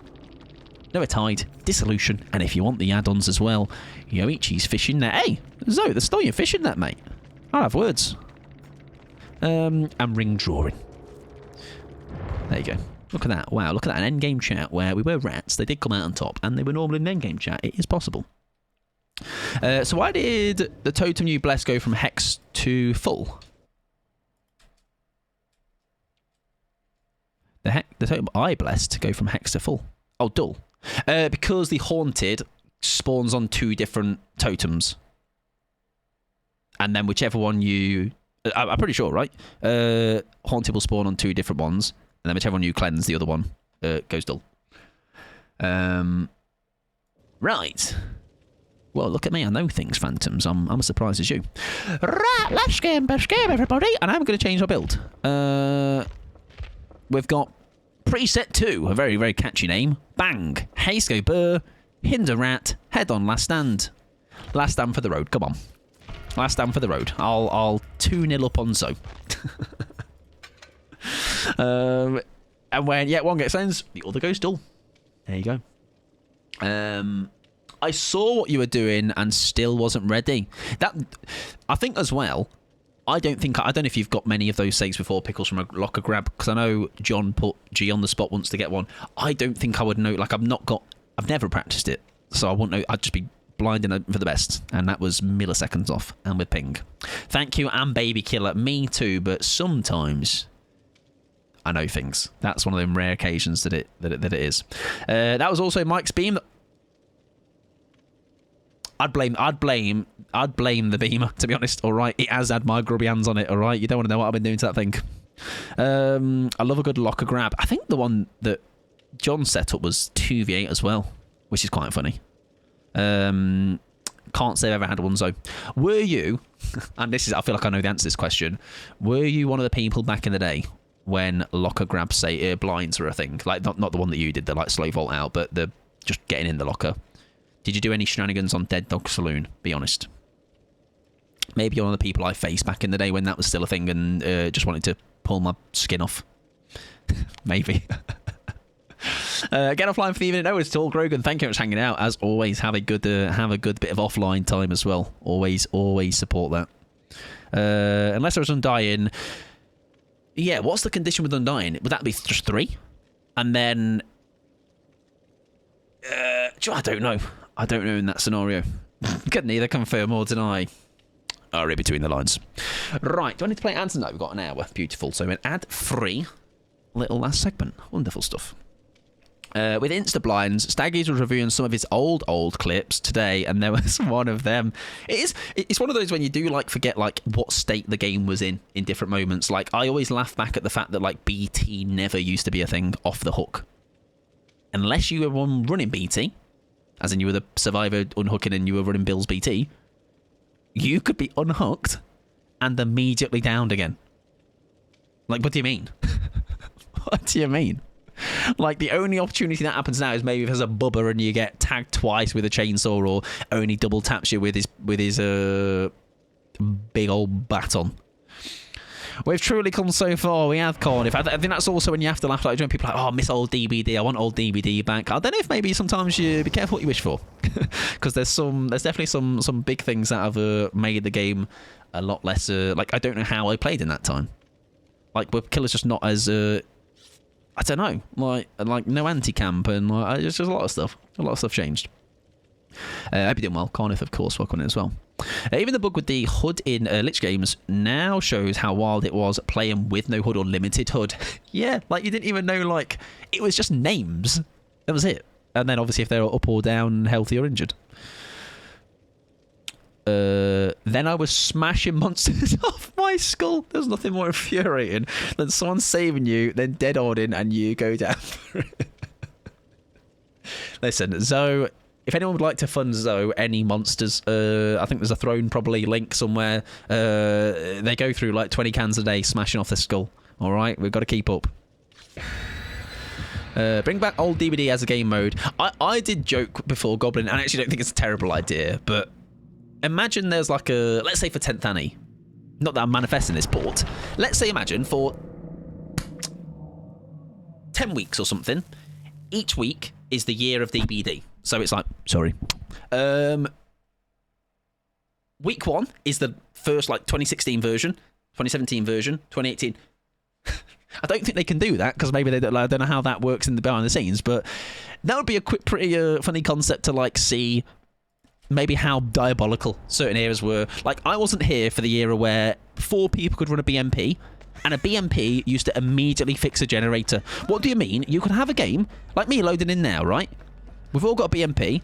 Nowhere Tide, Dissolution, and if you want the add-ons as well, Yoichi's Fishing Net. Hey, Zoe, the Stoyan Fishing Net, mate. I'll have words. And Ring Drawing. There you go. Look at that. Wow, look at that. An endgame chat where we were rats. They did come out on top, and they were normal in an endgame chat. It is possible. So why did the Totem you bless go from Hex to full? The totem I blessed go from Hex to full. Oh, dull. Because the Haunted spawns on 2 different totems. And then whichever one you... I'm pretty sure, right? Haunted will spawn on 2 different ones. And then whichever one you cleanse, the other one goes dull. Right. Well, look at me. I know things, Phantoms. I'm as surprised as you. Right, let's game, everybody. And I'm going to change our build. We've got Preset 2, a very, very catchy name. Bang, Haste Go Burr, Hinder Rat, Head On Last Stand. Last Stand for the road, come on. Last Stand for the road. I'll 2-0 up on Zo. And when, one gets ends, the other goes dull. There you go. I saw what you were doing and still wasn't ready. That, I think as well, I don't know if you've got many of those saves before, Pickles, from a locker grab, because I know John put G on the spot once to get one. I don't think I would know, like I've never practiced it, so I wouldn't know. I'd just be blinding for the best, and that was milliseconds off, and with ping. Thank you, and Baby Killer. Me too, but sometimes I know things. That's one of them rare occasions that it is. That was also Mike's beam. I'd blame the beamer, to be honest. All right, it has had my grubby hands on it. All right, you don't want to know what I've been doing to that thing. I love a good locker grab. I think the one that John set up was 2v8 as well, which is quite funny. Can't say I've ever had one. So, were you? And this is, I feel like I know the answer to this question. Were you one of the people back in the day when locker grabs, say, blinds were a thing? Like not the one that you did, the like slow vault out, but the just getting in the locker. Did you do any shenanigans on Dead Dog Saloon? Be honest. Maybe you're one of the people I faced back in the day when that was still a thing and just wanted to pull my skin off. Maybe. Get offline for the evening. No, it's all Grogan. Thank you very much for hanging out. As always, have a good bit of offline time as well. Always support that. Unless there was Undying. Yeah, what's the condition with Undying? Would that be just 3? And then... I don't know. I don't know in that scenario. Could neither confirm or deny. Oh, read between the lines. Right, do I need to play ads? No, we've got an hour. Beautiful. So an ad-free little last segment. Wonderful stuff. With Insta Blinds, Staggies was reviewing some of his old clips today, and there was one of them. It's one of those when you do like forget like what state the game was in different moments. Like I always laugh back at the fact that like BT never used to be a thing off the hook, unless you were one running BT, as in you were the survivor unhooking and you were running Bill's BT. You could be unhooked and immediately downed again. Like, what do you mean? What do you mean? Like, the only opportunity that happens now is maybe if there's a bubba and you get tagged twice with a chainsaw, or only double taps you with his big old baton. We've truly come so far. We have, Cardiff. I think that's also when you have to laugh, like when people are like, oh, I miss old DBD. I want old DBD back. I don't know if maybe sometimes you be careful what you wish for, because there's definitely some big things that have made the game a lot less. Like I don't know how I played in that time. Like with Killer's just not as I don't know, like no anti-camp and like just a lot of stuff. A lot of stuff changed. I hope you're doing well. Cardiff, of course, welcome in as well. Even the bug with the HUD in Lich games now shows how wild it was playing with no HUD or limited HUD. Yeah, like you didn't even know, like, it was just names. That was it. And then obviously if they were up or down, healthy or injured. Then I was smashing monsters off my skull. There's nothing more infuriating than someone saving you, then dead-ording, and you go down for it. Listen, Zoe... If anyone would like to fund Zoe any monsters, I think there's a Throne probably link somewhere. They go through like 20 cans a day smashing off the skull. All right, we've got to keep up. Bring back old DBD as a game mode. I did joke before Goblin, and I actually don't think it's a terrible idea, but imagine there's like a, let's say for 10th Annie, not that I'm manifesting this port, let's say imagine for 10 weeks or something, each week is the year of DBD. So it's like, sorry. Week 1 is the first, like, 2016 version, 2017 version, 2018. I don't think they can do that, because maybe they don't, I don't know how that works in the behind the scenes, but that would be a quick, pretty funny concept to, like, see maybe how diabolical certain eras were. Like, I wasn't here for the era where 4 people could run a BMP, and a BMP used to immediately fix a generator. What do you mean? You could have a game, like me loading in now, right? We've all got a BMP.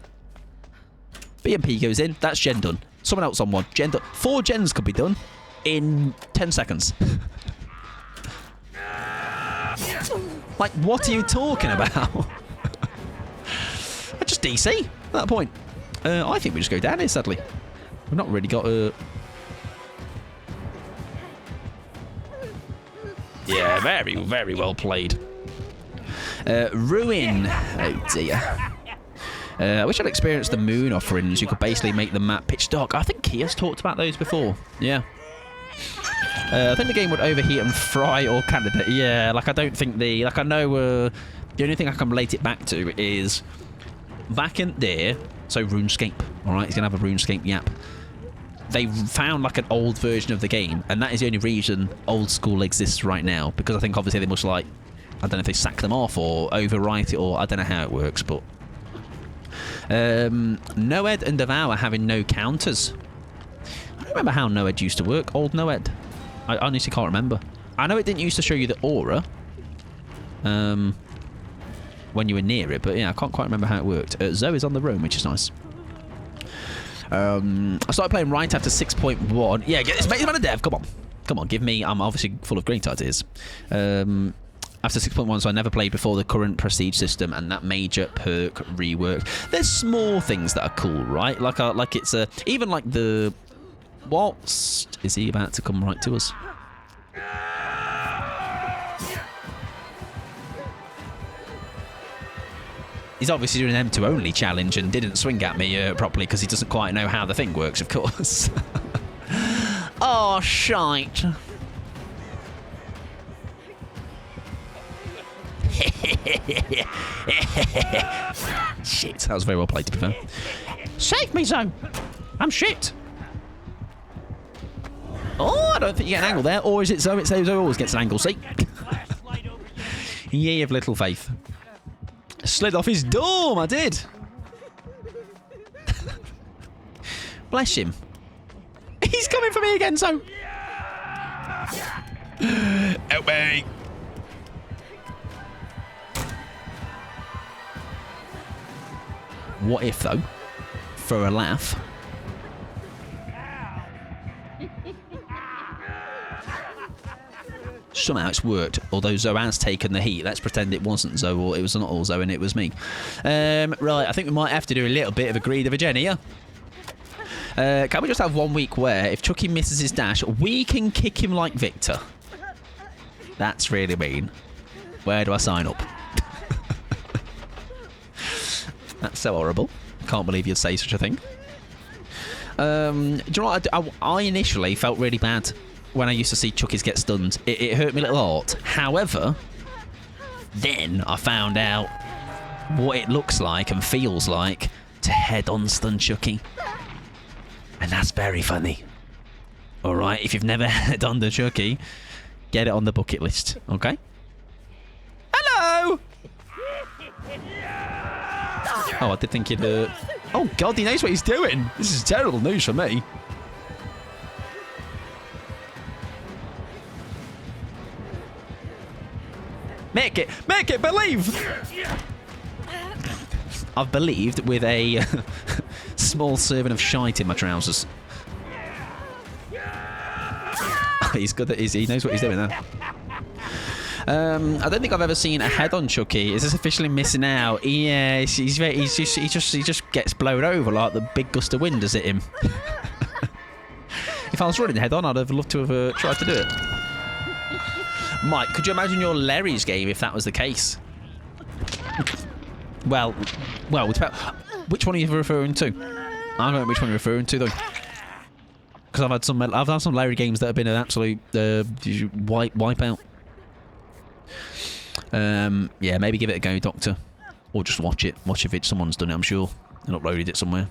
BMP goes in, that's gen done. Someone else on one, gen done. 4 gens could be done in 10 seconds. Like, what are you talking about? I just DC at that point. I think we just go down here, sadly. We've not really got a... Yeah, very, very well played. Ruin. Oh, dear. I wish I'd experienced the moon offerings. You could basically make the map pitch dark. I think Kia's talked about those before. Yeah. I think the game would overheat and fry all candidate. Yeah, like I don't think the... Like I know the only thing I can relate it back to is back in there... So RuneScape, alright? He's going to have a RuneScape yap. They found like an old version of the game, and that is the only reason old school exists right now, because I think obviously they must like... I don't know if they sack them off or overwrite it, or I don't know how it works, but... Noed and Devour having no counters. I don't remember how Noed used to work. Old Noed. I honestly can't remember. I know it didn't used to show you the aura when you were near it, but yeah, I can't quite remember how it worked. Zoe's on the room, which is nice. I started playing right after 6.1. Yeah, it's man of dev. Come on, give me... I'm obviously full of great ideas. After 6.1, so I never played before the current prestige system and that major perk rework. There's small things that are cool, right? Like it's a... Even like the... What? Is he about to come right to us? He's obviously doing an M2 only challenge and didn't swing at me properly because he doesn't quite know how the thing works, of course. Oh, shite. Shit, that was very well played, to be fair. Save me, Zone. I'm shit. I don't think you get an angle there. Or is it so? It's Zoe always gets an angle, see? Ye of little faith. Slid off his dorm, I did. Bless him. He's coming for me again, so. Help me. What if, though, for a laugh, somehow it's worked, although Zoe has taken the heat. Let's pretend it wasn't Zoe, or it was not all Zoe and it was me. Right, I think we might have to do a little bit of a greed of a Jenny here. Can we just have 1 week where if Chucky misses his dash, we can kick him like Victor? That's really mean. Where do I sign up? That's so horrible. Can't believe you'd say such a thing. Do you know what? I initially felt really bad when I used to see Chuckies get stunned. It hurt me little heart. However, then I found out what it looks like and feels like to head-on stun Chucky. And that's very funny. Alright, if you've never head-on the Chucky, get it on the bucket list, okay? Hello! Oh, I did think he'd... Oh, God, he knows what he's doing. This is terrible news for me. Make it believe! I've believed with a small serving of shite in my trousers. He's good at he knows what he's doing there. I don't think I've ever seen a head-on Chucky. Is this officially missing out? Yeah, he just gets blown over like the big gust of wind has hit him. If I was running head-on, I'd have loved to have tried to do it. Mike, could you imagine your Larry's game if that was the case? Well, which one are you referring to? I don't know which one you're referring to though, because I've had some Larry games that have been an absolute wipeout. Yeah, maybe give it a go, Doctor, or just watch it. Watch if someone's done it. I'm sure and uploaded it somewhere.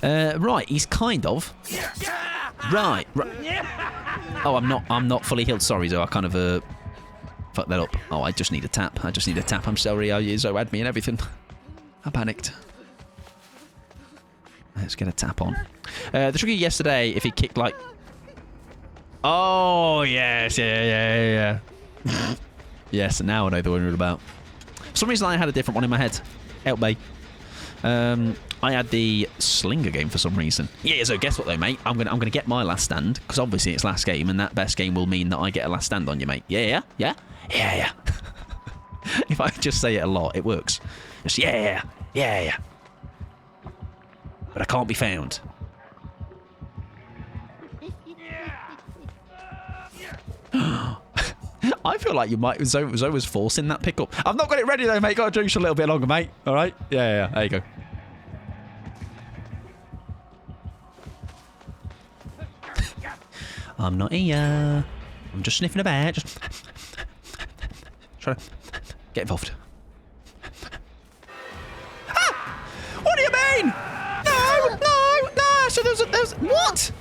Right, he's kind of right. Oh, I'm not fully healed. Sorry, Zoe. I kind of fucked that up. Oh, I just need a tap. I'm sorry. Zoe had me and everything. I panicked. Let's get a tap on. The Chucky yesterday, if he kicked like... Oh, yes. Yeah. Yes, now I know the one you're about. For some reason, I had a different one in my head. Help me. I had the Slinger game for some reason. Yeah, so guess what though, mate? I'm gonna get my last stand, because obviously it's last game, and that best game will mean that I get a last stand on you, mate. Yeah. If I just say it a lot, it works. Just yeah. But I can't be found. I feel like you might. Zoe was forcing that pickup. I've not got it ready though, mate. Got to drink a little bit longer, mate. All right. Yeah. There you go. I'm not here. I'm just sniffing about. Just trying to get involved. Ah! What do you mean? No. So there's what?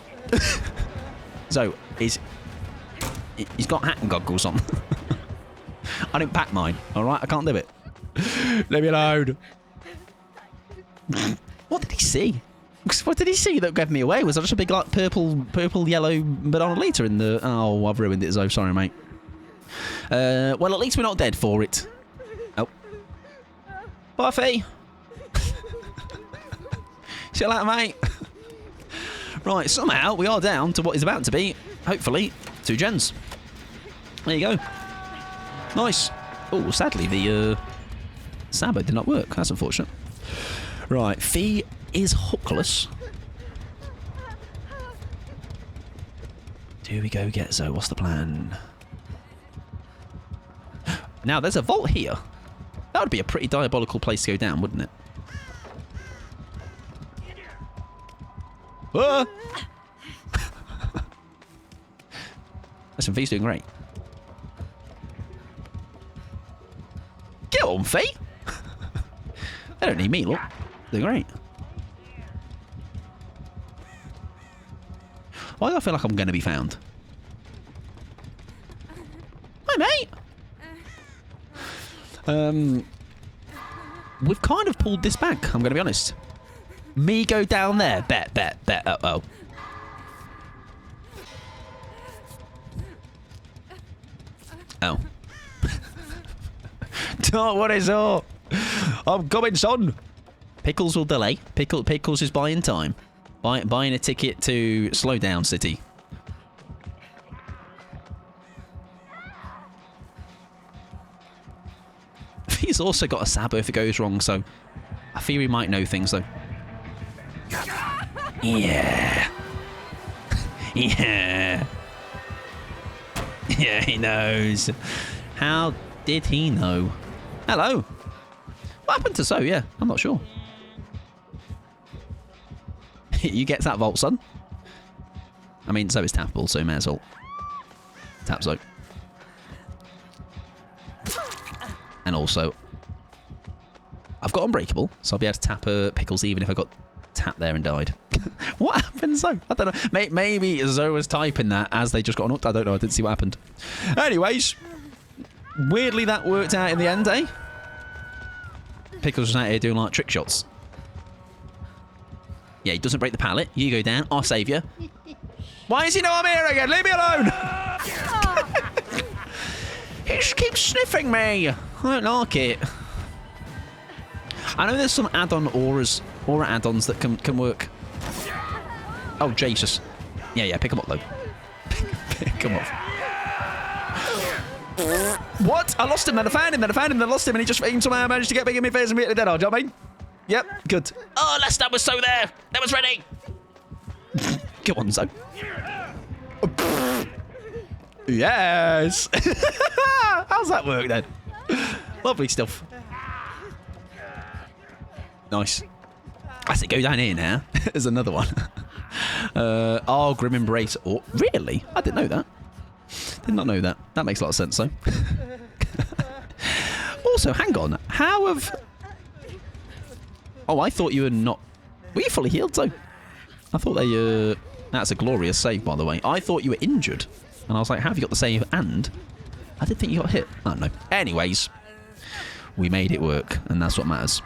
So he's got hat and goggles on. I didn't pack mine. All right, I can't do it. Leave me alone. What did he see? What did he see that gave me away? Was that just a big like purple yellow banana liter in the... Oh, I've ruined it, Zoe. Sorry, mate. Well, at least we're not dead for it. Oh. Bye, Fee. See you later, mate. Right, somehow we are down to what is about to be, hopefully, 2 gens. There you go. Nice. Oh, sadly, the Sabo did not work. That's unfortunate. Right, Fee is hookless. Do we go get Zoe? What's the plan? Now, there's a vault here. That would be a pretty diabolical place to go down, wouldn't it? Ah! Listen, Fee's doing great. Get on, Fee! They don't need me, look. They're great. Why do I feel like I'm going to be found? Hi, mate. We've kind of pulled this back, I'm going to be honest. Me go down there. Bet. Uh-oh. Oh. Don't worry, so. I'm coming, son. Pickles will delay. Pickles is buying time. Buying a ticket to Slow Down City. He's also got a Sabo if it goes wrong, so I fear he might know things, though. Yeah. Yeah. Yeah, he knows. How did he know? Hello. What happened to So? Yeah, I'm not sure. You get that vault, son. I mean, so is tappable, so may as well. Tap So. And also, I've got Unbreakable, so I'll be able to tap Pickles even if I got tapped there and died. What happened, Zoe? I don't know. Maybe Zoe was typing that as they just got unhooked. I don't know. I didn't see what happened. Anyways, weirdly that worked out in the end, eh? Pickles was out here doing like trick shots. Yeah, he doesn't break the pallet. You go down. I'll save you. Why does he know I'm here again? Leave me alone! He just keeps sniffing me. I don't like it. I know there's some add-on aura add-ons that can work. Oh, Jesus. Yeah, pick them up, though. Pick them up. What? I lost him, then I found him, then I lost him, and he just somehow managed to get big in my face and be dead, do you know what I mean? Yep, good. Oh, last time was So there. That was ready. Come on, So. Yes. How's that work, then? Lovely stuff. Nice. As it go down here now, there's another one. Oh, Grim Embrace. Oh, really? I didn't know that. Did not know that. That makes a lot of sense, though. Also, hang on. How have... Oh, I thought you were not... Were you fully healed, though? I thought they... That's a glorious save, by the way. I thought you were injured. And I was like, how have you got the save? And I didn't think you got hit. I don't know. Anyways, we made it work, and that's what matters.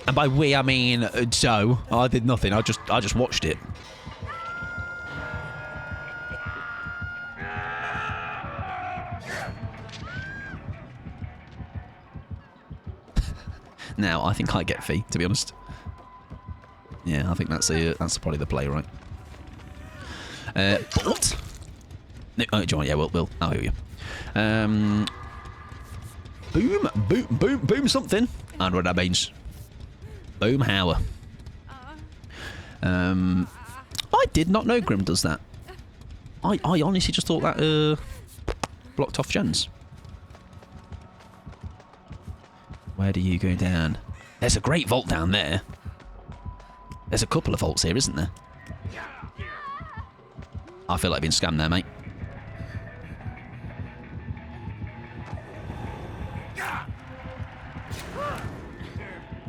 And by we, I mean So. I did nothing. I just watched it. Now, I think I get Fee, to be honest. Yeah, I think that's probably the play, right? Bolt? No, oh, John, yeah, we'll. I'll hear you. Boom something. I don't know what that means. Boom Hower. I did not know Grim does that. I honestly just thought that blocked off gens. Where do you go down? There's a great vault down there. There's a couple of vaults here, isn't there? I feel like being scammed there, mate.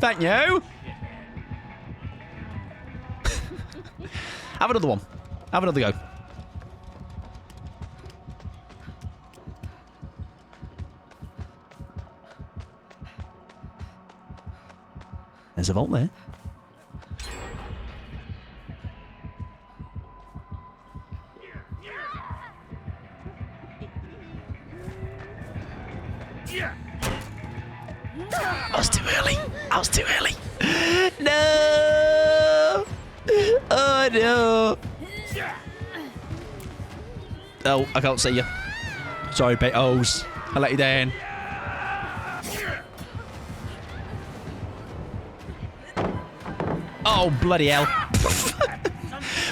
Thank you. Have another one. Have another go. There's a vault there. I was too early. I was too early. No! Oh, no. Oh, I can't see you. Sorry, Pickles. I let you down. Oh, bloody hell.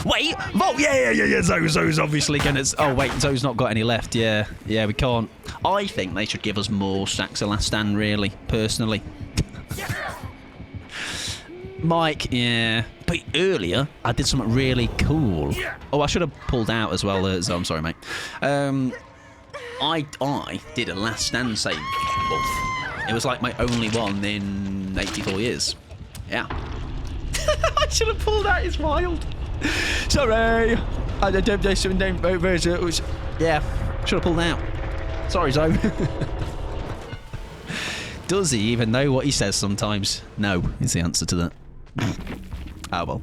Wait, vault. Yeah. Zoe's obviously going to... Oh, wait, Zoe's not got any left. Yeah, we can't. I think they should give us more stacks of Last Stand, really, personally. Mike, yeah. But earlier, I did something really cool. Oh, I should have pulled out as well. So I'm sorry, mate. I did a Last Stand save. It was like my only one in 84 years. Yeah. I should have pulled out. It's wild. Sorry. I don't yeah, should have pulled out. Sorry, Zoe. Does he even know what he says sometimes? No, is the answer to that. Oh well.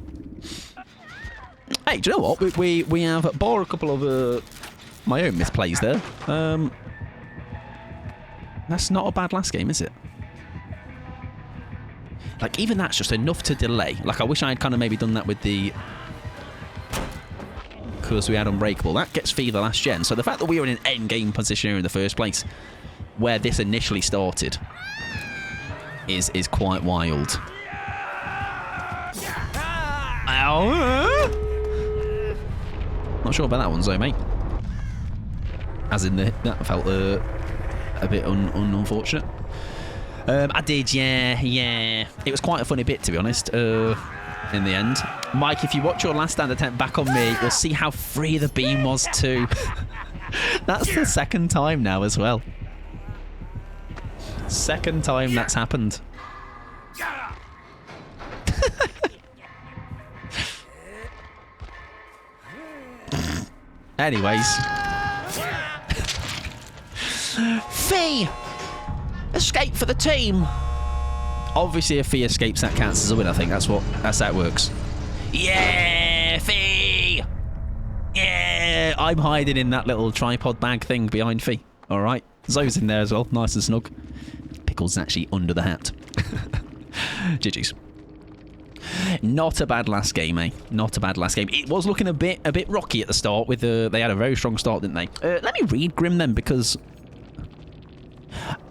Hey, do you know what? We have borrowed a couple of my own misplays there. That's not a bad last game, is it? Like, even that's just enough to delay. Like, I wish I had kind of maybe done that with the... Because we had Unbreakable. That gets Fee the last gen. So the fact that we were in an end game position here in the first place, where this initially started, is quite wild. Ow. Not sure about that one, Zoe, mate. As in, that felt a bit unfortunate. I did, yeah. It was quite a funny bit, to be honest, in the end. Mike, if you watch your last stand attempt back on me, you'll see how free the beam was too. That's the second time now as well. Second time that's happened. Anyways. Fee! Escape for the team! Obviously, if Fee escapes, that counts as a win, I think. That's how it works. Yeah! Fee! Yeah! I'm hiding in that little tripod bag thing behind Fee. Alright. Zoe's in there as well. Nice and snug. Pickle's actually under the hat. GG's. Not a bad last game, eh? Not a bad last game. It was looking a bit rocky at the start. With they had a very strong start, didn't they? Let me read Grim then, because...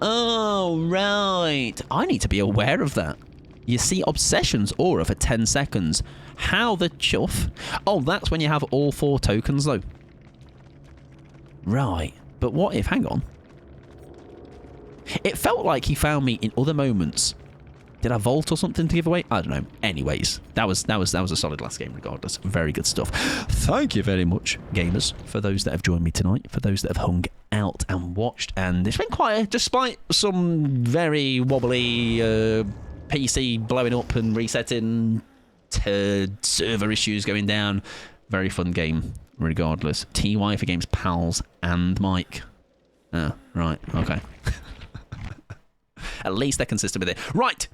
Oh, right. I need to be aware of that. You see Obsession's aura for 10 seconds. How the chuff? Oh, that's when you have all 4 tokens, though. Right. But what if... Hang on. It felt like he found me in other moments. Did I vault or something to give away? I don't know. Anyways, that was a solid last game regardless. Very good stuff. Thank you very much, gamers, for those that have joined me tonight, for those that have hung out and watched. And it's been quite, despite some very wobbly PC blowing up and resetting, server issues going down, very fun game regardless. TY for Games Pals and Mike. Oh, right. Okay. At least they're consistent with it. Right.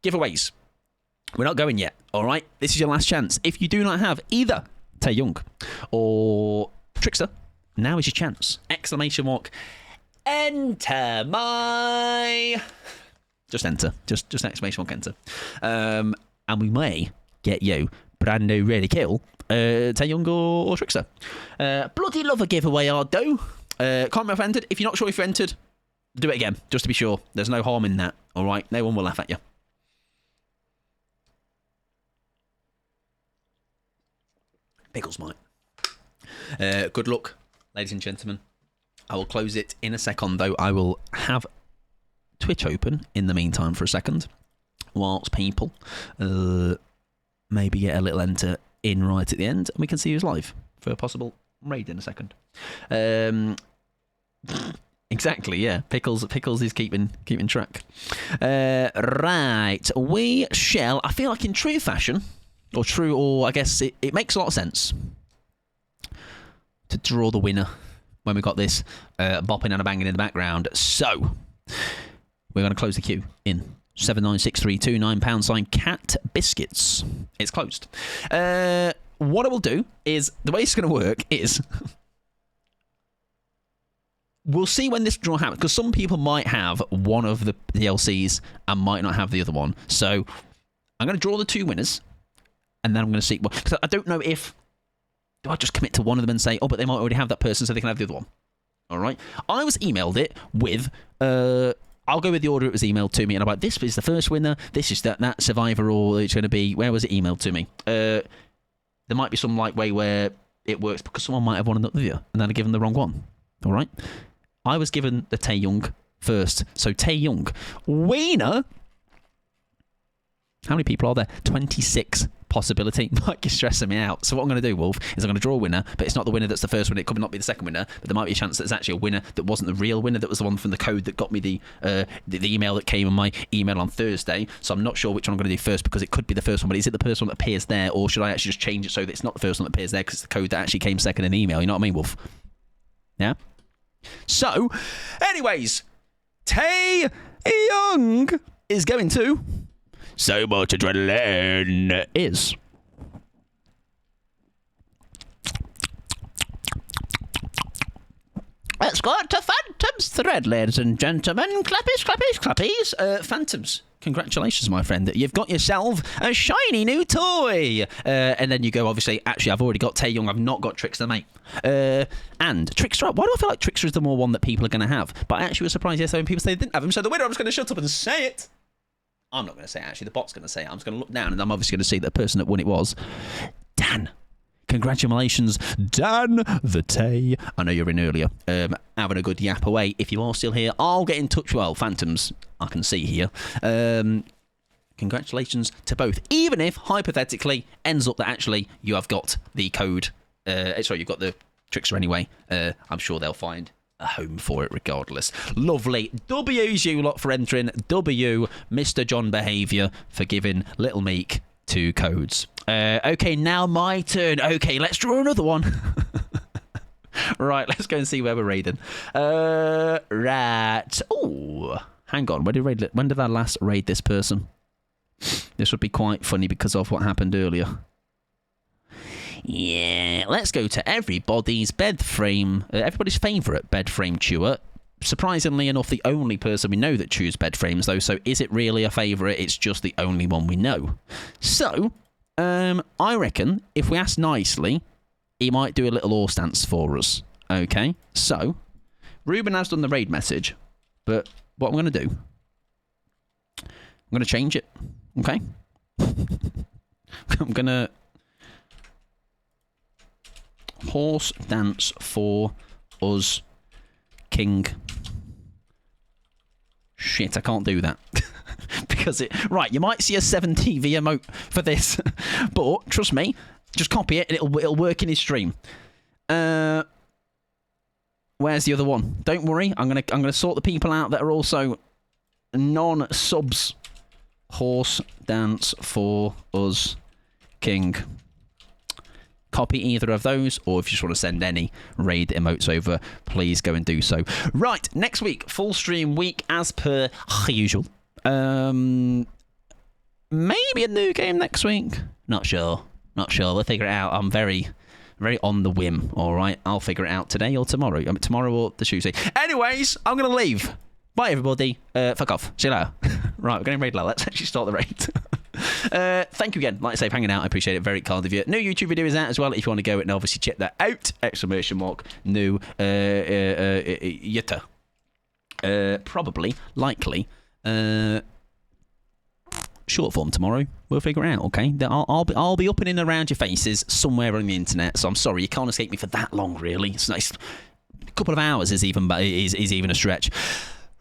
Giveaways. We're not going yet, all right? This is your last chance. If you do not have either Tae Young or Trickster, now is your chance. Exclamation mark. Enter my... Just enter. Just exclamation mark enter. And we may get you brand new ready kill Tae Young or Trickster. Bloody love a giveaway, I do. Can't remember if I entered. If you're not sure if you entered, do it again, just to be sure. There's no harm in that, all right? No one will laugh at you. Pickles might. Good luck, ladies and gentlemen. I will close it in a second, though. I will have Twitch open in the meantime for a second, whilst people maybe get a little enter in right at the end, and we can see who's live for a possible raid in a second. Exactly, yeah. Pickles is keeping track. Right, we shall. I feel like in true fashion, or I guess it makes a lot of sense to draw the winner when we got this bopping and a banging in the background. So we're going to close the queue in 79632 £9 cat biscuits. It's closed. What I will do is the way it's going to work is. We'll see when this draw happens, because some people might have one of the DLCs and might not have the other one. So I'm going to draw the 2 winners, and then I'm going to see... Because I don't know if... Do I just commit to one of them and say, oh, but they might already have that person so they can have the other one? All right? I was emailed it with... I'll go with the order it was emailed to me, and I'm like, this is the first winner, this is that Survivor, or it's going to be... Where was it emailed to me? There might be some way where it works, because someone might have one another, and then I give them the wrong one. All right? I was given the Tae Young first. So Tae Young. Wiener. How many people are there? 26 possibility. Might be stressing me out. So what I'm going to do, Wolf, is I'm going to draw a winner, but it's not the winner that's the first winner. It could not be the second winner, but there might be a chance that it's actually a winner that wasn't the real winner, that was the one from the code that got me the email that came on my email on Thursday. So I'm not sure which one I'm going to do first, because it could be the first one, but is it the first one that appears there, or should I actually just change it so that it's not the first one that appears there because it's the code that actually came second in the email? You know what I mean, Wolf? Yeah? So, anyways, Tae Young is going to So Much Adrenaline is. Let's go to Phantom's thread, ladies and gentlemen. Clappies, clappies, clappies. Phantoms, congratulations, my friend. You've got yourself a shiny new toy. And then you go, obviously, actually, I've already got Tae Young. I've not got Trickster, mate. And Trickster, why do I feel like Trickster is the more one that people are going to have? But I actually was surprised yesterday when people say they didn't have him. So the winner, I'm just going to shut up and say it. I'm not going to say it, actually. The bot's going to say it. I'm just going to look down, and I'm obviously going to see that the person that won it was Dan. Congratulations, Dan the Tay. I know you're in earlier, having a good yap away. If you are still here, I'll get in touch. Well, Phantoms, I can see here. Congratulations to both. Even if, hypothetically, ends up that actually you have got the code. Sorry, you've got the Trickster anyway. I'm sure they'll find a home for it regardless. Lovely. W's you lot for entering. W, Mr. John Behaviour for giving Little Meek 2 codes. Okay, now my turn. Okay, let's draw another one. Right, let's go and see where we're raiding. Right. Oh, hang on. When did I last raid this person? This would be quite funny because of what happened earlier. Yeah, let's go to everybody's everybody's favourite bed frame chewer. Surprisingly enough, the only person we know that chews bed frames, though, so is it really a favourite? It's just the only one we know. So, I reckon, if we ask nicely, he might do a little oar stance for us. Okay, so, Ruben has done the raid message, but what I'm going to do, I'm going to change it, okay? I'm going to horse dance for us, King. Shit, I can't do that. Because right, you might see a 7TV emote for this. But trust me, just copy it and it'll work in his stream. Where's the other one? Don't worry, I'm gonna sort the people out that are also non-subs. Horse dance for us, King. Copy either of those, or if you just want to send any raid emotes over, please go and do so. Right, next week, full stream week as per usual. Maybe a new game next week. Not sure. We'll figure it out. I'm very, very on the whim. All right, I'll figure it out today or tomorrow. I mean, tomorrow or the Tuesday. Anyways, I'm gonna leave. Bye, everybody. Fuck off. See you later. Right, we're going to raid now. Let's actually start the raid. Thank you again, like I say, for hanging out. I appreciate it. Very kind of you. New YouTube video is out as well if you want to go and obviously check that out. Exclamation mark. New Yutta. Probably, likely. Short form tomorrow. We'll figure it out, okay? I'll be up and in around your faces somewhere on the internet. So I'm sorry, you can't escape me for that long, really. It's nice. A couple of hours is even a stretch.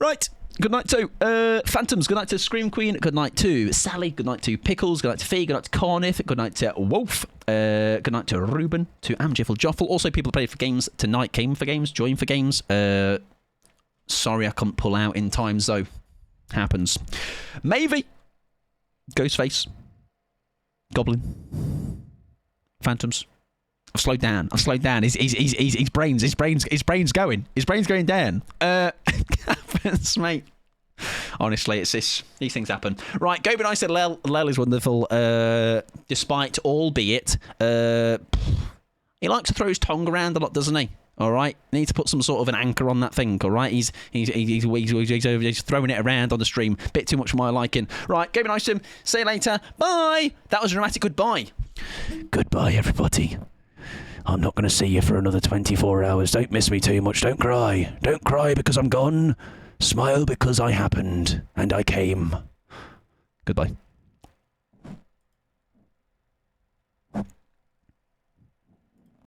Right. Good night to Phantoms. Good night to Scream Queen. Good night to Sally. Good night to Pickles. Good night to Fee. Good night to Carnif. Good night to Wolf. Good night to Ruben. To Amjiffle Joffle. Also, people who played for games tonight came for games, joined for games. Sorry I couldn't pull out in time, so happens. Mavie. Ghostface. Goblin. Phantoms. I've slowed down. His brain's going. His brain's going down. Happens, mate. Honestly, it's this. These things happen. Right, go be nice to Lel. Lel is wonderful. Despite, albeit, he likes to throw his tongue around a lot, doesn't he? All right, need to put some sort of an anchor on that thing. All right, he's throwing it around on the stream. Bit too much for my liking. Right, go be nice to him. See you later. Bye. That was a dramatic goodbye. Goodbye, everybody. I'm not going to see you for another 24 hours. Don't miss me too much. Don't cry. Don't cry because I'm gone. Smile because I happened and I came. Goodbye.